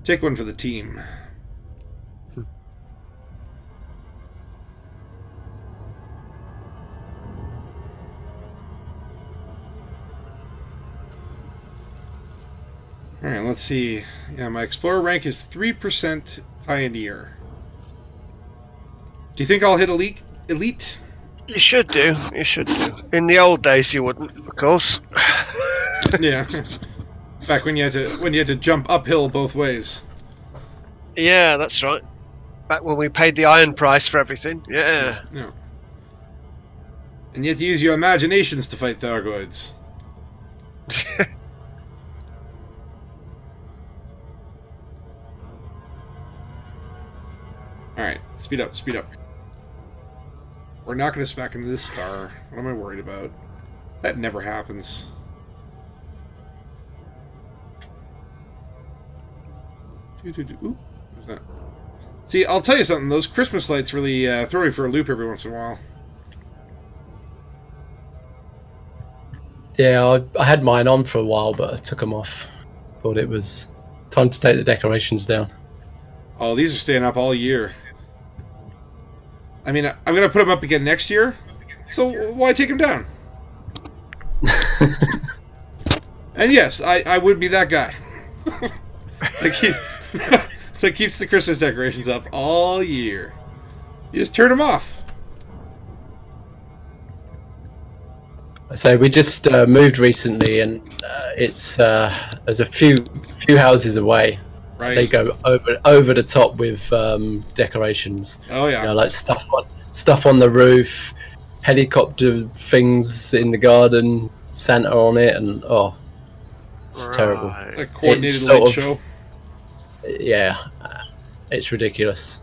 Take one for the team. Alright, let's see. Yeah, my Explorer rank is 3% Pioneer. Do you think I'll hit Elite? You should do. You should do. In the old days, you wouldn't, of course. Yeah. Back when you had to jump uphill both ways. Yeah, that's right. Back when we paid the iron price for everything. Yeah. Yeah. And you have to use your imaginations to fight Thargoids. Alright, speed up, speed up. We're not going to smack into this star. What am I worried about? That never happens. Ooh, what's that? See, I'll tell you something. Those Christmas lights really throw me for a loop every once in a while. Yeah, I had mine on for a while, but I took them off. Thought it was time to take the decorations down. Oh, these are staying up all year. I mean, I'm going to put them up again next year, so why take them down? And yes, I would be that guy. That keeps the Christmas decorations up all year. You just turn them off. So we just moved recently, and it's there's a few houses away. Right. They go over the top with decorations. Oh yeah. You know, like stuff on the roof, helicopter things in the garden, Santa on it, and oh, it's terrible. A coordinated It's light sort of- show. Yeah, it's ridiculous.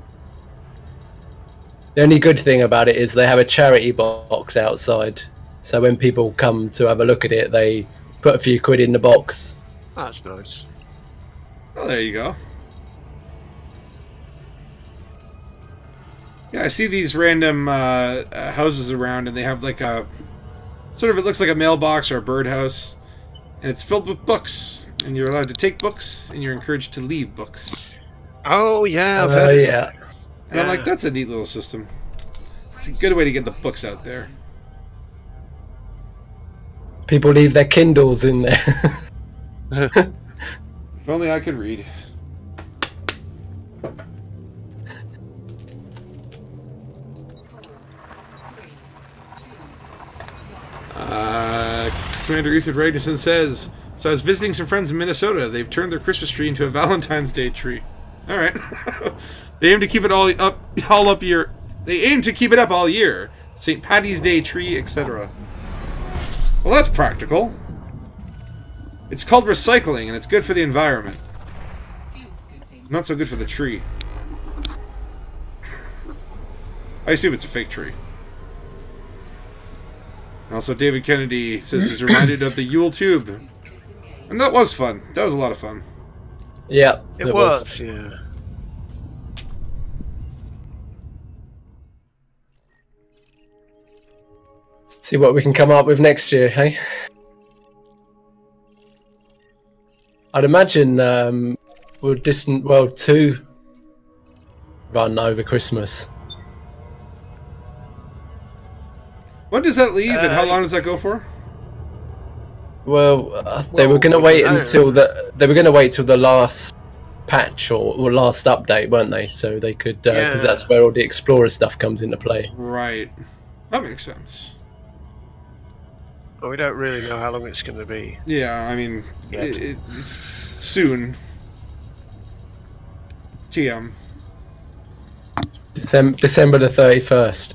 The only good thing about it is they have a charity box outside, so when people come to have a look at it, they put a few quid in the box. That's nice. Oh, there you go. Yeah, I see these random houses around, and they have like a sort of, it looks like a mailbox or a birdhouse, and it's filled with books, and you're allowed to take books, and you're encouraged to leave books. Oh yeah, I've heard of Yeah. that. And I'm like, that's a neat little system. It's a good way to get the books out there. People leave their Kindles in there. If only I could read. Commander Uther Ragnarsson says, so I was visiting some friends in Minnesota. They've turned their Christmas tree into a Valentine's Day tree. All right. They aim to keep it all up year. They aim to keep it up all year. St. Patty's Day tree, etc. Well, that's practical. It's called recycling, and it's good for the environment. Fuel scooping. Not so good for the tree. I assume it's a fake tree. Also, David Kennedy says he's reminded of the Yule Tube. And that was fun. That was a lot of fun. Yeah, It was, yeah. See what we can come up with next year, hey? I'd imagine Distant World 2 run over Christmas. When does that leave, and how long does that go for? Well, they were going to wait until the last patch or last update, weren't they? So they could, because that's where all the Explorer stuff comes into play. Right, that makes sense. Well, we don't really know how long it's going to be. Yeah, I mean, it's soon. TM. December the 31st.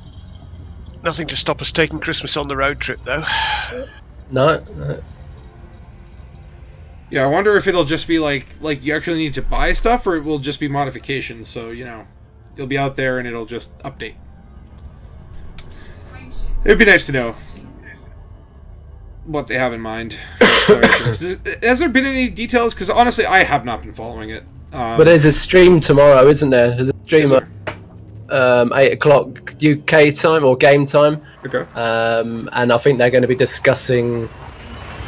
Nothing to stop us taking Christmas on the road trip, though. No. Yeah, I wonder if it'll just be like you actually need to buy stuff, or it will just be modifications. So you'll be out there and it'll just update. It'd be nice to know what they have in mind. Has there been any details? Because honestly, I have not been following it. But there's a stream tomorrow, isn't there? There's a stream at 8 o'clock UK time or game time. Okay. And I think they're going to be discussing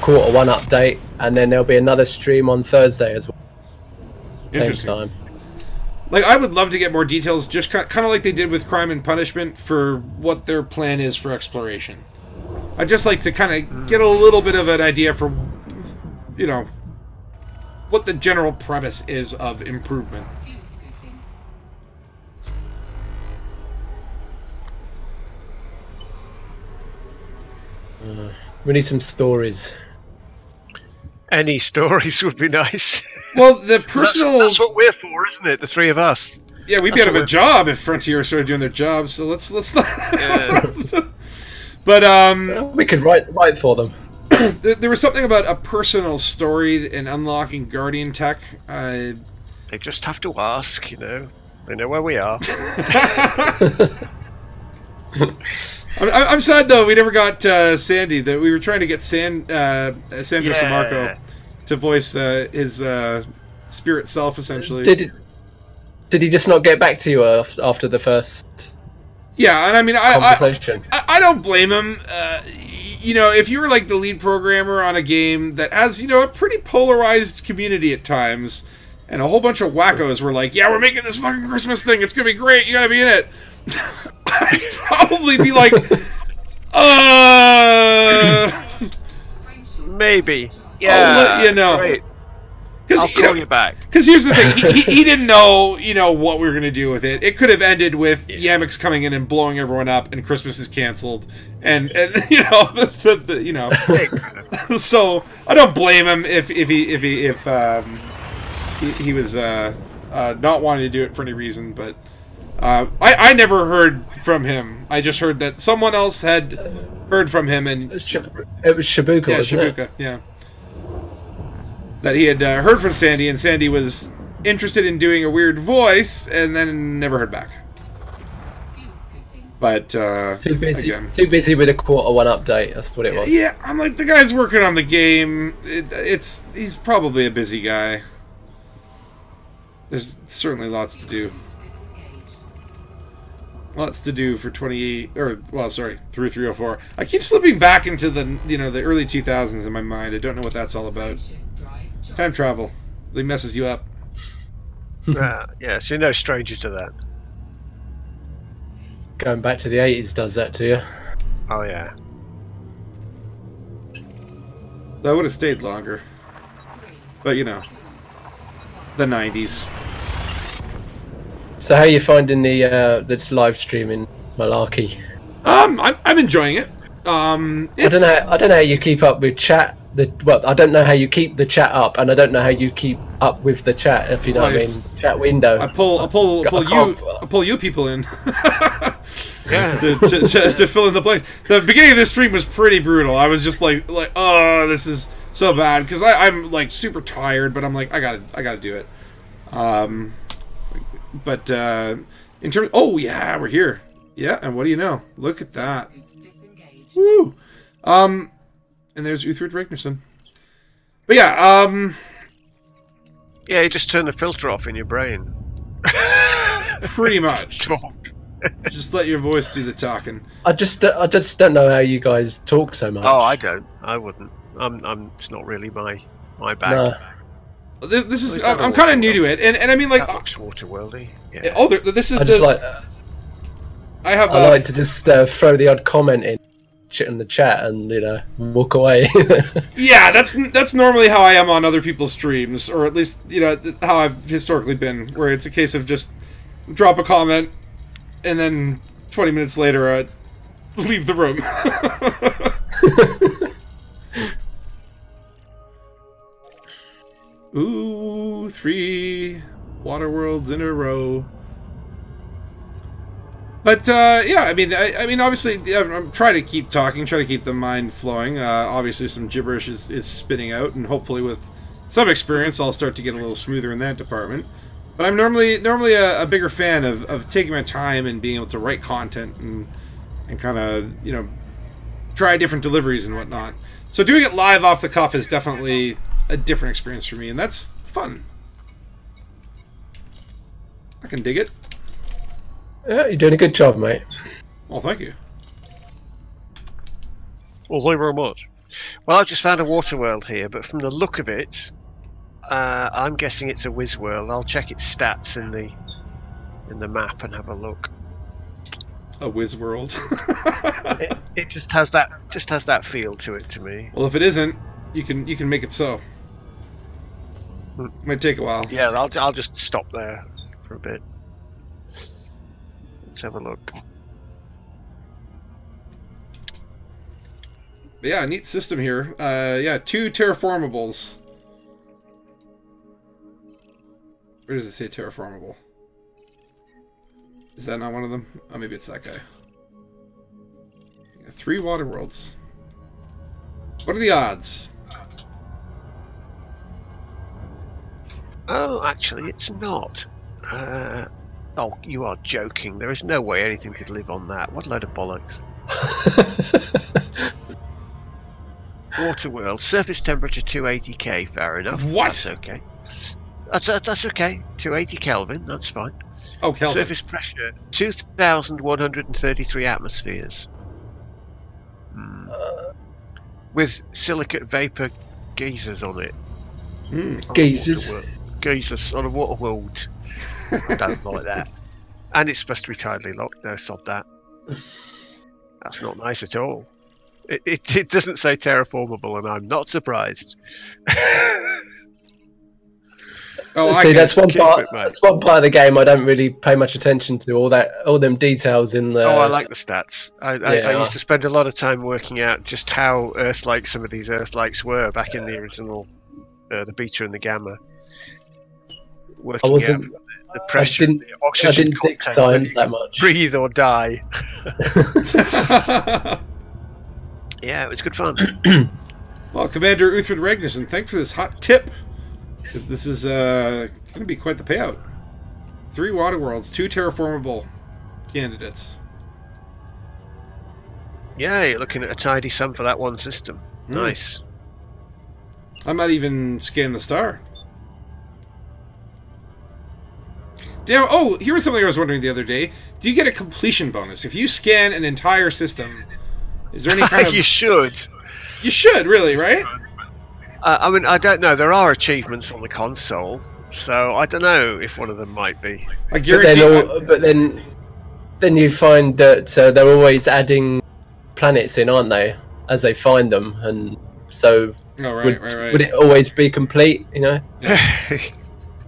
Quarter 1 update, and then there'll be another stream on Thursday as well. Same time. Like, I would love to get more details, just kind of like they did with Crime and Punishment, for what their plan is for exploration. I'd just like to kind of get a little bit of an idea for, what the general premise is of improvement. We need some stories. Any stories would be nice. Well, the personal... That's what we're for, isn't it? The three of us. Yeah, we'd be out of a job if Frontier started doing their job, so let's not... Yeah. But, we could write for them. There was something about a personal story in unlocking Guardian tech. They just have to ask, They know where we are. I'm sad though we never got Sandy. That we were trying to get Sandra Samarco to voice his spirit self, essentially. Did he just not get back to you after the first? Yeah, and I mean, conversation. I don't blame him. If you were like the lead programmer on a game that has a pretty polarized community at times, and a whole bunch of wackos were like, "Yeah, we're making this fucking Christmas thing. It's gonna be great. You gotta be in it." I'd probably be like, maybe. Yeah. I'll let you know. Great. I'll call you back. Because here's the thing, he didn't know, what we were gonna do with it. It could have ended with Yamix coming in and blowing everyone up, and Christmas is canceled, and So I don't blame him if he was not wanting to do it for any reason, but. I never heard from him. I just heard that someone else had heard from him, and it was Shibuka. Yeah, Shibuka. Yeah, that he had heard from Sandy, and Sandy was interested in doing a weird voice, and then never heard back. But too busy with a Quarter 1 update. That's what it was. Yeah, I'm like, the guy's working on the game. He's probably a busy guy. There's certainly lots to do. Lots to do for 28, through 304. I keep slipping back into the early 2000s in my mind. I don't know what that's all about. Time travel really messes you up. Yeah, so you're no stranger to that. Going back to the 80s does that to you. Oh yeah. I would have stayed longer, but the 90s. So how are you finding this live streaming malarkey? I'm enjoying it. I don't know how you keep up with chat. I don't know how you keep the chat up, and I don't know how you keep up with the chat. If you know what I mean, chat window. I pull you people in. Yeah. to fill in the blanks. The beginning of this stream was pretty brutal. I was just like, oh, this is so bad, because I'm like super tired, but I'm like, I gotta do it. But in terms, oh yeah, we're here. Yeah, and what do you know? Look at that. Woo. And there's Uthrid Ragnarsson. But yeah, yeah, you just turn the filter off in your brain. Pretty much. Just let your voice do the talking. I just don't know how you guys talk so much. Oh, I don't. I wouldn't. It's not really my bag. No. This is I'm kind of new to it, and I mean like that looks water-worldy. Yeah. oh, this is I just like. I like to just throw the odd comment in the chat and walk away. Yeah, that's normally how I am on other people's streams, or at least how I've historically been, where it's a case of just drop a comment and then 20 minutes later leave the room. Ooh, 3 water worlds in a row. But yeah, I mean, obviously, I'm trying to keep talking, try to keep the mind flowing. Obviously, some gibberish is spitting out, and hopefully, with some experience, I'll start to get a little smoother in that department. But I'm normally a bigger fan of taking my time and being able to write content and kind of try different deliveries and whatnot. So doing it live off the cuff is definitely a different experience for me, and that's fun. I can dig it. Yeah, you're doing a good job, mate. Well, thank you. Well, thank you very much. Well, I've just found a water world here, but from the look of it, I'm guessing it's a whiz world. I'll check its stats in the map and have a look. A whiz world. it just has that feel to it to me. Well, if it isn't, you can make it so. Might take a while. Yeah, I'll just stop there for a bit. Let's have a look. But yeah, neat system here. Yeah, 2 terraformables. Where does it say terraformable? Is that not one of them? Oh, maybe it's that guy. 3 water worlds. What are the odds? Oh, actually, it's not. Oh, you are joking. There is no way anything could live on that. What a load of bollocks. Water world. Surface temperature 280K. Fair enough. What? That's okay. That's okay. 280 Kelvin. That's fine. Oh, Kelvin. Surface pressure 2,133 atmospheres. With silicate vapor geysers on it. Geysers. Geysers on a water world. I don't like that. And it's supposed to be tidally locked. No, sod that. That's not nice at all. It doesn't say terraformable, and I'm not surprised. Oh, see, that's one part of the game I don't really pay much attention to. All them details in the. Oh, I like the stats. I used to spend a lot of time working out just how Earth-like some of these Earth-likes were back in the original, the beta and the gamma. Working out the pressure, the oxygen I didn't think science that much. Breathe or die. Yeah, it was good fun. Well, Commander Uthred Ragnarsson, thanks for this hot tip. Because this is going to be quite the payout. 3 water worlds, 2 terraformable candidates. Yeah, you're looking at a tidy sum for that one system. Nice. I might even scan the star. Now, oh, here's something I was wondering the other day. Do you get a completion bonus? If you scan an entire system, is there any kind of... You should. You should, really, right? I mean, I don't know. There are achievements on the console, so I don't know if one of them might be. I guarantee. But then you find that they're always adding planets in, aren't they? As they find them, and so would it always be complete? Yeah.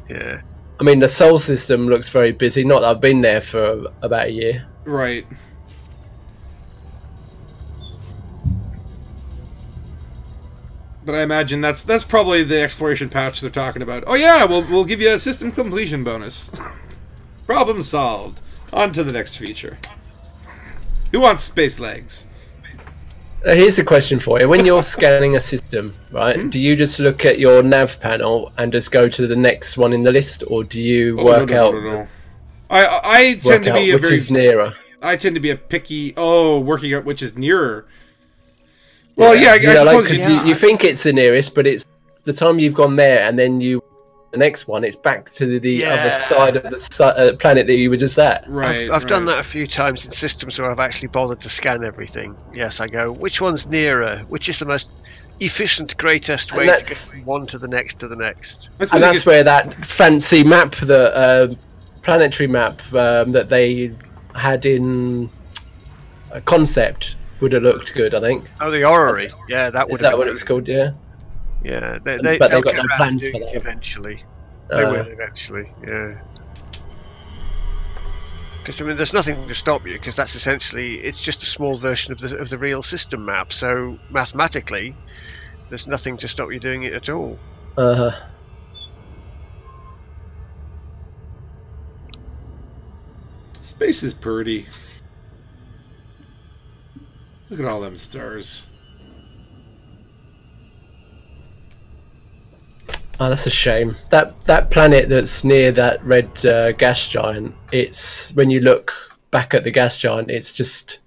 Yeah. I mean, the Sol system looks very busy. Not that I've been there for about a year. Right. But I imagine that's probably the exploration patch they're talking about. Oh yeah, we'll give you a system completion bonus. Problem solved. On to the next feature. Who wants space legs? Here's a question for you. When you're scanning a system, right, do you just look at your nav panel and just go to the next one in the list, or do you work out... No. I tend to be a which is nearer. I tend to be a picky... Oh, working out which is nearer. Well, yeah, I suppose... Because you think it's the nearest, but it's the time you've gone there, and then the next one, it's back to the other side of the planet that you were just at. Right. I've done that a few times in systems where I've actually bothered to scan everything. Yes, I go, which one's nearer? Which is the most efficient, greatest way to get from one to the next to the next. And that's where that fancy map, the planetary map that they had in a concept would have looked good, I think. Oh, the orrery. Yeah, that would. Is that what it was called? Yeah. Yeah, But they've got no plans for that. Eventually, they will eventually. Yeah. Because I mean, there's nothing to stop you, because that's essentially it's just a small version of the real system map. So mathematically, there's nothing to stop you doing it at all. Space is pretty. Look at all them stars. Oh, that's a shame. That planet that's near that red gas giant. It's when you look back at the gas giant, it's just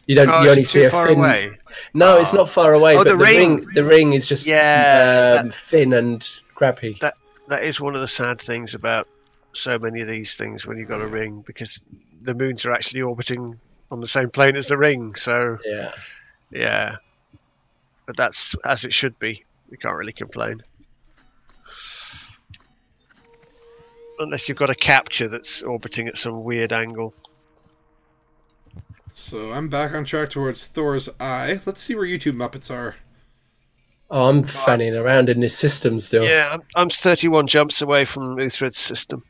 you don't. You only see a thin. Away? No, it's not far away. Oh, but the ring. The ring is just thin and crappy. That is one of the sad things about so many of these things when you've got a ring, because the moons are actually orbiting on the same plane as the ring. So yeah, but that's as it should be. We can't really complain. Unless you've got a capture that's orbiting at some weird angle. So I'm back on track towards Thor's Eye. Let's see where you two Muppets are. Oh, I'm fanning around in this system still. Yeah, I'm 31 jumps away from Uthred's system.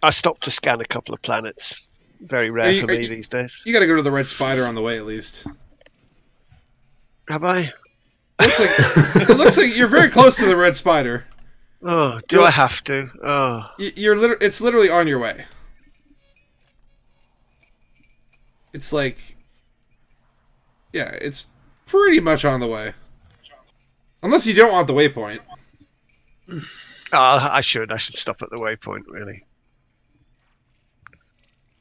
I stopped to scan a couple of planets. Very rare for me these days. You gotta go to the Red Spider on the way, at least. Have I? It looks like you're very close to the Red Spider. Oh, do I have to? Oh, it's literally on your way. It's like, yeah, it's pretty much on the way. Unless you don't want the waypoint. I should stop at the waypoint, really.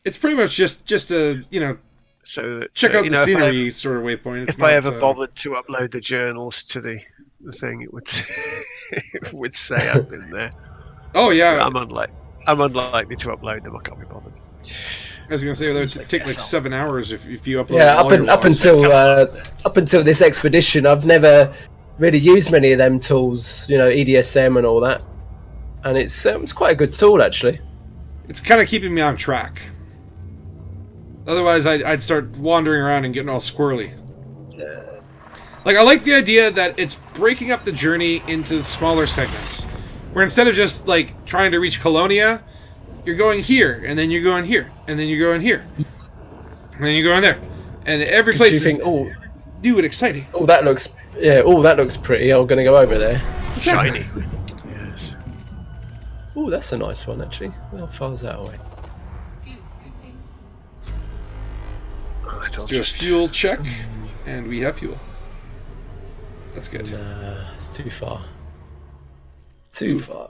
It's pretty much just a, you know, so that, check out the scenery sort of waypoint. If I ever bothered to upload the journals to the thing, it would it would say I've been there. Oh yeah, I'm unlikely to upload them. I can't be bothered. I was gonna say that would take like 7 hours if you upload. Yeah, up until this expedition, I've never really used many of them tools. You know, EDSM and all that, and it's quite a good tool actually. It's kind of keeping me on track. Otherwise, I'd start wandering around and getting all squirrely. Like, I like the idea that it's breaking up the journey into smaller segments. Where instead of just, like, trying to reach Colonia, you're going here, and then you're going here, and then you're going here. And then you're going there. And every place is new and exciting. Oh, that looks pretty. I'm going to go over there. Shiny. Yes. Oh, that's a nice one, actually. How far is that away? Let's do a fuel check, and we have fuel. That's good. It's too far. Too far.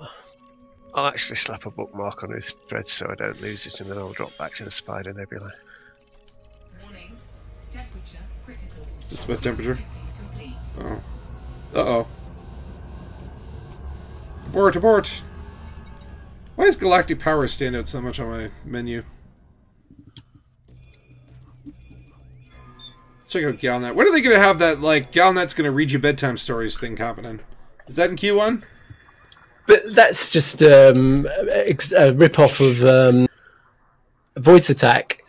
I'll actually slap a bookmark on his thread so I don't lose it, and then I'll drop back to the Spider Nebula. Warning. Temperature critical. Is this about temperature? Complete. Oh. Uh-oh. Abort, abort! Why does Galactic Power stand out so much on my menu? Check out Galnet. When are they going to have that, like, Galnet's going to read you bedtime stories thing happening? Is that in Q1? But that's just a rip-off of Voice Attack.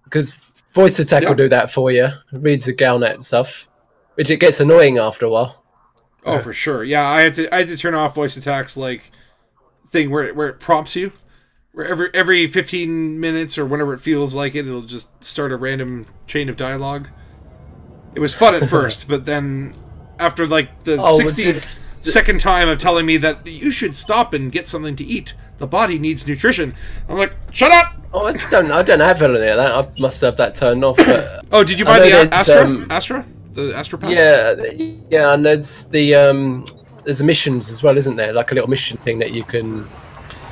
Because Voice Attack will do that for you. It reads the Galnet stuff. Which it gets annoying after a while. Oh, for sure. Yeah, I had to turn off Voice Attack's, like, thing where it prompts you. Where every 15 minutes or whenever it feels like it, it'll just start a random chain of dialogue. It was fun at first, but then after like the 60th time of telling me that you should stop and get something to eat, the body needs nutrition, I'm like, shut up! Oh, I don't have any of that. I must have that turned off. But oh, did you buy the Astra? The Astra pack? Yeah, and there's the missions as well, isn't there? Like a little mission thing that you can.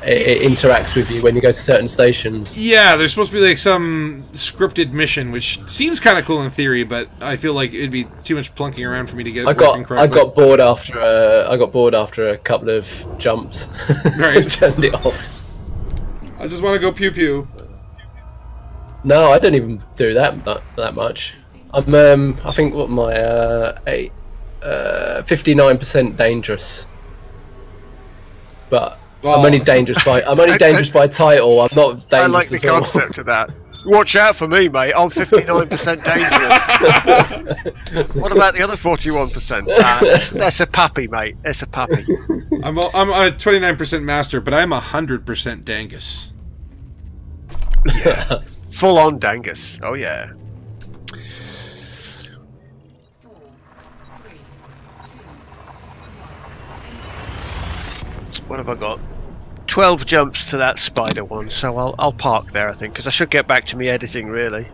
It interacts with you when you go to certain stations. Yeah, there's supposed to be like some scripted mission, which seems kind of cool in theory, but I feel like it'd be too much plunking around for me to get it working correctly. I got bored after a couple of jumps. Right. Turned it off. I just want to go pew pew. No, I don't even do that much. I'm I think what my 59% dangerous, but I'm only dangerous by dangerous by title. I'm not dangerous. I like the concept of that. Watch out for me, mate. I'm 59% dangerous. What about the other 41%? That's a puppy, mate. That's a puppy. I'm a 29% master, but I'm 100% Dangus. Yeah, full on Dangus. Oh yeah. 4, 3, 2, 1. What have I got? 12 jumps to that spider one, so I'll park there, I think, because I should get back to me editing, really.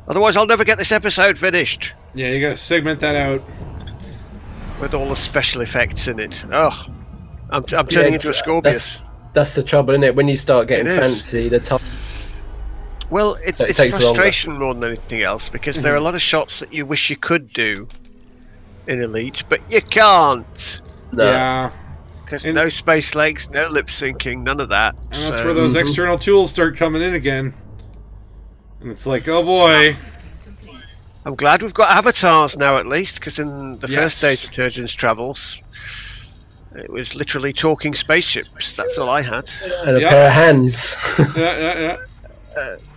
Otherwise, I'll never get this episode finished. Yeah, you gotta segment that out. With all the special effects in it. Ugh. I'm turning into a Scorpius. That's the trouble, isn't it? When you start getting fancy, the time. Well, it's frustration more than anything else, because there are a lot of shots that you wish you could do in Elite, but you can't. No. Yeah. Because no space legs, no lip syncing, none of that. And that's where those external tools start coming in again. And it's like, oh boy. I'm glad we've got avatars now, at least, because in the first stage of Turgeon's travels, it was literally talking spaceships. That's all I had. And a pair of hands.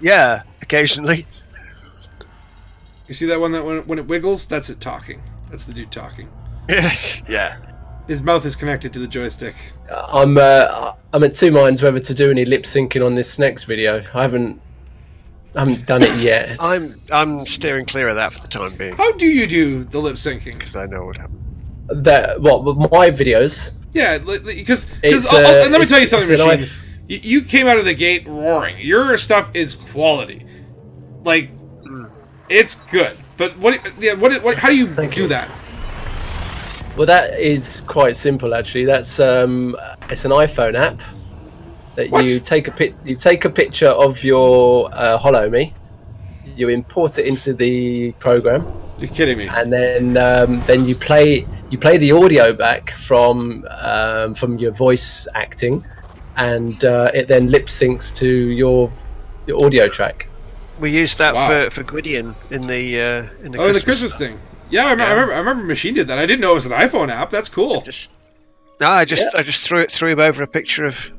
Yeah, occasionally. You see that one that when it wiggles? That's it talking. That's the dude talking. Yeah. His mouth is connected to the joystick. I'm at two minds whether to do any lip syncing on this next video. I haven't done it yet. I'm steering clear of that for the time being. How do you do the lip syncing? Because I know what happened. My videos? Yeah, because let me tell you something, Machine. You came out of the gate roaring. Your stuff is quality, like it's good. But how do you do that? Well, that is quite simple actually. That's it's an iPhone app that you take a picture of your HoloMe, you import it into the program. You're kidding me. And then you play the audio back from your voice acting, and it then lip syncs to your audio track. We used that for Gwydion in the Christmas thing. Yeah, I remember Machine did that. I didn't know it was an iPhone app. That's cool. I just threw him over a picture of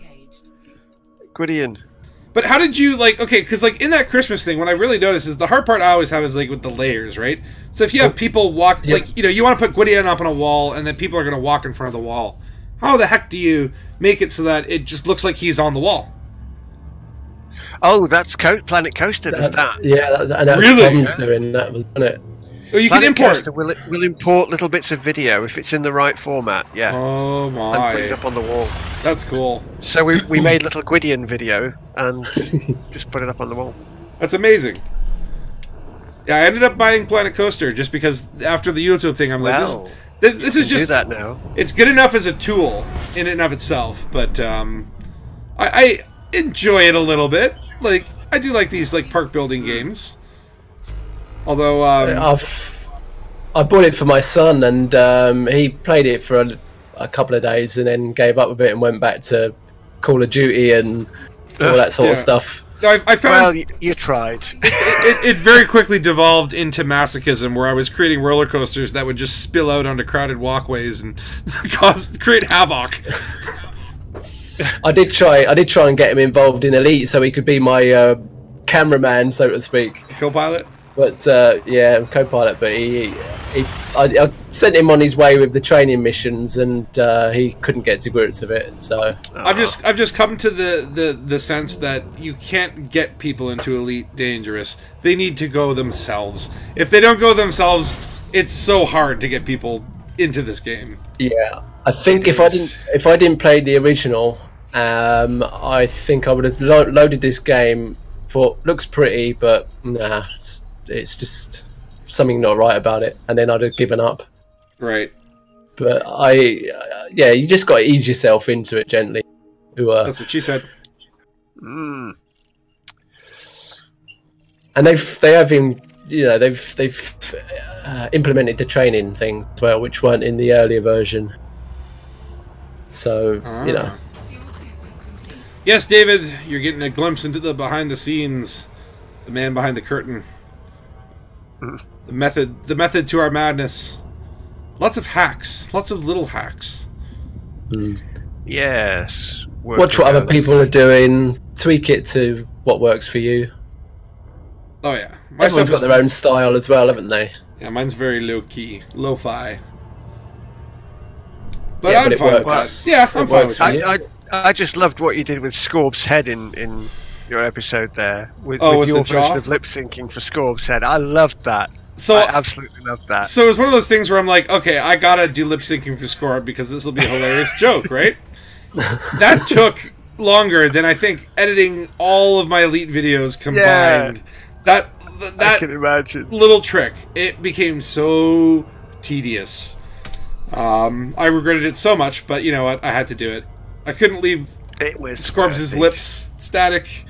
Gwydion. But how did you because in that Christmas thing, what I really noticed is the hard part I always have is with the layers, right? So if you have people walk, you want to put Gwydion up on a wall, and then people are going to walk in front of the wall. How the heck do you make it so that it just looks like he's on the wall? Oh, that's Planet Coaster does that. Yeah, that's really? Tom's doing that, wasn't it? Oh, you Planet can import. Coaster will import little bits of video if it's in the right format. Yeah. Oh my! And put it up on the wall. That's cool. So we made little Gwydion video and just put it up on the wall. That's amazing. Yeah, I ended up buying Planet Coaster just because after the YouTube thing, I'm like, this is just do that now. It's good enough as a tool in and of itself, but I enjoy it a little bit. Like I do like these park building games. Although I bought it for my son, and he played it for a couple of days, and then gave up with it and went back to Call of Duty and all that sort of stuff. I found you tried. It very quickly devolved into masochism, where I was creating roller coasters that would just spill out onto crowded walkways and create havoc. I did try and get him involved in Elite so he could be my cameraman, so to speak. Co-pilot. But yeah, co-pilot. But I sent him on his way with the training missions, and he couldn't get to grips with it. So I've just come to the sense that you can't get people into Elite Dangerous. They need to go themselves. If they don't go themselves, it's so hard to get people into this game. Yeah, I think if I didn't play the original, I think I would have loaded this game. Looks pretty, but nah. It's just something not right about it, and then I'd have given up. Right. But yeah, you just got to ease yourself into it gently. That's what she said. Mm. And they've implemented the training things as well, which weren't in the earlier version. So Yes, David, you're getting a glimpse into the behind the scenes, the man behind the curtain, the method to our madness. Lots of hacks, lots of little hacks. Yes. Watch what other people are doing. Tweak it to what works for you. Oh yeah, Everyone's got their own style as well, haven't they? Yeah, mine's very low key, lo-fi. But Yeah, I'm but it fine with works. that. Yeah, I'm It fine works with for that. you. I just loved what you did with Scorb's head in your episode there. With with your the jaw? version of lip syncing for Scorb's head. I loved that. So I absolutely loved that. So it's one of those things where I'm like, okay, I gotta do lip syncing for Scorb because this will be a hilarious joke, right? That took longer than I think editing all of my Elite videos combined. I That can imagine. little trick, it became so tedious. I regretted it so much, but you know what? I had to do it. I couldn't leave It was Scorb's worth it. lips static.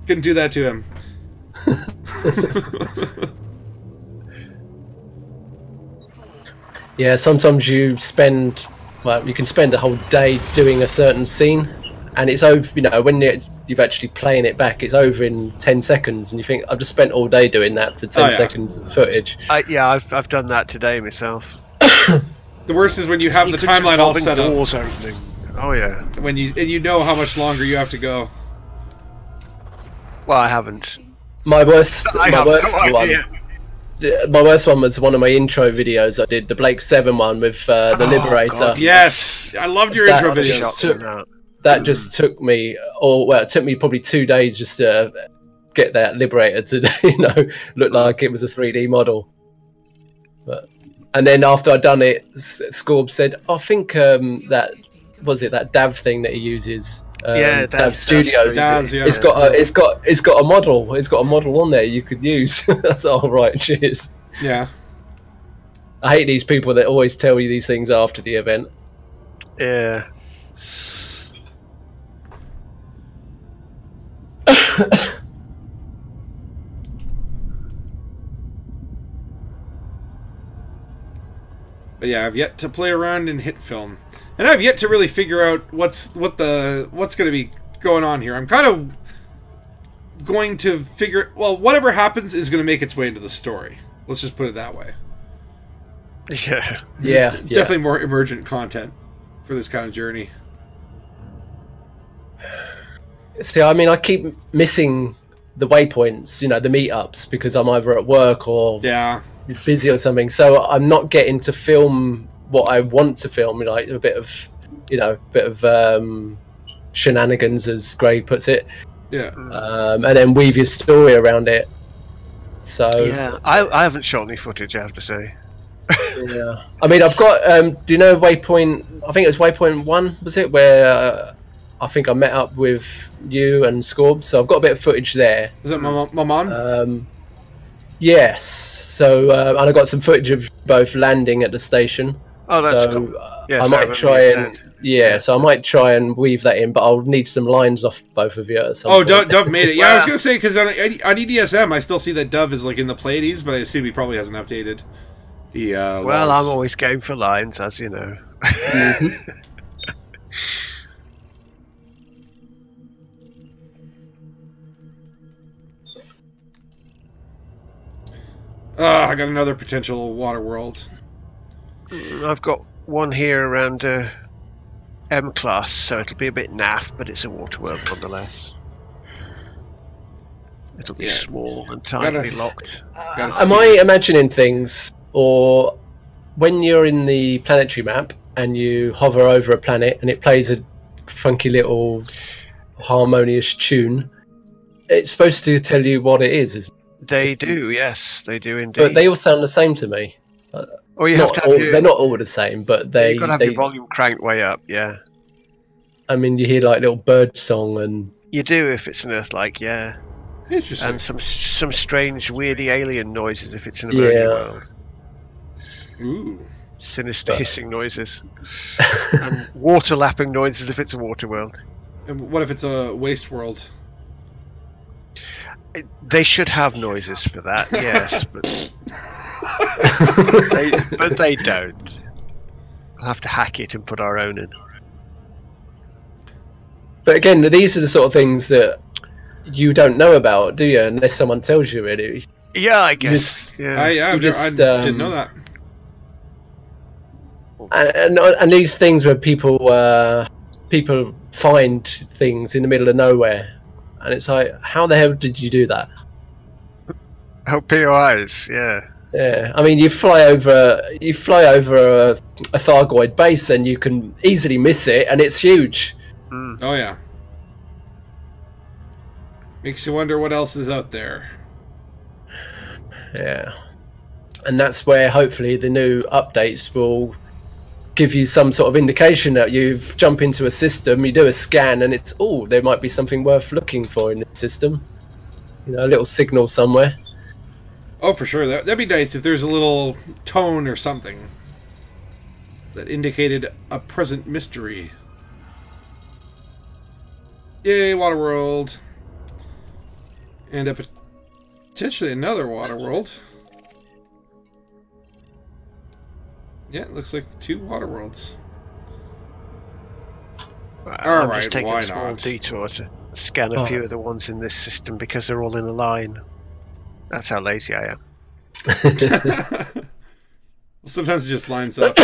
Couldn't do that to him. Yeah, sometimes you spend, well, you can spend a whole day doing a certain scene, and it's over, you know, when you've actually playing it back, it's over in 10 seconds, and you think, I've just spent all day doing that for 10 seconds of footage. Yeah, I've done that today myself. The worst is when you have the timeline all set up. Doors opening. Oh yeah. When you know how much longer you have to go. Well, I haven't. My worst I have one. no idea. My worst one was one of my intro videos I did, the Blake 7 one with the Liberator. God. Yes, I loved your That intro just videos. That just took me, it took me probably 2 days just to get that Liberator to, you know, look like it was a 3D model. And then after I'd done it, Scorb said, I think that DAV thing that he uses. DAV Studios. Daz, yeah. It's got a model. It's got a model on there you could use. That's all right. Cheers. Yeah. I hate these people that always tell you these things after the event. Yeah. But yeah, I've yet to play around in hit film, and I've yet to really figure out what's going to be going on here. I'm kind of going to figure. Well, whatever happens is going to make its way into the story. Let's just put it that way. Yeah. Yeah, Definitely more emergent content for this kind of journey. See, I mean, I keep missing the waypoints, you know, the meetups, because I'm either at work or busy or something. So I'm not getting to film what I want to film, like a bit of, you know, shenanigans, as Gray puts it. Yeah. And then weave your story around it. So Yeah, I haven't shot any footage, I have to say. yeah, I mean, I've got. Do you know Waypoint? I think it was Waypoint 1, was it? Where I think I met up with you and Scorb. So I've got a bit of footage there. Was that my mom? Yes. So and I got some footage of both landing at the station. Oh, that's so cool. Yes, I might try and so I might try and weave that in, but I'll need some lines off both of you at some point. Dove made it. Yeah, I was gonna say, because on EDSM I still see that Dove is like in the Pleiades, but I assume he probably hasn't updated the. Well, logs. I'm always game for lines, as you know. I got another potential water world. I've got one here around M class, so it'll be a bit naff, but it's a water world nonetheless. It'll be small and tightly locked. Am I imagining things, or when you're in the planetary map and you hover over a planet and it plays a funky little harmonious tune, it's supposed to tell you what it is? They do, yes, they do indeed. But they all sound the same to me. Or you have to have they're not all the same, but you've got to have your volume cranked way up, yeah. I mean, you hear like little bird song, and you do if it's an Earth-like, yeah. Interesting. And some strange, weirdy alien noises if it's in a Bernie world. Ooh. Sinister hissing noises. And water lapping noises if it's a water world. And what if it's a waste world? They should have noises for that, yes, but they don't. We'll have to hack it and put our own in. But again, these are the sort of things that you don't know about, do you? Unless someone tells you, really. Yeah, I guess. I didn't know that. And these things where people find things in the middle of nowhere, and it's like, how the hell did you do that? Oh, POIs, yeah. Yeah, I mean, you fly over a Thargoid base, and you can easily miss it, and it's huge. Mm. Oh yeah. Makes you wonder what else is out there. Yeah, and that's where hopefully the new updates will give you some sort of indication that you've jumped into a system, you do a scan, and it's, oh, there might be something worth looking for in the system. You know, a little signal somewhere. Oh, for sure. That'd be nice if there's a little tone or something that indicated a present mystery. Yay, Waterworld. And potentially another Waterworld. Yeah, it looks like 2 Waterworlds. I'm just taking a small detour to scan a few of the ones in this system because they're all in a line. That's how lazy I am. Sometimes it just lines up.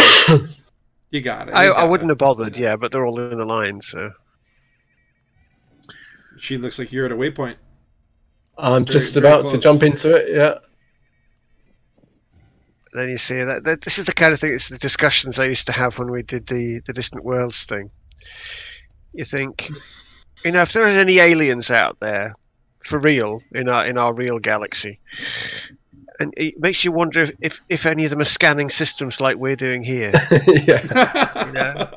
You got it. I wouldn't have bothered, yeah, but they're all in a line, so. Machine looks like you're at a waypoint. I'm just about to jump into it, yeah. Then you see that this is the kind of thing, it's the discussions I used to have when we did the Distant Worlds thing. You think, you know, if there are any aliens out there, for real, in our real galaxy, and it makes you wonder if any of them are scanning systems like we're doing here. Yeah. You know?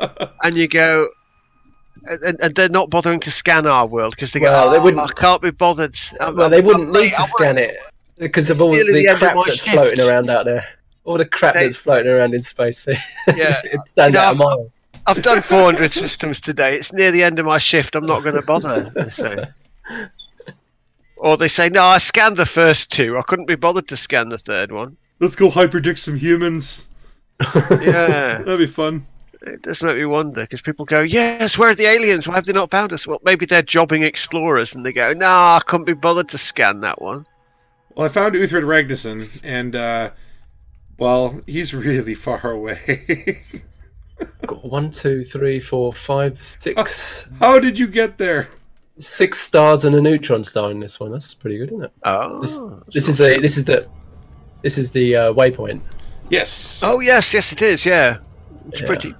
And you go, and they're not bothering to scan our world because they go, they wouldn't, I can't be bothered. Well, they wouldn't need to scan it because of all the crap that's floating around out there. All the crap that's floating around in space. Yeah, it'd stand out a mile. I've done 400 systems today. It's near the end of my shift. I'm not going to bother. They say. Or they say, no, I scanned the first 2. I couldn't be bothered to scan the 3rd one. Let's go hyperdict some humans. Yeah. That'd be fun. It does make me wonder, because people go, yes, where are the aliens? Why have they not found us? Well, maybe they're jobbing explorers, and they go, no, I couldn't be bothered to scan that one. Well, I found Uthred Ragnarsson, and, well, he's really far away. Got 1, 2, 3, 4, 5, 6. How did you get there? 6 stars and a neutron star in this one. That's pretty good, isn't it? Oh, this is the waypoint. Yes. Oh yes, it is. Yeah, it's pretty.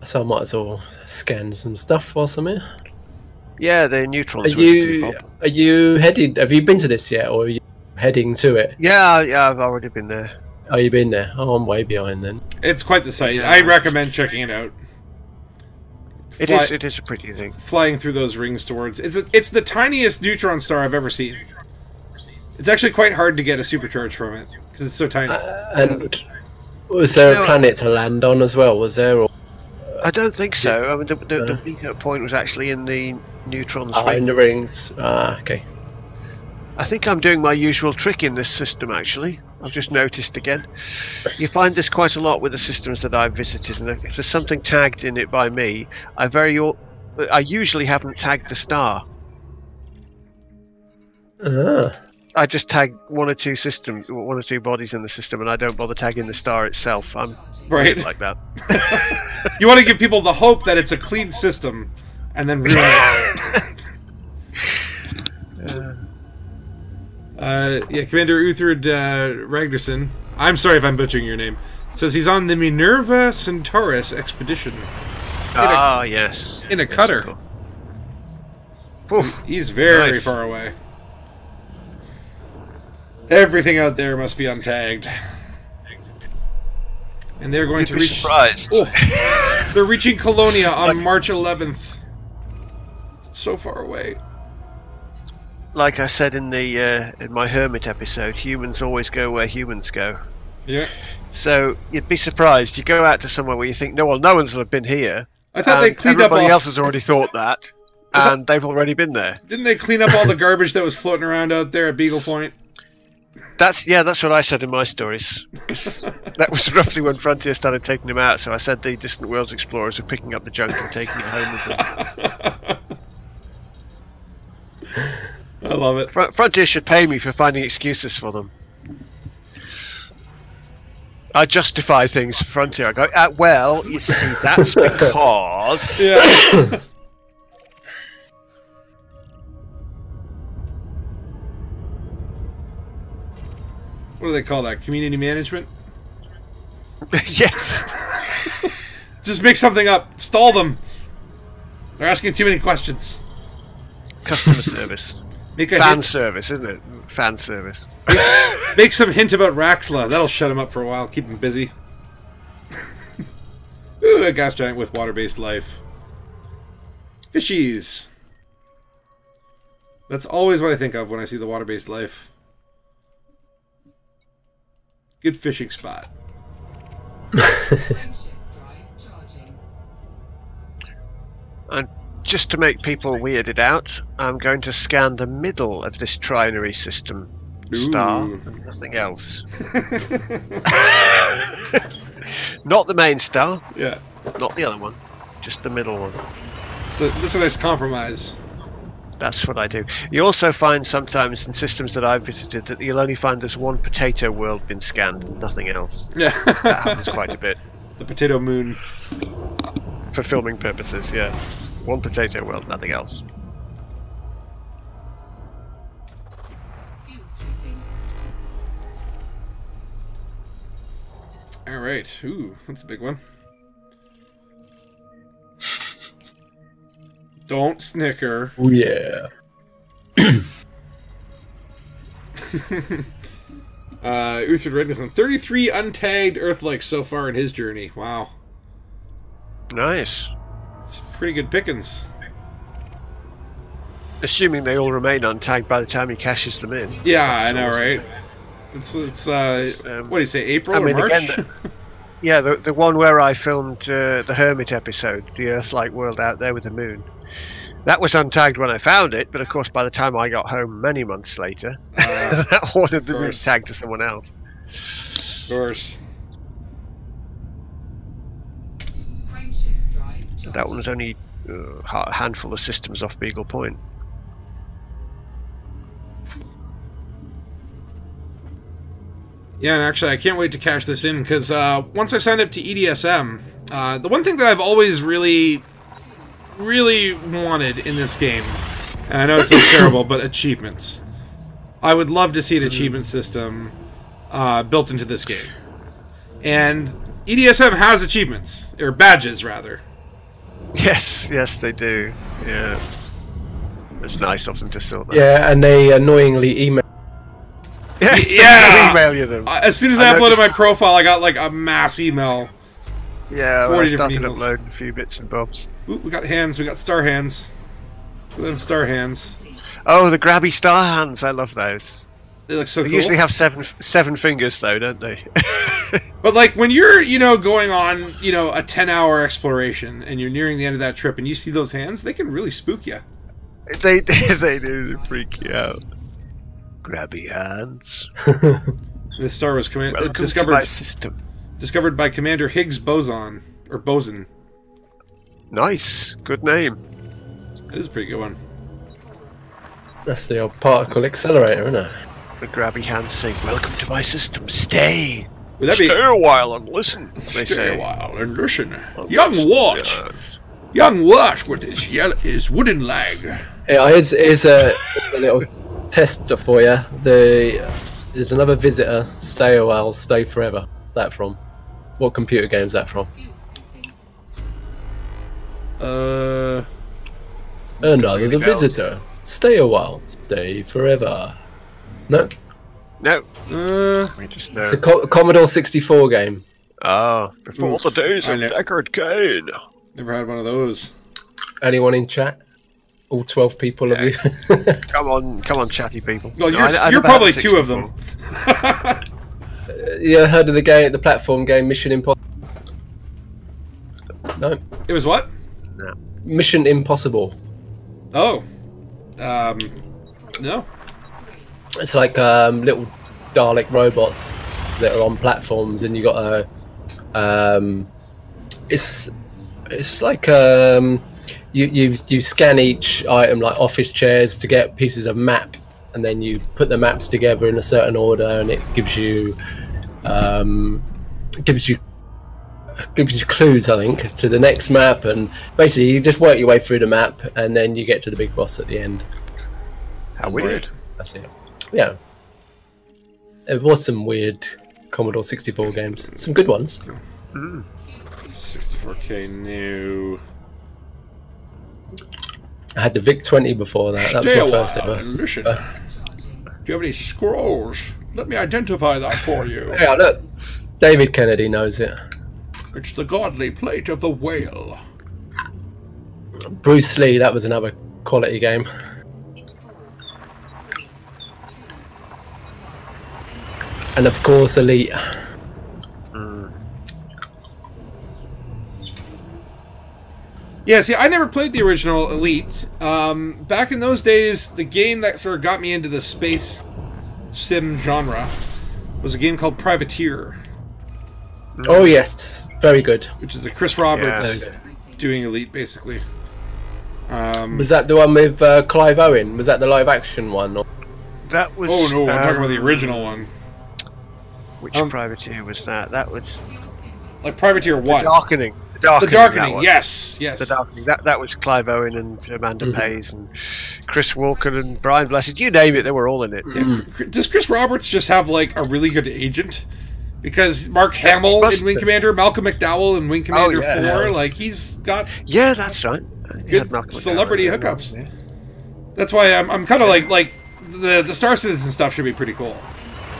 So I might as well scan some stuff whilst I'm here. Yeah, the neutrons. Are you headed? Have you been to this yet, or are you heading to it? Yeah, I've already been there. Oh, you've been there? Oh, I'm way behind then. It's quite the sight. Yeah. I recommend checking it out. It is a pretty thing. Flying through those rings towards it's the tiniest neutron star I've ever seen. It's actually quite hard to get a supercharge from it because it's so tiny. And was there a planet to land on as well? Was there? Or, I don't think so. I mean, the beacon point was actually in the neutrons ring. In the rings. Okay. I think I'm doing my usual trick in this system, actually. I've just noticed again. You find this quite a lot with the systems that I've visited, and if there's something tagged in it by me, I usually haven't tagged the star. I just tag 1 or 2 systems, 1 or 2 bodies in the system, and I don't bother tagging the star itself. I'm right like that. You want to give people the hope that it's a clean system, and then ruin it. Yeah, Commander Uthred Ragnarsson. I'm sorry if I'm butchering your name. Says he's on the Minerva Centaurus expedition. Yes. In a cutter. He's very far away. Everything out there must be untagged. And they're going to reach... surprised. Oh, they're reaching Colonia on March 11th. It's so far away. Like I said in my Hermit episode, humans always go where humans go. Yeah. So you'd be surprised. You go out to somewhere where you think, no one's been here. I thought they cleaned up all... Everybody else has already thought that, and they've already been there. Didn't they clean up all the garbage that was floating around out there at Beagle Point? That's what I said in my stories. That was roughly when Frontier started taking them out. So I said the Distant Worlds explorers were picking up the junk and taking it home with them. I love it. Frontier should pay me for finding excuses for them. I justify things for Frontier. I go, well, you see, that's because. Yeah. What do they call that? Community management? Yes. Just make something up. Stall them. They're asking too many questions. Customer service. Make a fan service, isn't it? Fan service. Make some hint about Raxla. That'll shut him up for a while. Keep him busy. Ooh, a gas giant with water-based life. Fishies. That's always what I think of when I see the water-based life. Good fishing spot. And just to make people weirded out, I'm going to scan the middle of this trinary system star and nothing else. Not the main star. Yeah. Not the other one. Just the middle one. So that's a nice compromise. That's what I do. You also find sometimes in systems that I've visited that you'll only find there's one potato world been scanned and nothing else. Yeah. That happens quite a bit. The potato moon. For filming purposes, yeah. One potato world, nothing else. Alright. Ooh, that's a big one. Don't snicker. Oh, yeah. Uthred Redmond, 33 untagged Earthlikes so far in his journey. Wow. Nice. It's pretty good pickings. Assuming they all remain untagged by the time he cashes them in. Yeah, That's I know, awesome. right? It's what do you say, April I mean, or March? again, yeah, the one where I filmed the Hermit episode, the Earth-like world out there with the moon. That was untagged when I found it, but of course by the time I got home many months later, that one had been tagged to someone else. Of course. That one was only a handful of systems off Beagle Point. Yeah, and actually I can't wait to cash this in, because once I signed up to EDSM, the one thing that I've always really wanted in this game, and I know it sounds terrible, but achievements. I would love to see an achievement system built into this game. And EDSM has achievements, or badges rather. Yes, they do. Yeah, it's nice of them to sort that. Yeah, and they annoyingly email. Yeah, email you them. As soon as I uploaded my profile, I got like a mass email. Yeah, when I started emails. uploading a few bits and bobs. Ooh, we got hands. We got star hands. We have star hands. Oh, the grabby star hands! I love those. They look so They cool. usually have seven fingers, though, don't they? But like when you're, going on, a 10-hour exploration and you're nearing the end of that trip and you see those hands, they can really spook you. They do. They freak you out. Grabby hands. This star was Welcome to my system. Discovered by Commander Higgs Boson, or Boson. Nice, good name. It is a pretty good one. That's the old particle accelerator, isn't it? The grabby hands say, "Welcome to my system. Stay. Would that Stay be a while and listen." They Stay say. a while and listen. Oh, Young yes, Watt. yes. Young Watt with his wooden leg. Yeah, here's a little tester for you. There's another visitor. Stay a while, stay forever. That from? What computer game is that from? Another the visitor. Stay a while, stay forever. No. No. We just know. It's a Commodore 64 game. Ah, before the days of I know. Deckard Cain. Never had one of those. Anyone in chat? All 12 people of you. Come on, chatty people. Well, No, you're, I you're never had probably a two of them. 64. Yeah, heard of the game, the platform game Mission Impossible? No. It was what? No. Mission Impossible. Oh. No. It's like little Dalek robots that are on platforms, and you got a it's like you scan each item like office chairs to get pieces of map, and then you put the maps together in a certain order, and it gives you clues, I think, to the next map, and basically you just work your way through the map, and then you get to the big boss at the end. How weird. That's it. Yeah. There was some weird Commodore 64 games. Some good ones. 64K new. I had the VIC-20 before that. That was my first ever. Listen. Do you have any scrolls? Let me identify that for you. Yeah, look. David Kennedy knows it. It's the godly plate of the whale. Bruce Lee, that was another quality game. And of course, Elite. Yeah, see, I never played the original Elite. Back in those days, the game that sort of got me into the space sim genre was a game called Privateer. Oh yes, very good. Which is a Chris Roberts doing Elite, basically. Was that the one with Clive Owen? Was that the live action one? Or? That was. Oh no, I'm talking about the original one. Which Privateer was that? That was like Privateer 1. The Darkening. The Darkening. Yes, yes. The Darkening. That was Clive Owen and Amanda Pays and Chris Walker and Brian Blessed. You name it, they were all in it. Yeah. Does Chris Roberts just have like a really good agent? Because Mark Hamill in Wing Commander, Malcolm McDowell in Wing Commander 4, like he's got that's right. Good celebrity hookups. Yeah. That's why I'm kind of like the Star Citizen stuff should be pretty cool.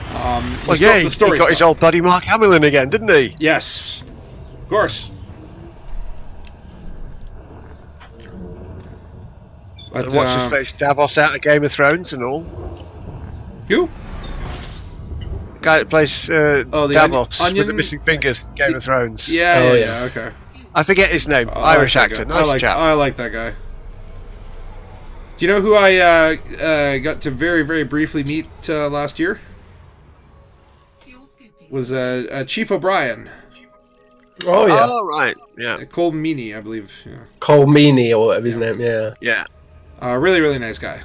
He got his old buddy Mark Hamill in again, didn't he? Yes, of course. But, and what's his face? Davos out of Game of Thrones and all. Who? The guy that plays Davos Onion? with the missing fingers, Game of Thrones. Yeah, okay. I forget his name. Irish actor, nice chap. I like that guy. Do you know who I got to very, very briefly meet last year? Was Chief O'Brien. Oh yeah. Oh right, yeah. Cole Meany, I believe. Yeah. Cole Meany or whatever his name. Yeah. Yeah. Really, really nice guy.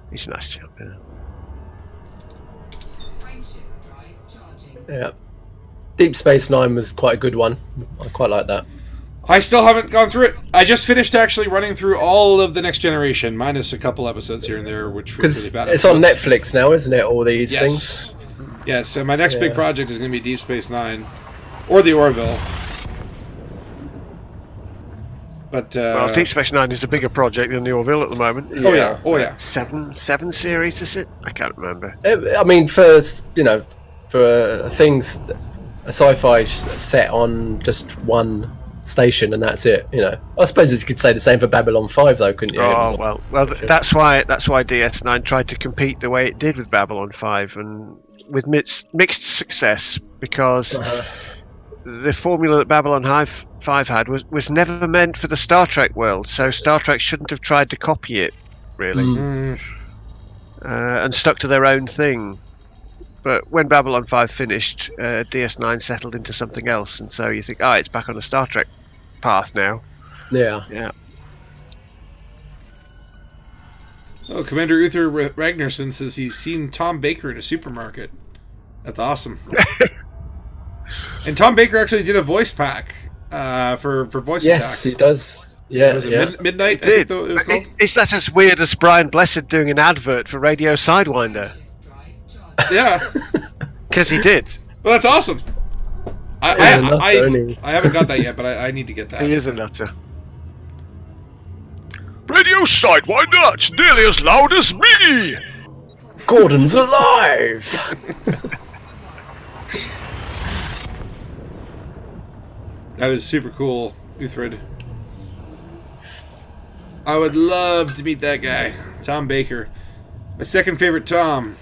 He's a nice chap. Yeah. Yeah. Deep Space Nine was quite a good one. I quite like that. I still haven't gone through it. I just finished actually running through all of the Next Generation, minus a couple episodes here and there, which were really bad. It's on Netflix now, isn't it? All these things. Yes, so my next big project is going to be Deep Space Nine, or the Orville. But well, Deep Space Nine is a bigger project than the Orville at the moment. Yeah. Oh yeah. Seven series is it? I can't remember. I mean, for things, a sci-fi set on just one station and that's it. I suppose you could say the same for Babylon 5, though, couldn't you? Oh well, that's why DS9 tried to compete the way it did with Babylon 5, and with mixed success, because the formula that Babylon 5 had was never meant for the Star Trek world, so Star Trek shouldn't have tried to copy it, really, and stuck to their own thing. But when Babylon 5 finished, DS9 settled into something else, and so you think, it's back on a Star Trek path now. Yeah. Oh, Commander Uther Ragnarsson says he's seen Tom Baker in a supermarket. That's awesome. And Tom Baker actually did a voice pack for Voice Attack. Yes, he does. Yeah, was it Midnight? He did. Is that as weird as Brian Blessed doing an advert for Radio Sidewinder? Yeah, because he did. Well, that's awesome. I haven't got that yet, but I need to get that. He is a nutter. Radio Sidewinder, it's nearly as loud as me. Gordon's alive. That is super cool, Uthred. I would love to meet that guy, Tom Baker. My second favorite Tom.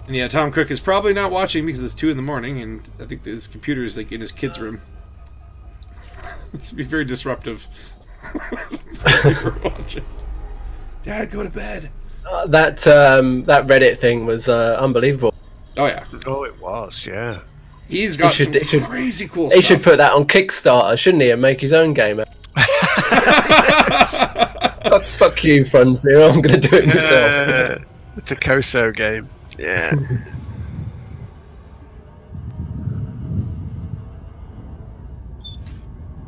And yeah, Tom Cook is probably not watching because it's 2 in the morning, and I think his computer is like in his kid's room. This would be very disruptive. Watching. Dad, go to bed. That Reddit thing was unbelievable. Oh yeah. Oh, it was. Yeah. He's got some crazy cool stuff. He should put that on Kickstarter, shouldn't he, and make his own game. Fuck you, Fun Zero. I'm going to do it myself. It's a Koso game. Yeah.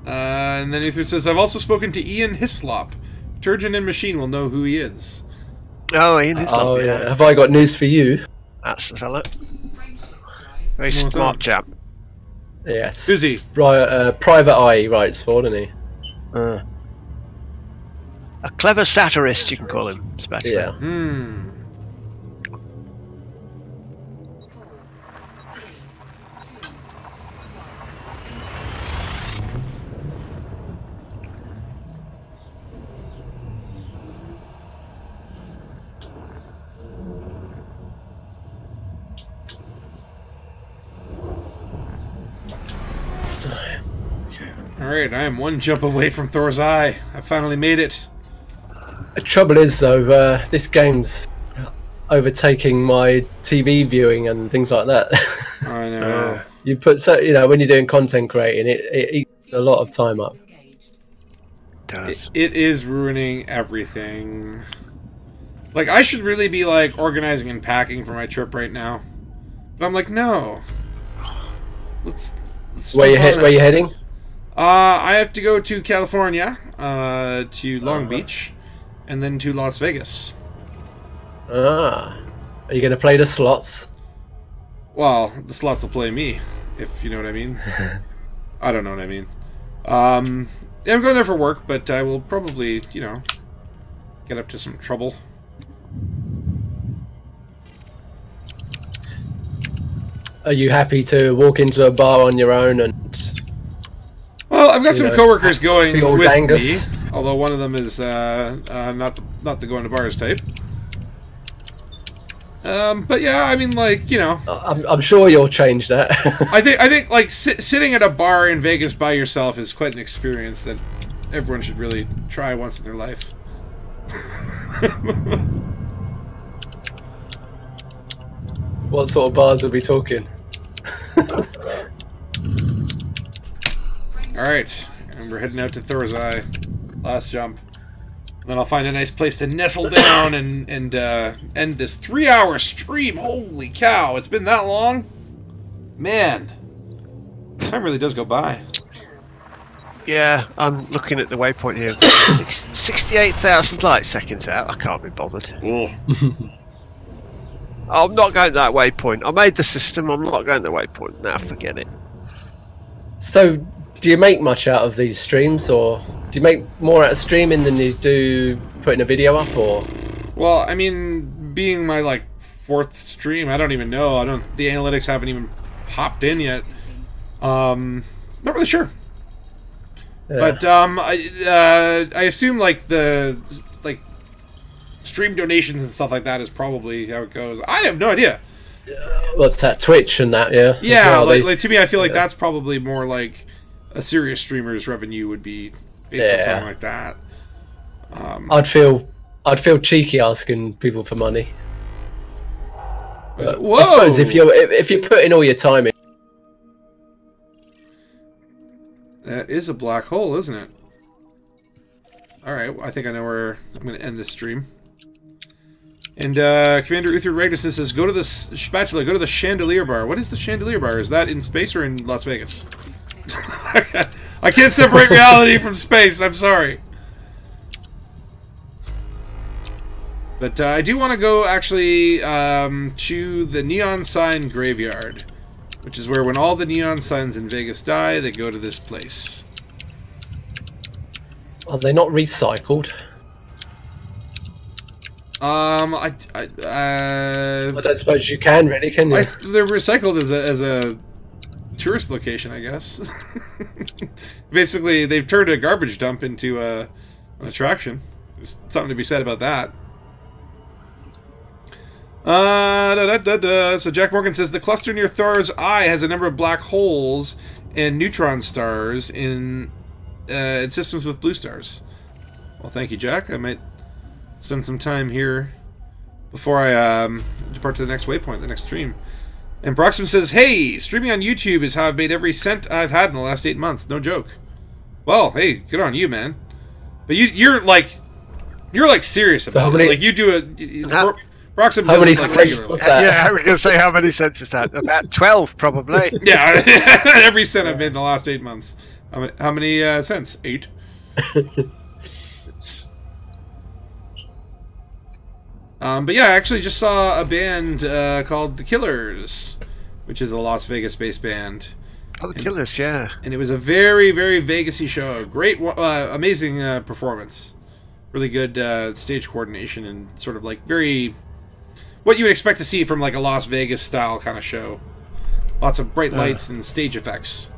And then Ether says, I've also spoken to Ian Hislop. Turgeon and Machine will know who he is. Oh, Ian Hislop. Oh, yeah. Have I got news for you? That's the fella. Very smart chap. Yes. Who's he? Private Eye he writes for, doesn't he? A clever satirist, you can call him. Especially. Yeah. Alright, I am one jump away from Thor's Eye. I finally made it. The trouble is, though, this game's overtaking my TV viewing and things like that. I know. You put when you're doing content creating, it eats a lot of time up. It is ruining everything. Like, I should really be like organizing and packing for my trip right now, but I'm like, no. Let's where you heading? I have to go to California, to Long Beach, and then to Las Vegas. Are you going to play the slots? Well, the slots will play me, if you know what I mean. I don't know what I mean. Yeah, I'm going there for work, but I will probably, get up to some trouble. Are you happy to walk into a bar on your own and... Well, I've got some coworkers going with DANGUS. me, although one of them is not the going to bars type. But yeah, I mean, like, I'm sure you'll change that. I think like sitting at a bar in Vegas by yourself is quite an experience that everyone should really try once in their life. What sort of bars are we talking? Alright, and we're heading out to Thor's Eye. Last jump. Then I'll find a nice place to nestle down and end this 3-hour stream. Holy cow, it's been that long? Man. Time really does go by. Yeah, I'm looking at the waypoint here. 68,000 light seconds out. I can't be bothered. I'm not going that waypoint. I made the system. I'm not going the waypoint. Nah, forget it. So, do you make much out of these streams, or do you make more out of streaming than you do putting a video up, or? Well, I mean, being my like 4th stream, I don't even know. The analytics haven't even popped in yet. Not really sure. Yeah. But I assume like the stream donations and stuff like that is probably how it goes. I have no idea. What's that, Twitch and that? Yeah. Yeah, well, like to me, I feel like that's probably more like a serious streamer's revenue would be based on something like that. I'd feel cheeky asking people for money. Whoa! I suppose if you're putting all your time in. That is a black hole, isn't it? Alright, I think I know where I'm going to end this stream. And Commander Uther Ragnarsson says, go to the Spatula, go to the Chandelier Bar. What is the Chandelier Bar? Is that in space or in Las Vegas? I can't separate reality from space, I'm sorry. But I do want to go, actually, to the Neon Sign Graveyard. Which is where when all the neon signs in Vegas die, they go to this place. Are they not recycled? I don't suppose you can, really, can you? They're recycled as a tourist location, I guess. Basically, they've turned a garbage dump into an attraction. There's something to be said about that. So Jack Morgan says the cluster near Thor's Eye has a number of black holes and neutron stars in systems with blue stars. Well, thank you, Jack. I might spend some time here before I depart to the next waypoint, the next stream. And Proxima says, "Hey, streaming on YouTube is how I've made every cent I've had in the last 8 months. No joke." Well, hey, good on you, man. But you're like serious about it. Like you do it. Proxima how many does it, like, cents was that? Yeah, I was going to say how many cents is that? About 12, probably. Yeah, every cent I've made in the last 8 months. How many cents? 8. But yeah, I actually just saw a band called The Killers, which is a Las Vegas-based band. Oh, The Killers, yeah. And it was a very, very Vegas-y show. Great, amazing performance. Really good stage coordination and sort of like very... what you would expect to see from like a Las Vegas style kind of show. Lots of bright lights and stage effects.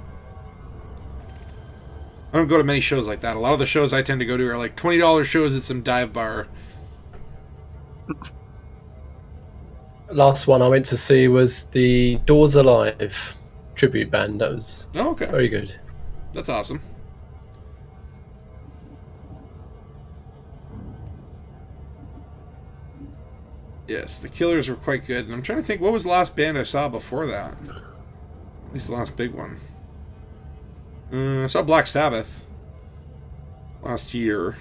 I don't go to many shows like that. A lot of the shows I tend to go to are like $20 shows at some dive bar. Last one I went to see was the Doors Alive tribute band. That was very good. That's awesome. Yes, the Killers were quite good. And I'm trying to think, what was the last band I saw before that? At least the last big one. I saw Black Sabbath last year.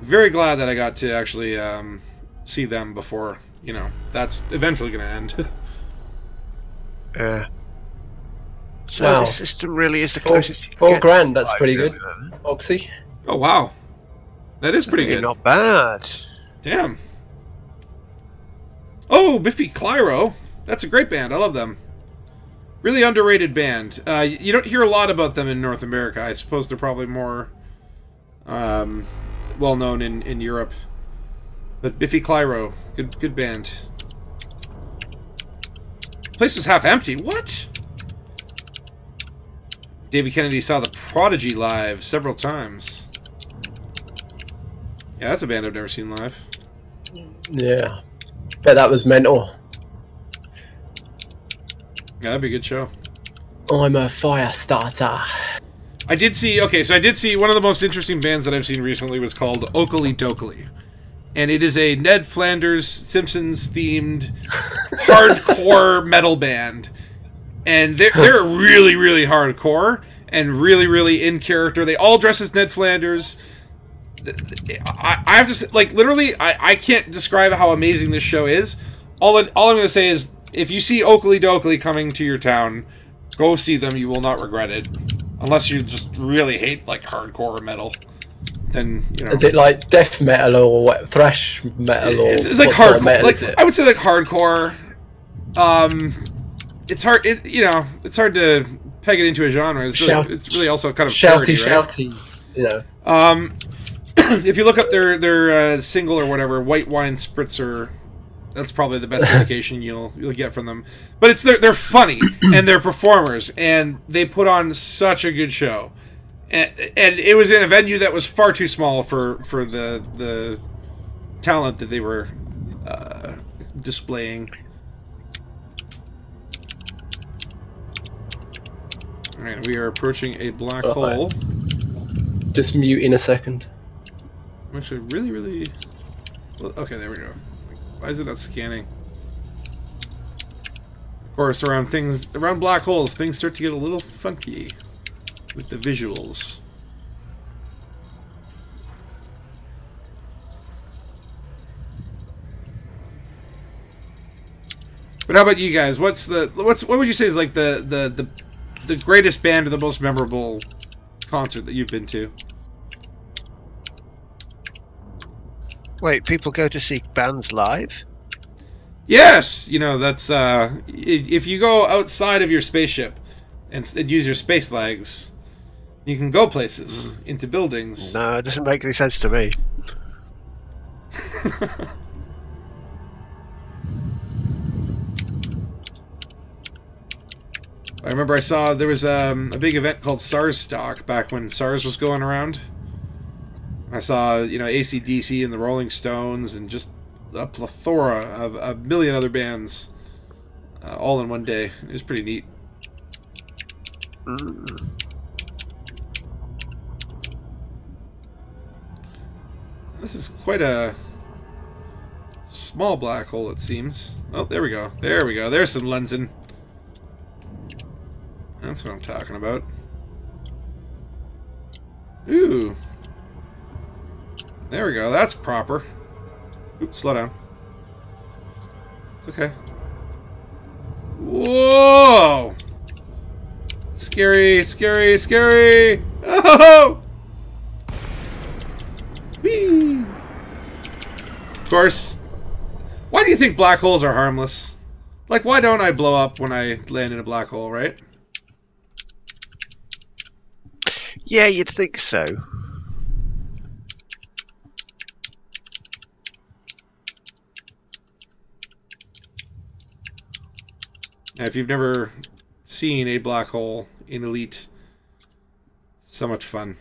Very glad that I got to actually see them before, you know, that's eventually going to end. So the system really is the closest you can $4 get grand, that's pretty good. Oxy. Oh, wow. That is pretty good. Not bad. Damn. Oh, Biffy Clyro. That's a great band. I love them. Really underrated band. You don't hear a lot about them in North America. I suppose they're probably more well known in Europe. But Biffy Clyro, good band. Place was half empty. What? David Kennedy saw the Prodigy live several times. Yeah, that's a band I've never seen live. Yeah. Bet that was mental. Yeah, that'd be a good show. I'm a fire starter. I did see, so I did see one of the most interesting bands that I've seen recently was called Oakley Dokley. And it is a Ned Flanders Simpsons themed hardcore metal band. And they're really, really hardcore and really, really in character. They all dress as Ned Flanders. I have to say, like, literally, I can't describe how amazing this show is. All I'm going to say is, if you see Oakley Dokley coming to your town, go see them. You will not regret it. Unless you just really hate, like, hardcore metal. Then, you know. Is it like death metal or what, thrash metal? Or it's like hardcore. Like, I would say like hardcore. It's hard. It's hard to peg it into a genre. It's really also kind of shouty, parody, shouty. You know. If you look up their single or whatever, White Wine Spritzer, that's probably the best indication you'll get from them. But it's they're funny and they're performers and they put on such a good show. And it was in a venue that was far too small for the talent that they were displaying. All right, we are approaching a black hole. Just mute in a second. I'm actually really... Okay, there we go. Why is it not scanning? Of course, around black holes, things start to get a little funky with the visuals. But how about you guys? What would you say is like the greatest band or the most memorable concert that you've been to? Wait, people go to see bands live? Yes, you know that's if you go outside of your spaceship and use your space legs, you can go places into buildings. No, it doesn't make any sense to me. I remember I saw there was a big event called SARS Stock back when SARS was going around. I saw, you know, AC/DC and the Rolling Stones and just a plethora of a million other bands all in one day. It was pretty neat. This is quite a small black hole, it seems. Oh, there we go. There we go. There's some lensing. That's what I'm talking about. Ooh. There we go. That's proper. Oops, slow down. It's okay. Whoa! Scary, scary, scary! Oh! Whee! Of course, why do you think black holes are harmless? Like, why don't I blow up when I land in a black hole, right? Yeah, you'd think so. Now, if you've never seen a black hole in Elite, so much fun.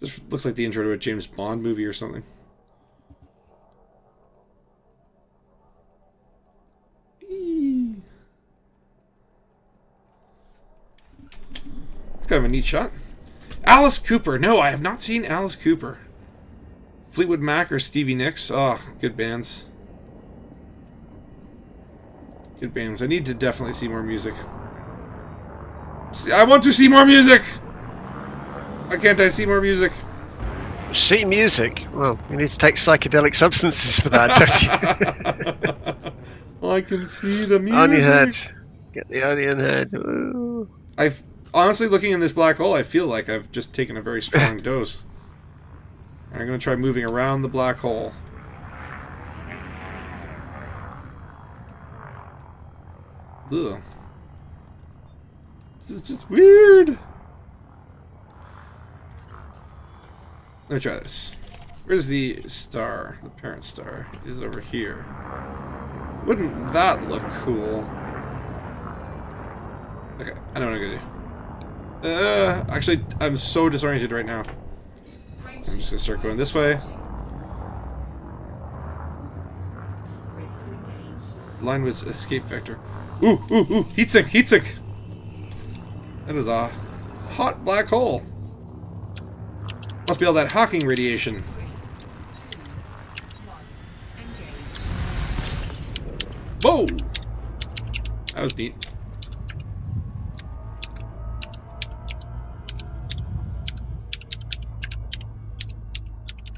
This looks like the intro to a James Bond movie or something. It's kind of a neat shot. Alice Cooper. No, I have not seen Alice Cooper. Fleetwood Mac or Stevie Nicks. Oh, good bands. Good bands. I need to definitely see more music. I want to see more music! Why can't I see more music? See music? Well, you need to take psychedelic substances for that, don't you? I can see the music. Onion head. Get the onion head. Ooh. I've honestly, looking in this black hole, I feel like I've just taken a very strong dose. I'm going to try moving around the black hole. Ugh. This is just weird. Let me try this. Where's the star? The parent star is over here. Wouldn't that look cool? Okay, I know what I'm gonna do. Actually, I'm so disoriented right now. I'm just gonna start going this way. Line was escape vector. Ooh, ooh, ooh! Heatsink, heatsink! That is a hot black hole. Must be all that Hawking radiation. Whoa! That was neat.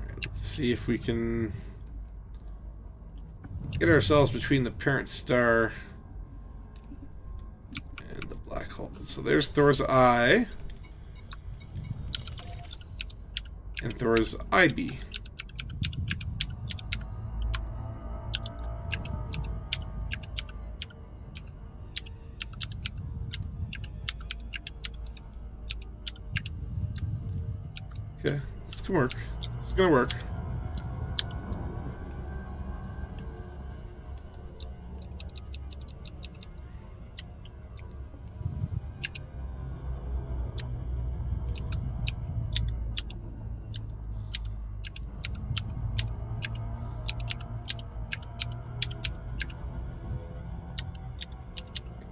Alright, let's see if we can get ourselves between the parent star and the black hole. So there's Thor's eye. And Thor's IB. Okay, this can work. This is gonna work.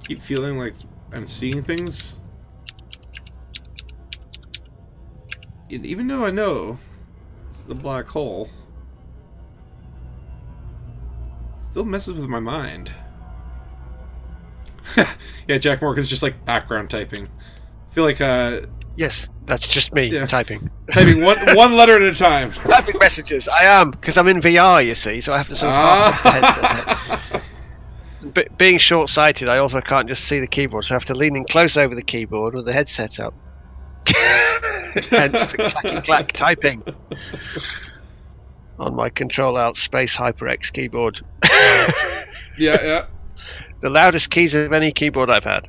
Keep feeling like I'm seeing things. And even though I know it's the black hole, it still messes with my mind. Yeah, Jack Morgan's just like background typing. I feel like yes, that's just me typing. Typing one letter at a time. Typing messages. I am, because I'm in VR, you see, so I have to sort of half the headset. But being short-sighted, I also can't just see the keyboard, so I have to lean in close over the keyboard with the headset up. Hence the clacky-clack typing on my Control-Alt-Space HyperX keyboard. Yeah. The loudest keys of any keyboard I've had.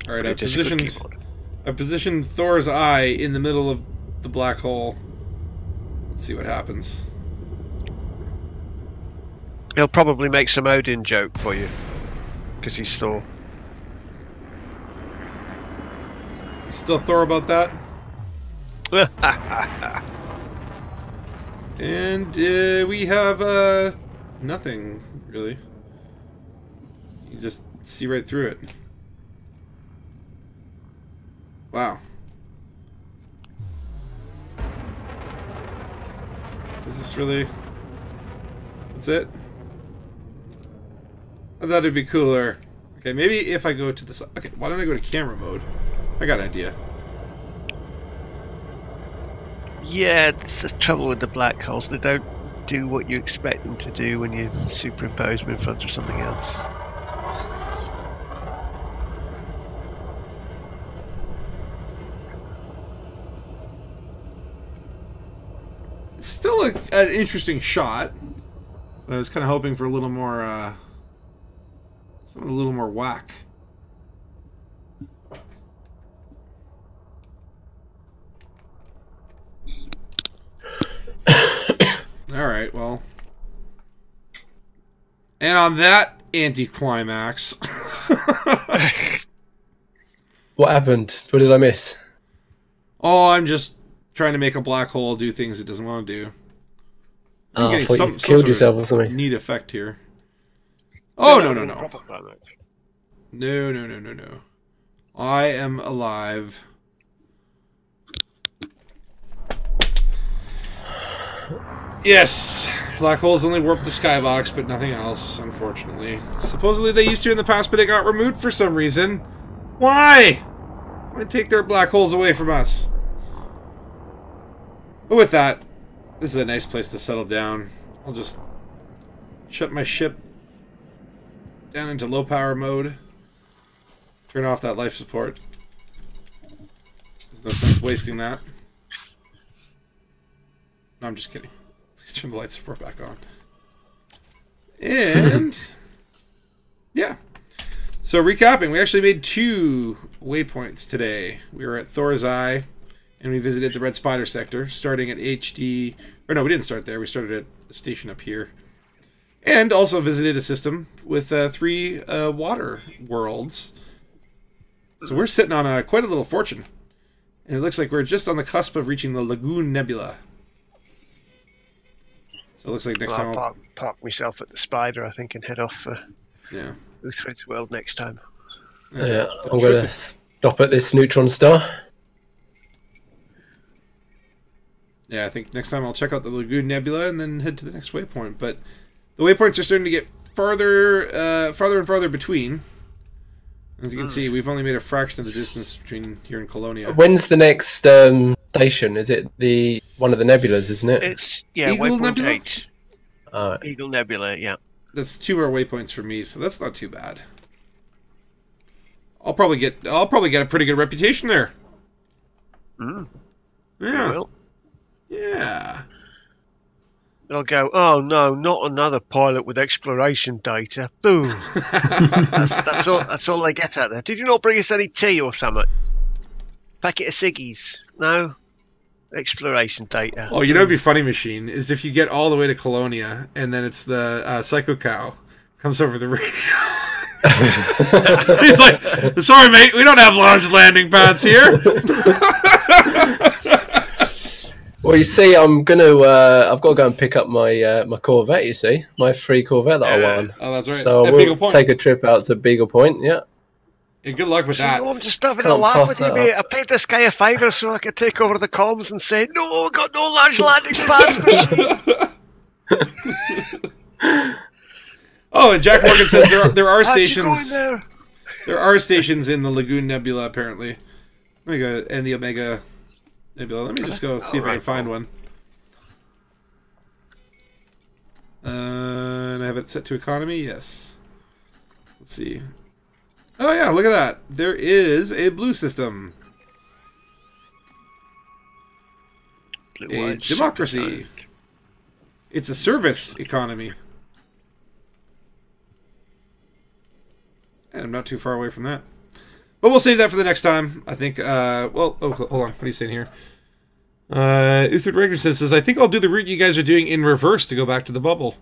Alright, I've positioned Thor's eye in the middle of the black hole. Let's see what happens. He'll probably make some Odin joke for you, because he's Thor. Still Thor about that? And we have nothing, really. You just see right through it. Wow. Is this really... That's it? I thought it'd be cooler. Okay, maybe if I go to the... Okay, why don't I go to camera mode? I got an idea. Yeah, it's the trouble with the black holes. They don't do what you expect them to do when you superimpose them in front of something else. It's still an interesting shot. But I was kind of hoping for a little more, something a little more whack. Alright, well. And on that anticlimax. What happened? What did I miss? Oh, I'm just trying to make a black hole do things it doesn't want to do. I'm Oh, I getting thought some you killed sort yourself of or something. neat effect here. Oh, no. No. I am alive. Yes, black holes only warp the skybox, but nothing else, unfortunately. Supposedly they used to in the past, but it got removed for some reason. Why? Why take their black holes away from us? But with that, this is a nice place to settle down. I'll just shut my ship down into low power mode. Turn off that life support. There's no sense wasting that. No, I'm just kidding. Please turn the light support back on. And yeah. So recapping, we actually made 2 waypoints today. We were at Thor's Eye, and we visited the Red Spider sector, starting at HD... Or no, we didn't start there. We started at a station up here. And also visited a system with 3 water worlds. So we're sitting on quite a little fortune. And it looks like we're just on the cusp of reaching the Lagoon Nebula. So it looks like next time I'll park myself at the Spider, I think, and head off for Uthred's World next time. Yeah, I'm going to stop at this neutron star. Yeah, I think next time I'll check out the Lagoon Nebula and then head to the next waypoint. But the waypoints are starting to get farther and farther between. As you can see, we've only made a fraction of the distance between here and Colonia. When's the next station? Is it one of the nebulas, isn't it? It's Eagle waypoint Nebula? 8. Eagle Nebula, yeah. That's 2 more waypoints for me, so that's not too bad. I'll probably get a pretty good reputation there. Mm. Yeah. Well, yeah. they'll go, oh no, not another pilot with exploration data. Boom. that's all they get out there. Did you not bring us any tea or something? Packet of ciggies? No? Exploration data. Oh, you know what'd be funny, Machine, is if you get all the way to Colonia, and then it's the Psycho Cow comes over the radio. He's like, sorry mate, we don't have launch landing pads here. Well, you see, I've got to go and pick up my my Corvette. You see, my free Corvette that I won. Oh, that's right. So we'll take a trip out to Beagle Point. Yeah. Yeah, good luck with that. I'm just having a laugh with you, mate. I paid this guy a favour so I could take over the comms and say, no, we've got no large landing pads, machine. Oh, and Jack Morgan says there are How'd you stations. go in there? There are stations in the Lagoon Nebula, apparently. Let me go, and the Omega Nebula. Let me just go see if I can find one. And I have it set to economy. Yes. Let's see. Oh yeah, look at that. There is a blue system. A democracy. It's a service economy. And I'm not too far away from that. But we'll save that for the next time. I think, well, oh, hold on. What are you saying here? Uthred Regnerson says, I think I'll do the route you guys are doing in reverse to go back to the bubble.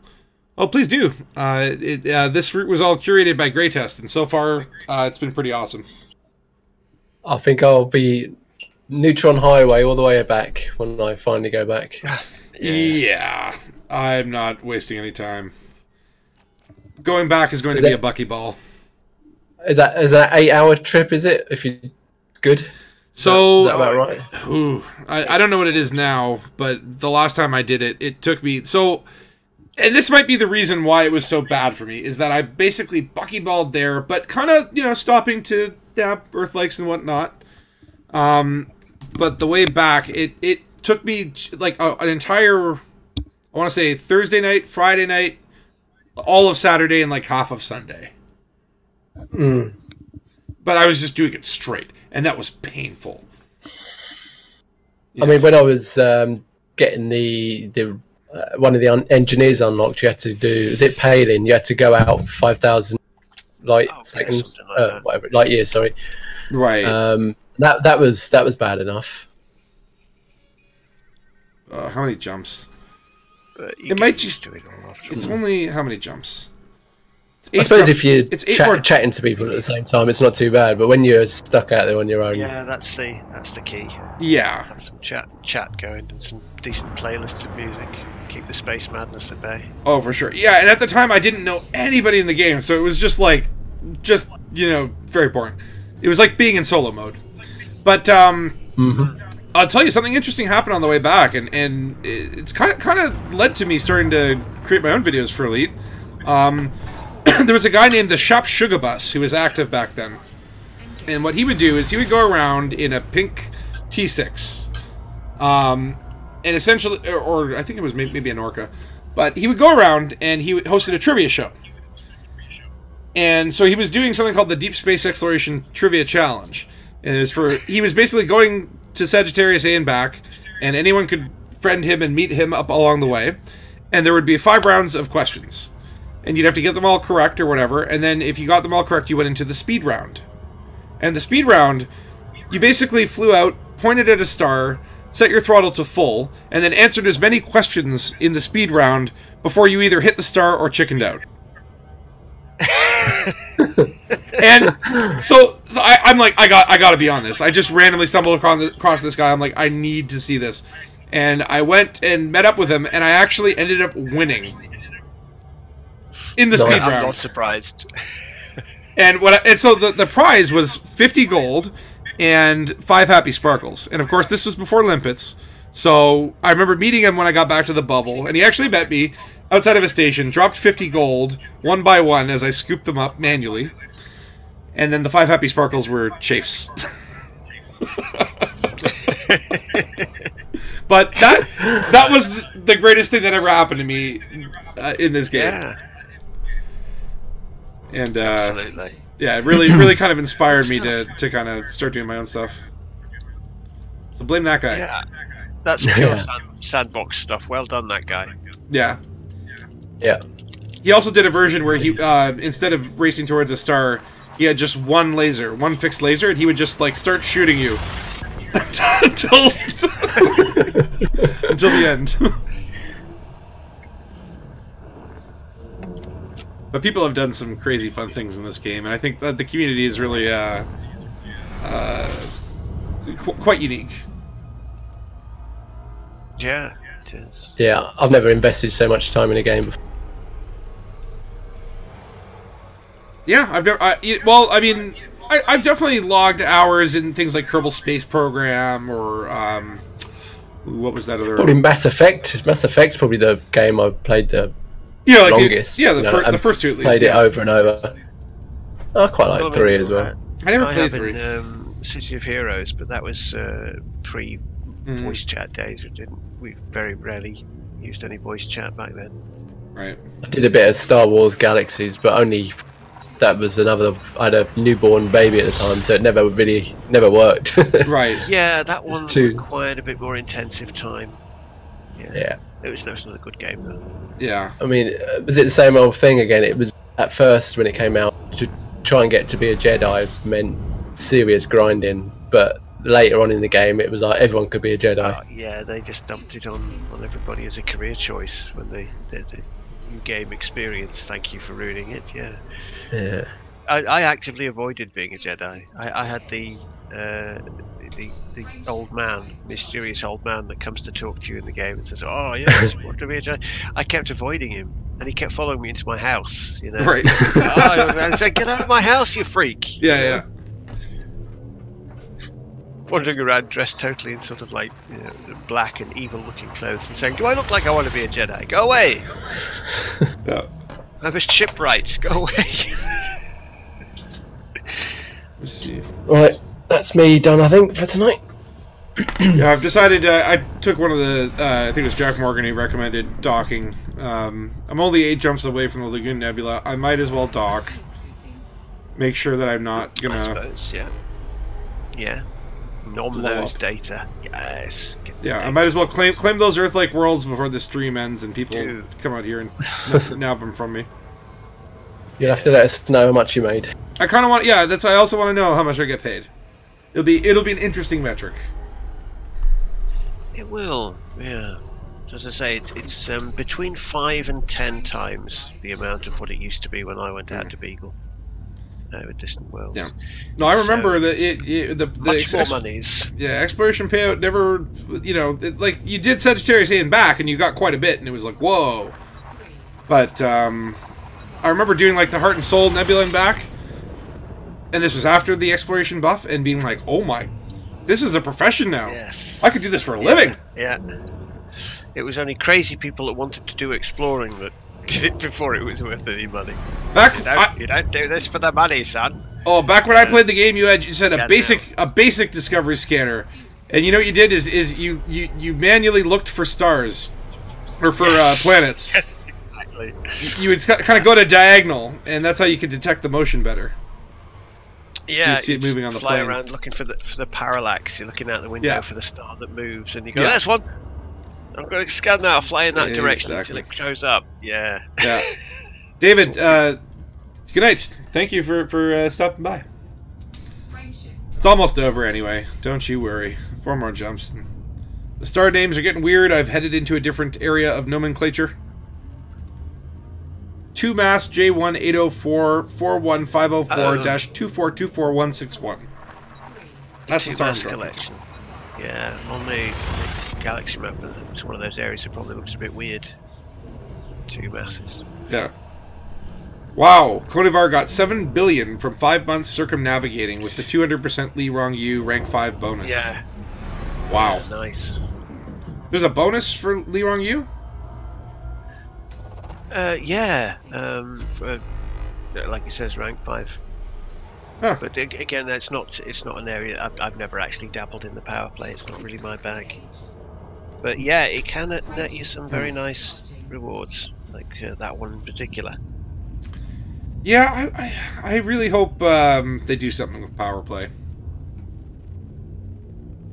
Oh, please do. This route was all curated by Greytest, and so far, it's been pretty awesome. I think I'll be Neutron Highway all the way back when I finally go back. Yeah, I'm not wasting any time. Going back is going to be a buckyball. Is that 8-hour trip? Is it? If you good. So is that about right? Ooh, I don't know what it is now, but the last time I did it, it took me so. And this might be the reason why it was so bad for me, is that I basically buckyballed there, but kind of, stopping to Earth Lakes and whatnot. But the way back, it took me like an entire, I want to say Thursday night, Friday night, all of Saturday, and like half of Sunday. But I was just doing it straight, and that was painful. Yeah. I mean, when I was getting the one of the engineers unlocked, you had to do, is it Palin? You had to go out 5,000 light seconds, like whatever, light years, sorry. Right. That was bad enough. How many jumps? It might just do it all after. It's only how many jumps? I suppose if you're chatting to people at the same time, it's not too bad. But when you're stuck out there on your own, yeah, that's the key. Yeah, have some chat going and some decent playlists of music. Keep the space madness at bay. Oh, for sure. Yeah, and at the time I didn't know anybody in the game, so it was just very boring. It was like being in solo mode. But I'll tell you, something interesting happened on the way back, and it's kind of led to me starting to create my own videos for Elite. There was a guy named the Shop Sugar Bus who was active back then, and what he would do is he would go around in a pink T6, and essentially, or I think it was maybe an Orca, but he would go around and he hosted a trivia show. And so he was doing something called the Deep Space Exploration Trivia Challenge, and he was basically going to Sagittarius A and back, and anyone could friend him and meet him up along the way, and there would be 5 rounds of questions. And you'd have to get them all correct or whatever, and then if you got them all correct, you went into the speed round. And the speed round, you basically flew out, pointed at a star, set your throttle to full, and then answered as many questions in the speed round before you either hit the star or chickened out. And so I'm like, I gotta be on this. I just randomly stumbled across this guy. I'm like, I need to see this. And I went and met up with him, and I actually ended up winning. In the speed round. I'm not surprised. And so the prize was 50 gold and 5 happy sparkles. And of course, this was before limpets. So I remember meeting him when I got back to the bubble, and he actually met me outside of a station, dropped 50 gold one by one as I scooped them up manually. And then the 5 happy sparkles were chafes. But that was the greatest thing that ever happened to me in this game. Yeah. And absolutely. Yeah, it really kind of inspired me to kind of start doing my own stuff. So blame that guy. Yeah, that's pure sandbox stuff. Well done, that guy. Yeah. Yeah. He also did a version where he instead of racing towards a star, he had just one fixed laser, and he would just like start shooting you until the end. But people have done some crazy fun things in this game, and I think that the community is really quite unique. Yeah, it is. Yeah, I've never invested so much time in a game before. Yeah, I've never. I've definitely logged hours in things like Kerbal Space Program or what was that other? Probably Mass Effect. Mass Effect's probably the game I've played the longest. The first two at least. Played it over and over. I quite like 3 as well. I never played 3. City of Heroes, but that was pre-voice chat days. We very rarely used any voice chat back then. Right. I did a bit of Star Wars Galaxies, but only that was another. I had a newborn baby at the time, so it never worked. Right. Yeah, that one required a bit more intensive time. Yeah. It was another good game though. Yeah. I mean, was it the same old thing again? It was at first when it came out to try and get to be a Jedi meant serious grinding, but later on in the game it was like everyone could be a Jedi. Yeah, they just dumped it on everybody as a career choice when the game experience. Thank you for ruining it. Yeah. I actively avoided being a Jedi. I had the the old man, mysterious old man that comes to talk to you in the game and says, "Oh yes, what to be a Jedi?" I kept avoiding him, and he kept following me into my house. You know, Right. I said, "Get out of my house, you freak!" Yeah. Wandering around dressed totally in sort of like, you know, black and evil-looking clothes, and saying, "Do I look like I want to be a Jedi? Go away! Yeah. I'm a shipwright. Go away!" Let's see. Right, that's me done, I think, for tonight. Yeah, I've decided. I took one of the. I think it was Jack Morgan who recommended docking. I'm only 8 jumps away from the Lagoon Nebula. I might as well dock. Make sure that I'm not gonna. I suppose, yeah. Nom those data. Yes. Yeah, I might as well claim those Earth-like worlds before the stream ends and people come out here and nab them from me. You'll have to let us know how much you made. I kind of want. Yeah, that's. I also want to know how much I get paid. It'll be an interesting metric. It will, yeah. As I say, it's between 5 and 10 times the amount of what it used to be when I went out to Beagle. With Distant Worlds. Yeah. No, I remember that the much more monies. Yeah, exploration payout never. You know, like you did Sagittarius A and back, and you got quite a bit, and it was like whoa. But I remember doing like the Heart and Soul Nebula and back, and this was after the exploration buff, and being like, oh my, this is a profession now. Yes. I could do this for a living. Yeah. It was only crazy people that wanted to do exploring that did it before it was worth any money. You don't do this for the money, son. Oh, back when I played the game, you said a basic discovery scanner, and you know what you did is you manually looked for stars or for planets. Yes, exactly. You would kind of go to diagonal, and that's how you could detect the motion better. Yeah, you'd see it moving on the fly plane. around looking for the parallax. You're looking out the window for the star that moves, and you go, Yeah. "There's one. I'm going to scan that. I'll fly in that direction Exactly. until it shows up." Yeah. Yeah. David, good night. Thank you for stopping by. It's almost over anyway. Don't you worry. 4 more jumps. The star names are getting weird. I've headed into a different area of nomenclature. 2 mass J1 804 41504-2424161. That's the star collection. Yeah, on the galaxy map, it's one of those areas that probably looks a bit weird. 2 masses. Yeah. Wow, Conivar got 7 billion from 5 months circumnavigating with the 200% Lee Rong Yu rank 5 bonus. Yeah. Wow. Nice. There's a bonus for Lee Rong Yu? Yeah. For, like it says, rank 5. Huh. But again, it's not an area I've never actually dabbled in the power play. It's not really my bag. But yeah, it can net you some very nice rewards, like that one in particular. Yeah, I really hope they do something with power play.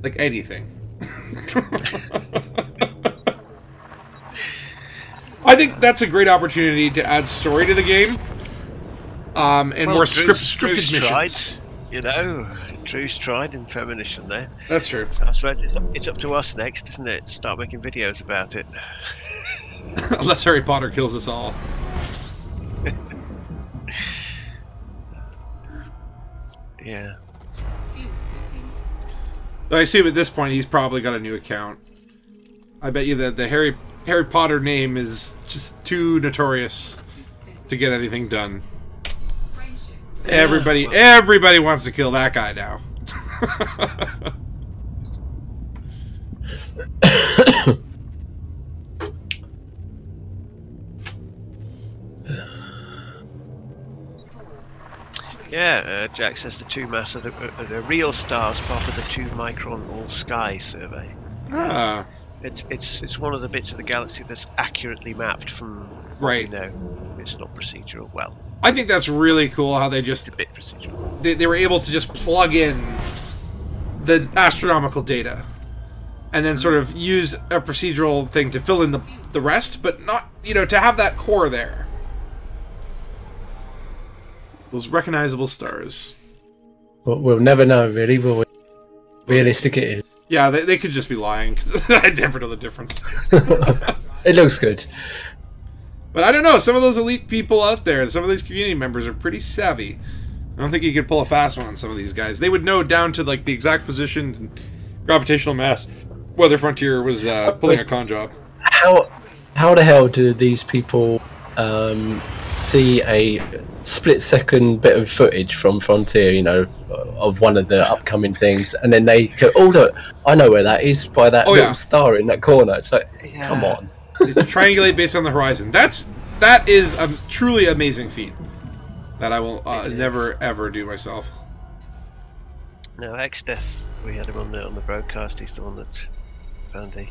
Like anything. I think that's a great opportunity to add story to the game. And more scripted missions. Tried, you know, Drew's tried in Premonition there. That's true. So I suppose it's up to us next, isn't it, to start making videos about it. Unless Harry Potter kills us all. Yeah. I assume at this point he's probably got a new account. I bet you that the Harry Potter name is just too notorious to get anything done. Everybody wants to kill that guy now. Yeah, Jack says the 2 mass are the real stars, part of the 2 micron all sky survey. Ah, It's one of the bits of the galaxy that's accurately mapped from right. You know, it's not procedural. Well, I think that's really cool how they just it's a bit procedural. they were able to just plug in the astronomical data and then sort of use a procedural thing to fill in the rest, but not, you know, to have that core there. Those recognizable stars. Well, we'll never know, really, will we? Realistic it is. Yeah, they could just be lying, because I never know the difference. It looks good. But I don't know, some of those elite people out there, some of these community members are pretty savvy. I don't think you could pull a fast one on some of these guys. They would know down to like the exact position and gravitational mass whether Frontier was pulling a con job. How the hell do these people see a split-second bit of footage from Frontier, you know, of one of the upcoming things, and then they go, "Oh look, I know where that is by that little star in that corner." It's like, come on. Triangulate based on the horizon. That is a truly amazing feat that I will never ever do myself. No, X-Death, we had him on the broadcast. He's the one that found the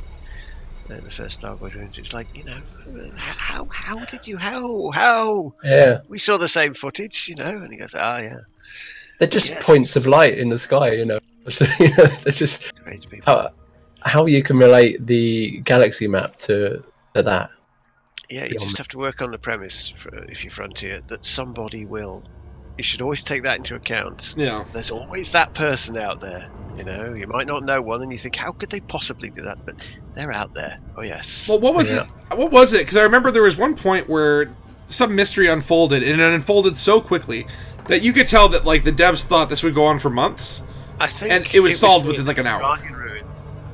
first Starboy ruins. It's like, you know, how did you, how? Yeah. We saw the same footage, you know, and he goes, yeah. They're just points of light in the sky, you know. They're just crazy people. How you can relate the galaxy map to that. Yeah, you just have to work on the premise, if you're Frontier, that somebody will. You should always take that into account. Yeah. There's always that person out there. You know, you might not know one, and you think, how could they possibly do that? But they're out there. Oh yes. Well, what was it? What was it? Because I remember there was one point where some mystery unfolded, and it unfolded so quickly that you could tell that like the devs thought this would go on for months. I think, and it was solved within like an hour. Guardian Ruin.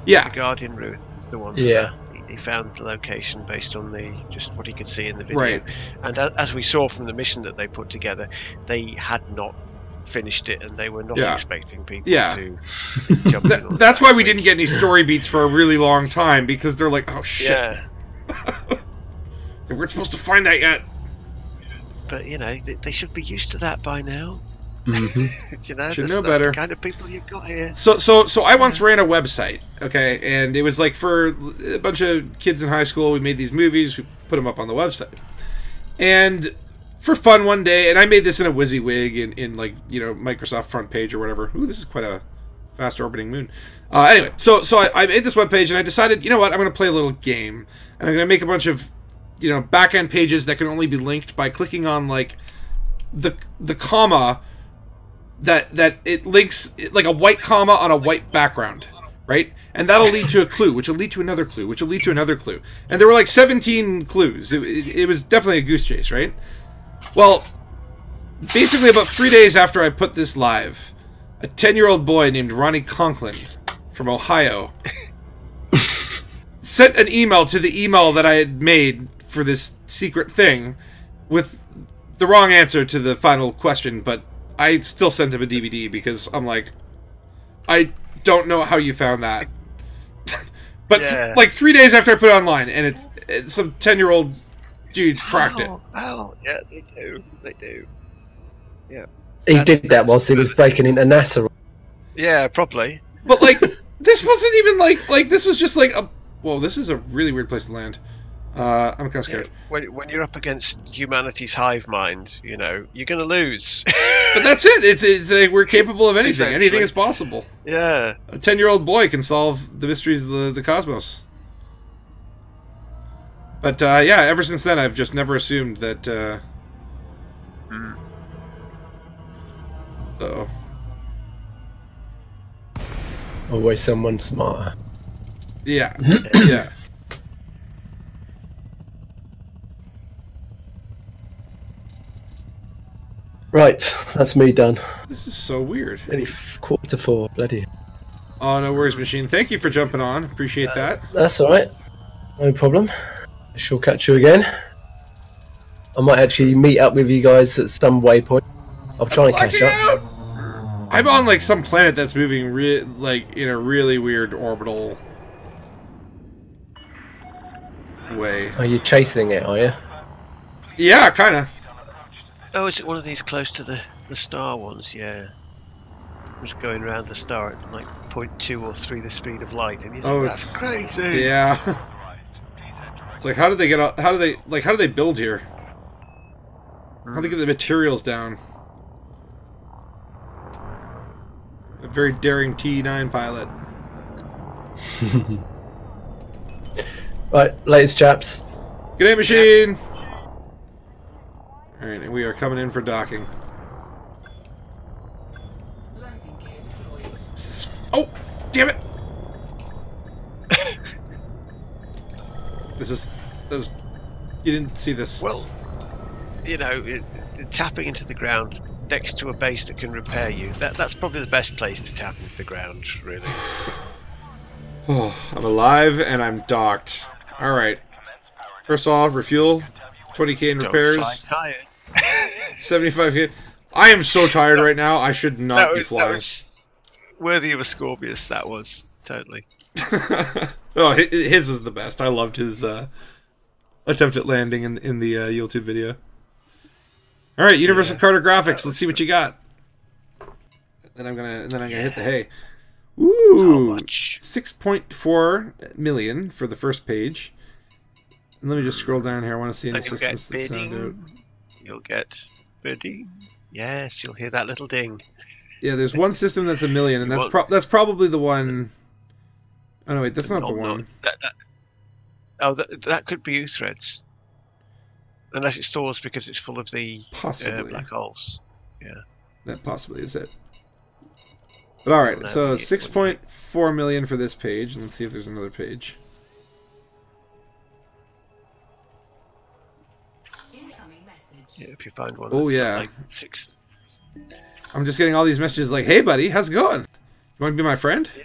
Yeah. The Guardian Ruin. The one. Yeah. He found the location based on just what he could see in the video. Right. And as we saw from the mission that they put together, they had not finished it, and they were not expecting people to jump in. That's why we didn't get any story beats for a really long time, because they're like, oh shit. Yeah. We weren't supposed to find that yet. But, you know, they should be used to that by now. Mm-hmm. You know, should that's know better. The kind of people you've got here. So I once ran a website, okay, and it was like for a bunch of kids in high school. We made these movies, we put them up on the website, and for fun one day, and I made this in a WYSIWYG in like, you know, Microsoft front page or whatever. Ooh, this is quite a fast orbiting moon. Anyway, so I made this web page, and I decided, you know what, I'm going to play a little game, and I'm going to make a bunch of, you know, back end pages that can only be linked by clicking on like the comma. That it links like a white comma on a white background, right? And that'll lead to a clue, which will lead to another clue, which will lead to another clue. And there were like 17 clues. It was definitely a goose chase, right? Well, basically about 3 days after I put this live, a 10-year-old boy named Ronnie Conklin from Ohio sent an email to the email that I had made for this secret thing with the wrong answer to the final question, but I still sent him a DVD because I'm like, I don't know how you found that. But like 3 days after I put it online, and it's some 10-year-old dude cracked it. Oh, yeah, they do. Yeah. He did that whilst he was breaking into NASA. Yeah, probably. But like, this wasn't even like this was just like a. Whoa, this is a really weird place to land. I'm kind of scared. Yeah, when you're up against humanity's hive mind, you know, you're going to lose. But that's it. It's like we're capable of anything. Exactly. Anything is possible. Yeah. A 10-year-old boy can solve the mysteries of the cosmos. But yeah, ever since then, I've just never assumed that. Uh-oh. Always someone smarter. Yeah. Yeah. Right, that's me done. This is so weird. Nearly 4:45, bloody. Oh, no worries, Machine. Thank you for jumping on. Appreciate that. That's alright. No problem. I shall catch you again. I might actually meet up with you guys at some waypoint. I'll try and catch up. I'm on like some planet that's moving like in a really weird orbital way. Are you chasing it, are you? Yeah, kind of. Oh, is it one of these close to the star ones? Yeah. Just going around the star at like 0.2 or 3 the speed of light, and you think, that's crazy. Yeah. It's like, how did they get out? How do they build here? How do they get the materials down? A very daring T9 pilot. Right, latest chaps. Good day, Machine. All right, and we are coming in for docking. Oh, damn it! This is you didn't see this. Well, you know, tapping into the ground next to a base that can repair you. That's probably the best place to tap into the ground, really. Oh, I'm alive and I'm docked. Alright. First of all, refuel. 20k in repairs. Don't fly tired. 75k. I am so tired right now, I should not be flying. That was worthy of a Scorpius, that was. Totally. Oh, his was the best. I loved his attempt at landing in the YouTube video. Alright, Universal Cartographics, let's see what you got. Then I'm gonna hit the hay. Ooh, 6.4 million for the first page. And let me just scroll down here. I want to see any systems that sound out. You'll get bidding. Yes, you'll hear that little ding. Yeah, there's one system that's 1 million, and that's probably the one. Oh no, wait, that's not the one. That could be Uthreads, unless it stores because it's full of the black holes. Yeah, that possibly is it. But all right, so 6.4 million for this page. Let's see if there's another page. Incoming message. Yeah, if you find one. Oh that's yeah. like 6. I'm just getting all these messages like, "Hey, buddy, how's it going? You want to be my friend?" Yeah.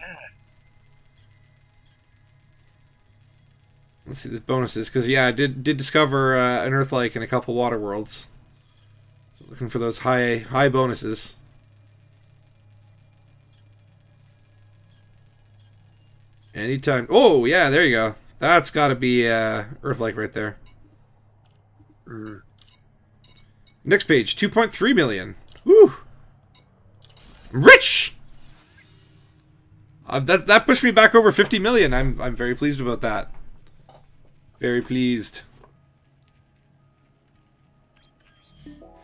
Let's see the bonuses, because yeah, I did discover an Earth-like in a couple water worlds. So looking for those high bonuses. Anytime. Oh yeah, there you go. That's got to be Earth-like right there. Next page, 2.3 million. Woo! I'm rich. That pushed me back over 50 million. I'm very pleased about that. Very pleased.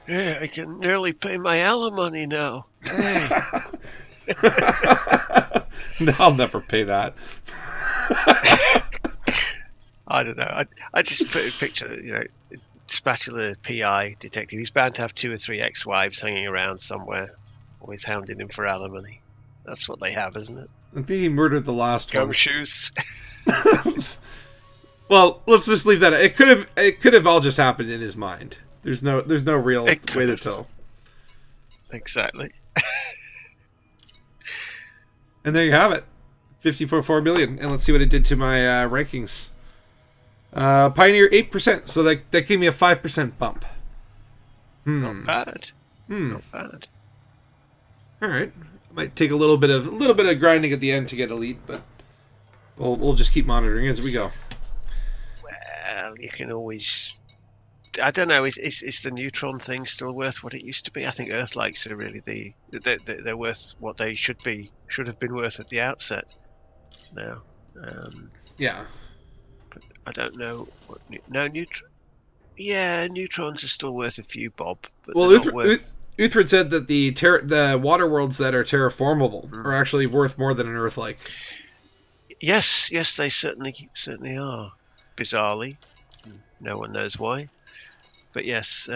Yeah, I can nearly pay my alimony now. Hey. No, I'll never pay that. I don't know. I just put a picture, spatula PI detective. He's bound to have 2 or 3 ex-wives hanging around somewhere, always hounding him for alimony. That's what they have, isn't it? I think he murdered the last one. Gumshoes. Well, let's just leave that. It could have all just happened in his mind. There's no real way to tell. Exactly. And there you have it, 50.4 million. And let's see what it did to my rankings. Pioneer 8%, so that gave me a 5% bump. Not bad. Not bad. All right, might take a little bit of grinding at the end to get elite, but we'll just keep monitoring as we go. Well, you can always. I don't know. Is the neutron thing still worth what it used to be? I think Earth-likes are really they're worth what they should have been worth at the outset. Now, yeah. But I don't know. Neutrons are still worth a few bob. But well, Uthred said that the water worlds that are terraformable are actually worth more than an Earth-like. Yes, they certainly are. Bizarrely, no one knows why. But yes,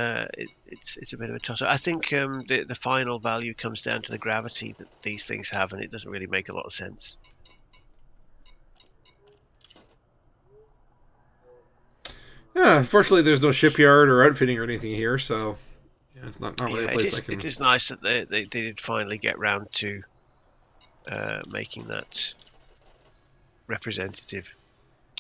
it's a bit of a toss. I think the final value comes down to the gravity that these things have, and it doesn't really make a lot of sense. Yeah, unfortunately, there's no shipyard or outfitting or anything here, so yeah, it's not really a place I can. It is nice that they did finally get round to making that representative.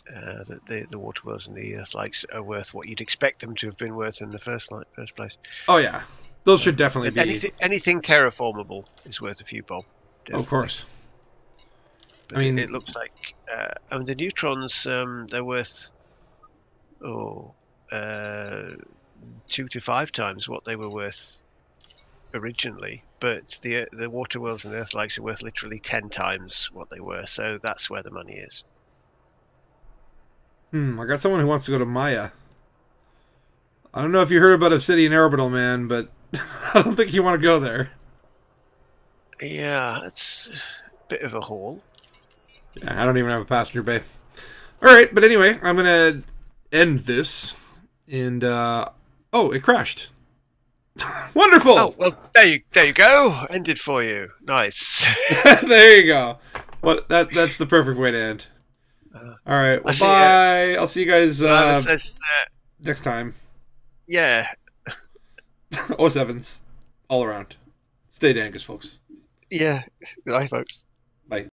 That the water worlds and the Earth-likes are worth what you'd expect them to have been worth in the first place. Oh yeah, those should definitely be. Anything terraformable is worth a few bob. Of course. But I mean, it looks like the neutrons they're worth 2 to 5 times what they were worth originally. But the water worlds and the Earth-likes are worth literally 10 times what they were. So that's where the money is. I got someone who wants to go to Maya. I don't know if you heard about Obsidian Orbital, man, but I don't think you want to go there. Yeah, it's a bit of a haul. Yeah, I don't even have a passenger bay. Alright, but anyway, I'm going to end this. And, oh, it crashed. Wonderful! Oh, well, there you go. Ended for you. Nice. There you go. That's the perfect way to end. All right. Well, bye. I'll see you guys next time. Yeah. 07s. all around. Stay dangus, folks. Yeah, I folks. Bye.